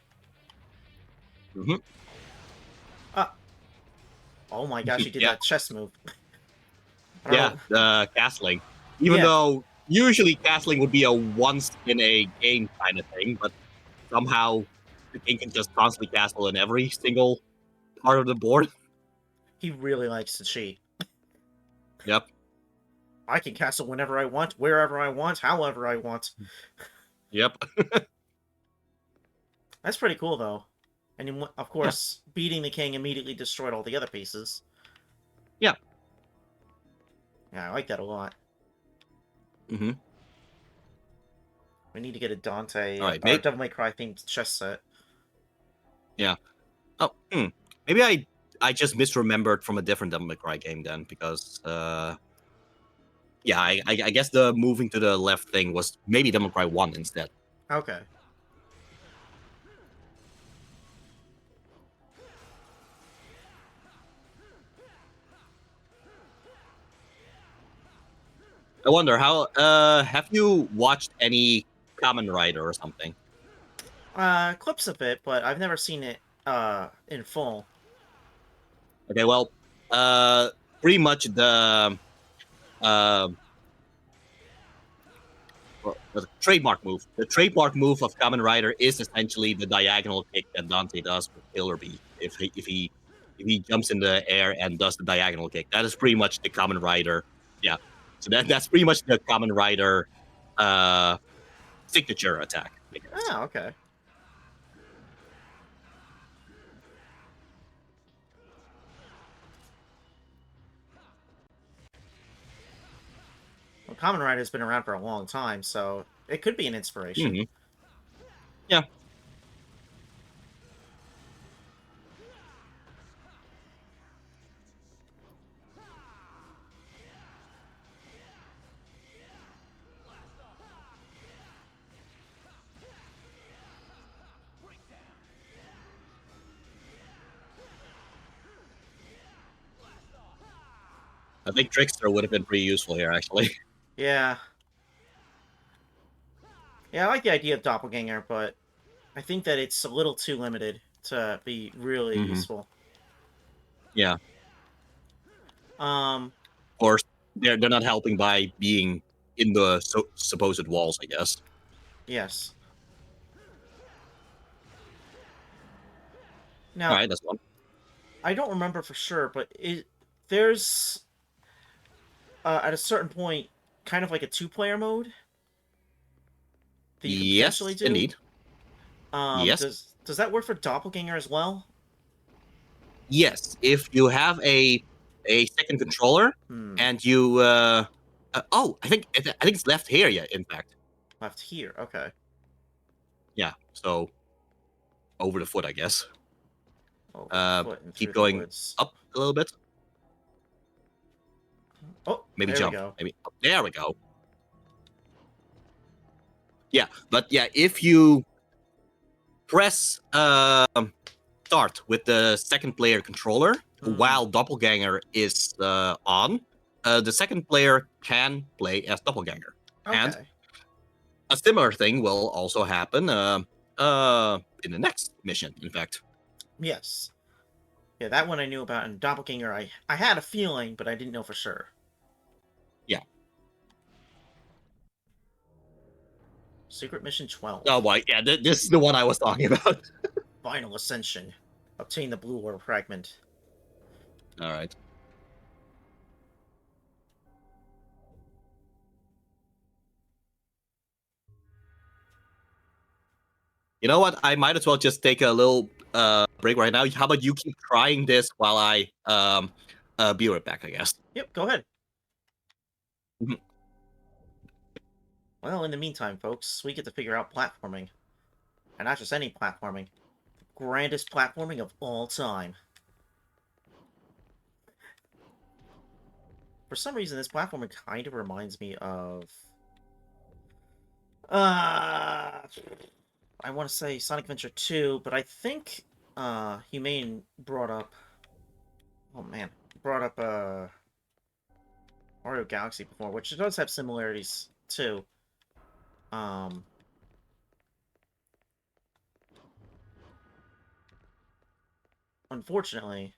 Mm-hmm. Oh my gosh, he did that chess move. Yeah, castling. Even though usually castling would be a once in a game kind of thing, but somehow the king can just constantly castle in every single part of the board. He really likes to cheat. Yep. I can castle whenever I want, wherever I want, however I want. Yep. That's pretty cool, though. And of course, beating the king immediately destroyed all the other pieces. Yeah. Yeah, I like that a lot. Mm-hmm. We need to get a Dante All right, Devil May Cry themed chess set. Yeah. Oh, maybe I just misremembered from a different Devil May Cry game then, because yeah, I guess the moving to the left thing was maybe Devil May Cry 1 instead. Okay. I wonder how have you watched any Kamen Rider or something? Clips of it, but I've never seen it in full. Okay, well, pretty much the well, the trademark move. The trademark move of Kamen Rider is essentially the diagonal kick that Dante does with Killer Bee. If he jumps in the air and does the diagonal kick, that is pretty much the Kamen Rider. Yeah, so that's pretty much the Kamen Rider signature attack. I guess. Oh, okay. Well, Kamen Rider's been around for a long time, so it could be an inspiration. Mm-hmm. Yeah. I think Trickster would have been pretty useful here, actually. Yeah. Yeah, I like the idea of Doppelganger, but I think that it's a little too limited to be really useful. Yeah. Um, Of course, they're not helping by being in the supposed walls, I guess. yes. Now, All right, that's one. I don't remember for sure, but there's at a certain point kind of like a two-player mode that you can Yes, potentially do. indeed. Yes. Does that work for Doppelganger as well? Yes, if you have a second controller and you I think it's left here. Yeah, in fact. Left here. Okay. Yeah. So over the foot, I guess. Over the foot and Keep through going the woods. up a little bit. Oh, Maybe there jump. we go. Maybe there we go. Yeah, but yeah, if you press start with the second player controller while Doppelganger is on, the second player can play as Doppelganger. Okay. And a similar thing will also happen in the next mission, in fact. Yes. Yeah, that one I knew about, and Doppelganger I had a feeling, but I didn't know for sure. Yeah. Secret Mission 12. Oh boy, yeah, this is the one I was talking about. Final Ascension. Obtain the Blue Orb Fragment. All right. You know what? I might as well just take a little break right now. How about you keep trying this while I be right back, I guess. Yep, go ahead. Mhm. Well, in the meantime, folks, we get to figure out platforming. And not just any platforming. The grandest platforming of all time. For some reason, this platforming kind of reminds me of... I want to say Sonic Adventure 2, but I think Humane brought up... Oh, man. Brought up Mario Galaxy before, which does have similarities, too. Unfortunately,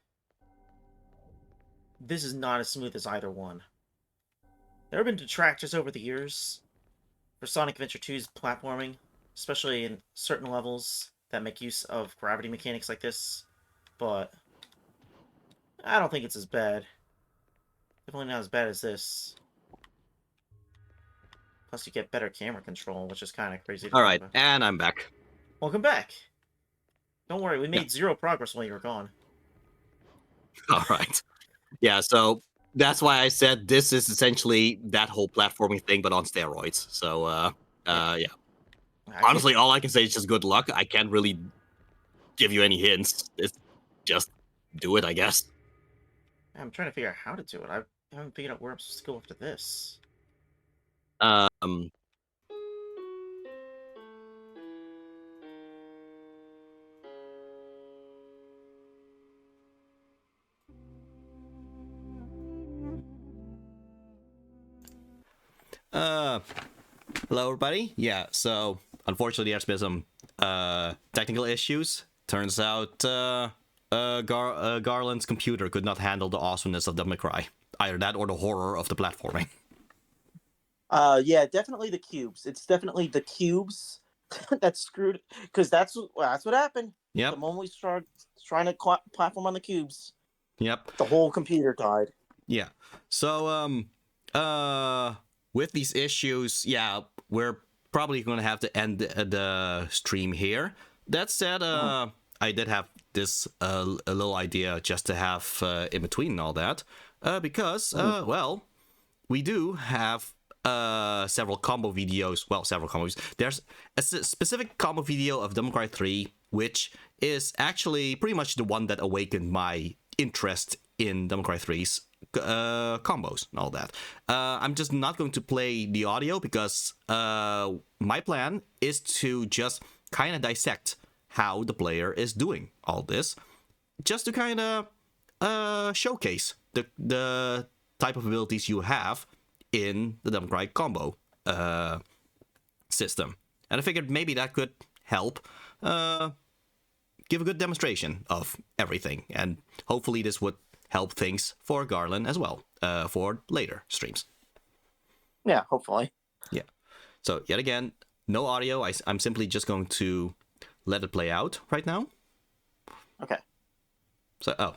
this is not as smooth as either one. There have been detractors over the years for Sonic Adventure 2's platforming, especially in certain levels that make use of gravity mechanics like this, but I don't think it's as bad. Definitely not as bad as this. Plus, you get better camera control, which is kind of crazy. All right, and I'm back. Welcome back. Don't worry, we made zero progress while you were gone. All right. Yeah, so that's why I said this is essentially that whole platforming thing, but on steroids. So, yeah. Honestly, all I can say is just good luck. I can't really give you any hints. It's just do it, I guess. I'm trying to figure out how to do it. I haven't figured out where I'm supposed to go after this. Hello, everybody. Yeah, so unfortunately, there's been some technical issues. Turns out Garland's computer could not handle the awesomeness of Devil May Cry. Either that or the horror of the platforming. Yeah, definitely the cubes. It's definitely the cubes that screwed, because that's what happened. Yep. The moment we started trying to platform on the cubes, Yep. the whole computer died. Yeah. So with these issues, yeah, we're probably going to have to end the stream here. That said, I did have this a little idea just to have in between and all that, because well, we do have several combo videos. Well, several combos. There's a specific combo video of Devil May Cry 3, which is actually pretty much the one that awakened my interest in Devil May Cry 3's combos and all that. I'm just not going to play the audio because my plan is to just kind of dissect how the player is doing all this, just to kind of showcase the type of abilities you have in the Devil May Cry combo system. And I figured maybe that could help give a good demonstration of everything, and hopefully this would help things for Garland as well for later streams. Yeah, hopefully. Yeah. So yet again, no audio. I'm simply just going to let it play out right now. Okay. So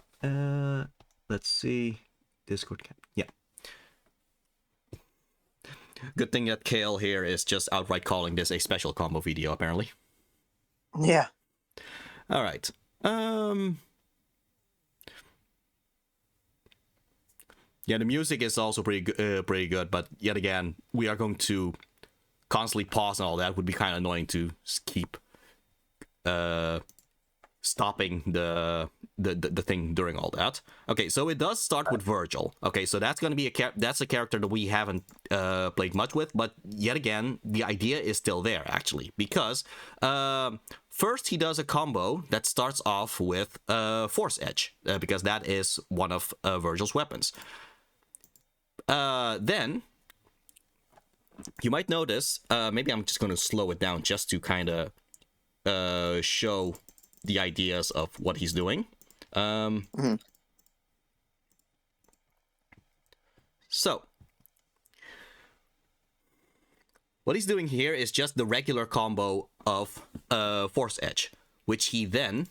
let's see, Discord. Yeah. Good thing that Kale here is just outright calling this a special combo video, apparently. Yeah. All right. Yeah, the music is also pretty good, but yet again, we are going to constantly pause and all that. Would be kind of annoying to keep stopping the thing during all that. Okay, so it does start with Virgil. Okay, so that's going to be that's a character that we haven't played much with, but yet again, the idea is still there actually, because first he does a combo that starts off with Force Edge, because that is one of Virgil's weapons. Then you might notice, maybe I'm just going to slow it down just to kind of show the ideas of what he's doing. So what he's doing here is just the regular combo of Force Edge, which he then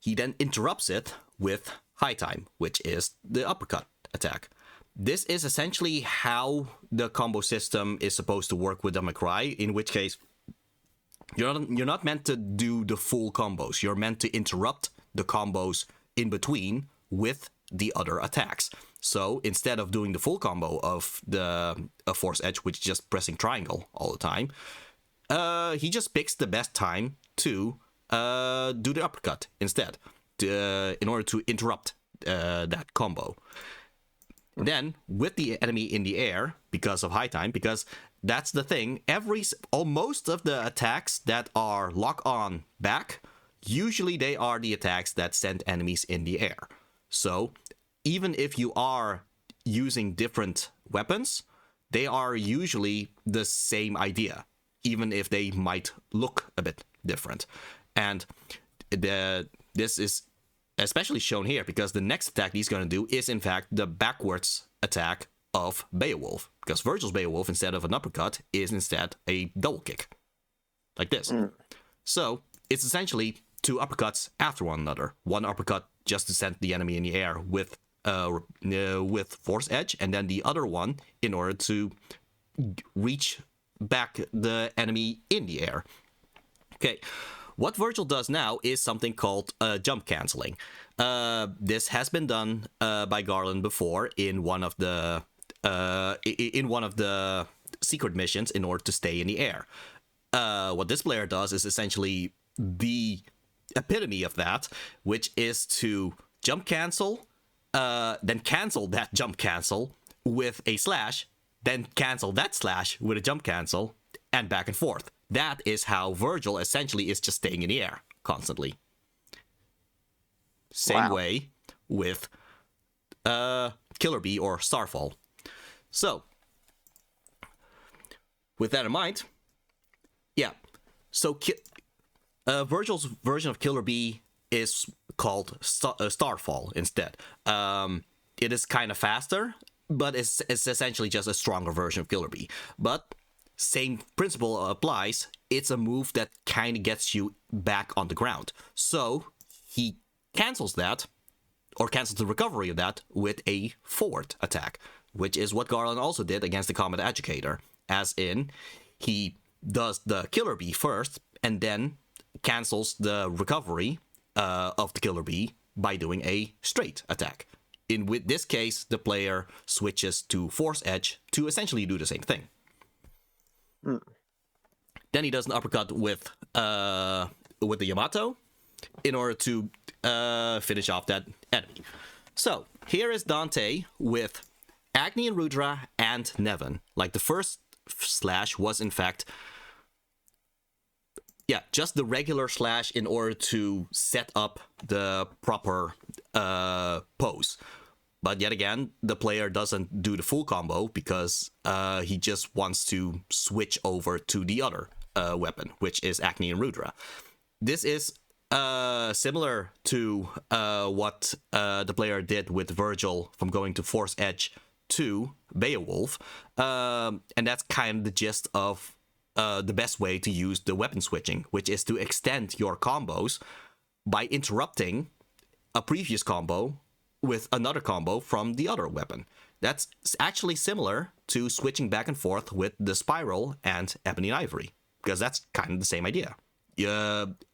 interrupts it with High Time, which is the uppercut attack. This is essentially how the combo system is supposed to work with Devil May Cry, in which case you're not meant to do the full combos. You're meant to interrupt the combos in between with the other attacks. So instead of doing the full combo of the Force Edge, which is just pressing triangle all the time, he just picks the best time to do the uppercut instead, in order to interrupt that combo. Then, with the enemy in the air, because of High Time, because that's the thing, most of the attacks that are lock on back, usually they are the attacks that send enemies in the air. So, even if you are using different weapons, they are usually the same idea, even if they might look a bit different. And this is especially shown here because the next attack he's going to do is in fact the backwards attack of Beowulf, because Virgil's Beowulf, instead of an uppercut, is instead a double kick like this. So it's essentially two uppercuts after one another. One uppercut just to send the enemy in the air with Force Edge, and then the other one in order to reach back the enemy in the air. Okay. What Virgil does now is something called jump canceling. This has been done by Garland before in one of the secret missions in order to stay in the air. What this player does is essentially the epitome of that, which is to jump cancel, then cancel that jump cancel with a slash, then cancel that slash with a jump cancel, and back and forth. That is how Virgil essentially is just staying in the air constantly. Same way with Killer Bee or Starfall. So, with that in mind, yeah. So Virgil's version of Killer Bee is called Starfall instead. It is kind of faster. but it's essentially just a stronger version of Killer Bee. But same principle applies. It's a move that kind of gets you back on the ground. So he cancels that, or cancels the recovery of that, with a forward attack, which is what Garland also did against the Combat Educator, as in he does the Killer Bee first and then cancels the recovery of the Killer Bee by doing a straight attack. In with this case, the player switches to Force Edge to essentially do the same thing. Then he does an uppercut with the Yamato in order to finish off that enemy. So here is Dante with Agni and Rudra and Nevin. Like, the first slash was in fact, just the regular slash in order to set up the proper pose. But yet again, the player doesn't do the full combo because he just wants to switch over to the other weapon, which is Agni and Rudra. This is similar to what the player did with Virgil from going to Force Edge to Beowulf. And that's kind of the gist of the best way to use the weapon switching, which is to extend your combos by interrupting a previous combo with another combo from the other weapon. That's actually similar to switching back and forth with the Spiral and Ebony and Ivory, because that's kind of the same idea.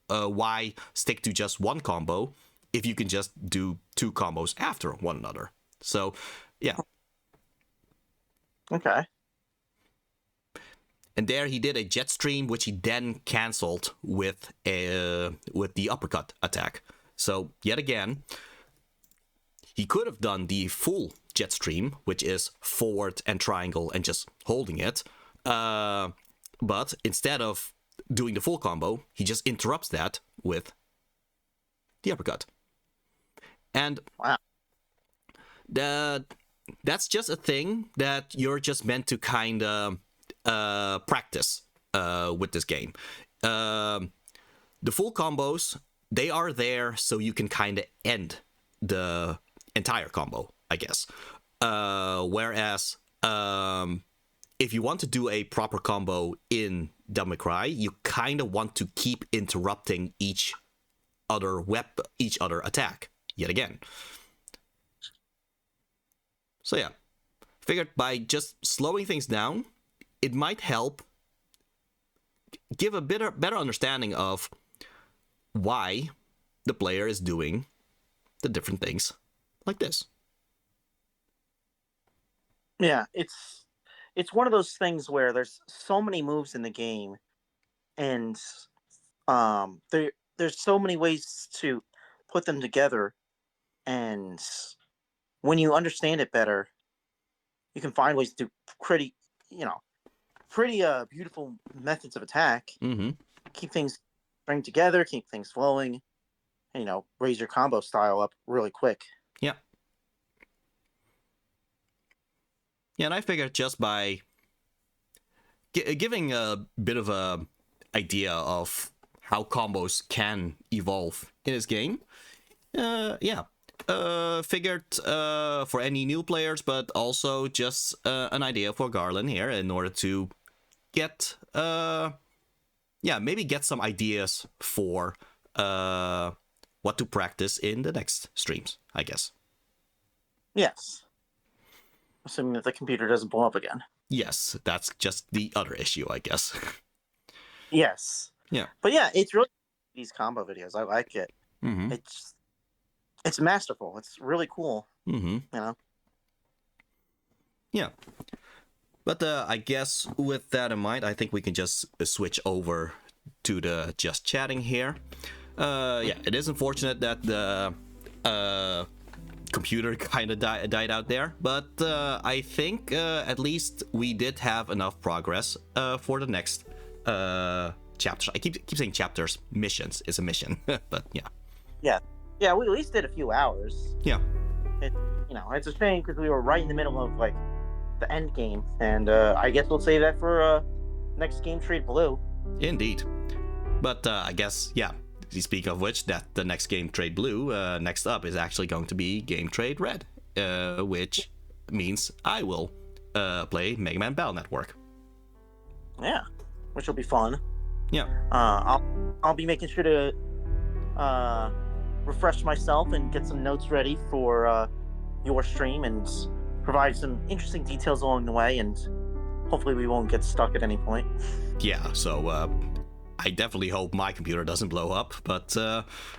Why stick to just one combo if you can just do two combos after one another? So, yeah. Okay. And there he did a jet stream, which he then canceled with the uppercut attack. So, yet again, he could have done the full jet stream, which is forward and triangle and just holding it. But instead of doing the full combo, he just interrupts that with the uppercut. And wow, that's just a thing that you're just meant to kind of practice with this game. The full combos, they are there so you can kind of end the entire combo, I guess. Whereas if you want to do a proper combo in Devil May Cry, you kind of want to keep interrupting each other attack yet again. So yeah, figured by just slowing things down, it might help give a better understanding of why the player is doing the different things like this. Yeah, it's one of those things where there's so many moves in the game, and there's so many ways to put them together, and when you understand it better, you can find ways to do pretty beautiful methods of attack. Mm-hmm. Keep things string together, keep things flowing, and, raise your combo style up really quick. Yeah. Yeah, and I figured just by giving a bit of a idea of how combos can evolve in this game, figured for any new players, but also just an idea for Garland here in order to get, maybe get some ideas for what to practice in the next streams, I guess. Yes. Assuming that the computer doesn't blow up again. Yes, that's just the other issue, I guess. Yes. Yeah. But yeah, it's really these combo videos. I like it. Mm-hmm. It's masterful. It's really cool. Mm-hmm. Yeah. But I guess with that in mind, I think we can just switch over to the just chatting here. It is unfortunate that the computer kind of died out there, but I think at least we did have enough progress for the next chapters. I keep saying chapters. Missions is a mission, but yeah. Yeah, we at least did a few hours. Yeah. It's a shame because we were right in the middle of the end game, and I guess we'll save that for next Game Trade Blue. Indeed. But I guess, yeah, speaking of which, that the next Game Trade Blue next up is actually going to be Game Trade Red, which means I will play Mega Man Battle Network. Yeah, which will be fun. Yeah. I'll be making sure to refresh myself and get some notes ready for your stream and provide some interesting details along the way, and hopefully we won't get stuck at any point. Yeah, so I definitely hope my computer doesn't blow up, but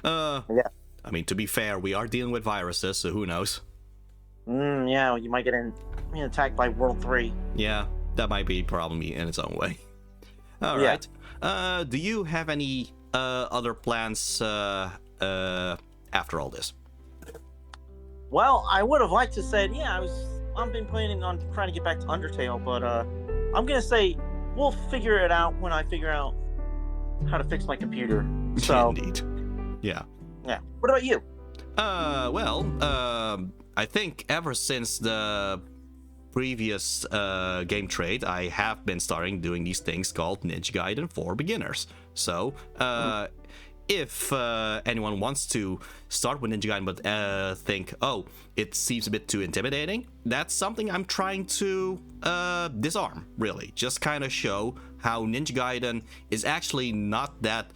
Yeah. I mean, to be fair, we are dealing with viruses, so who knows? Yeah, you might get attacked by World 3. Yeah, that might be a problem in its own way. All right. Do you have any other plans after all this? Well, I would have liked to say, I've been planning on trying to get back to Undertale, but I'm gonna say we'll figure it out when I figure out how to fix my computer. So, Indeed. Yeah. yeah. What about you? I think ever since the previous game trade, I have been starting doing these things called Ninja Gaiden for beginners. So, if anyone wants to start with Ninja Gaiden but think, oh, it seems a bit too intimidating, that's something I'm trying to disarm, really. Just kind of show how Ninja Gaiden is actually not that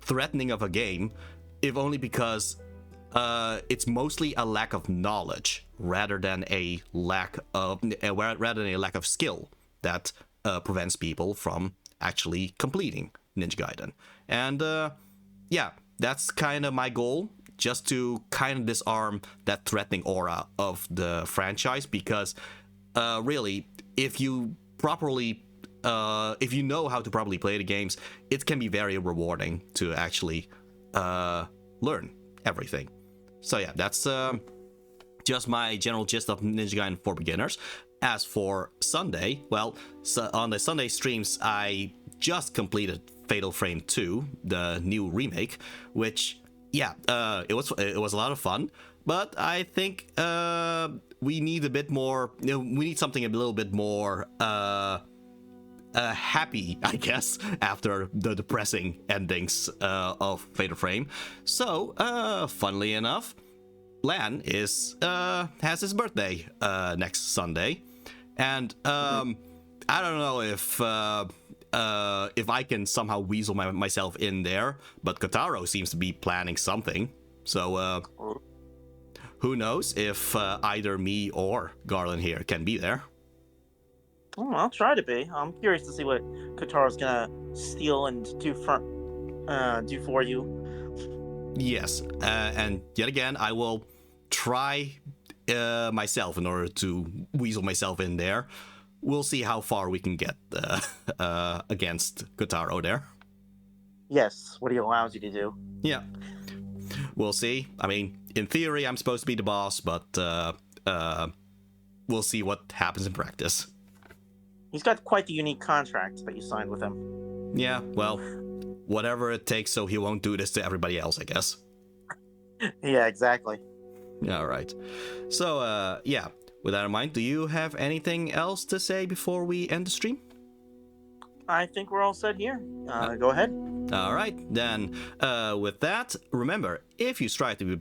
threatening of a game, if only because it's mostly a lack of knowledge rather than a lack of skill that prevents people from actually completing Ninja Gaiden. And yeah, that's kind of my goal, just to kind of disarm that threatening aura of the franchise, because really, if you know how to properly play the games, it can be very rewarding to actually learn everything. So yeah, that's just my general gist of Ninja Gaiden for beginners. As for Sunday, well, so on the Sunday streams, I just completed Fatal Frame 2, the new remake, which, yeah, it was a lot of fun. But I think we need a bit more. We need something a little bit more happy, I guess, after the depressing endings of Fatal Frame. So, funnily enough, Lan has his birthday next Sunday, and I don't know if I can somehow weasel myself in there, but Kotaro seems to be planning something. So who knows if either me or Garland here can be there. I'll try to be. I'm curious to see what Kotaro's gonna steal and do for you. Yes, and yet again, I will try myself in order to weasel myself in there. We'll see how far we can get against Kotaro there. Yes, what he allows you to do. Yeah, we'll see. I mean, in theory, I'm supposed to be the boss, but we'll see what happens in practice. He's got quite the unique contract that you signed with him. Yeah, well, whatever it takes so he won't do this to everybody else, I guess. Yeah, exactly. All right. So, yeah, with that in mind, do you have anything else to say before we end the stream? I think we're all set here. Go ahead. All right, then, with that, remember, if you strive to be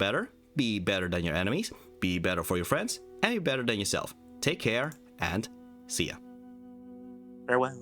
better than your enemies, be better for your friends, and be better than yourself. Take care, and see ya. Farewell.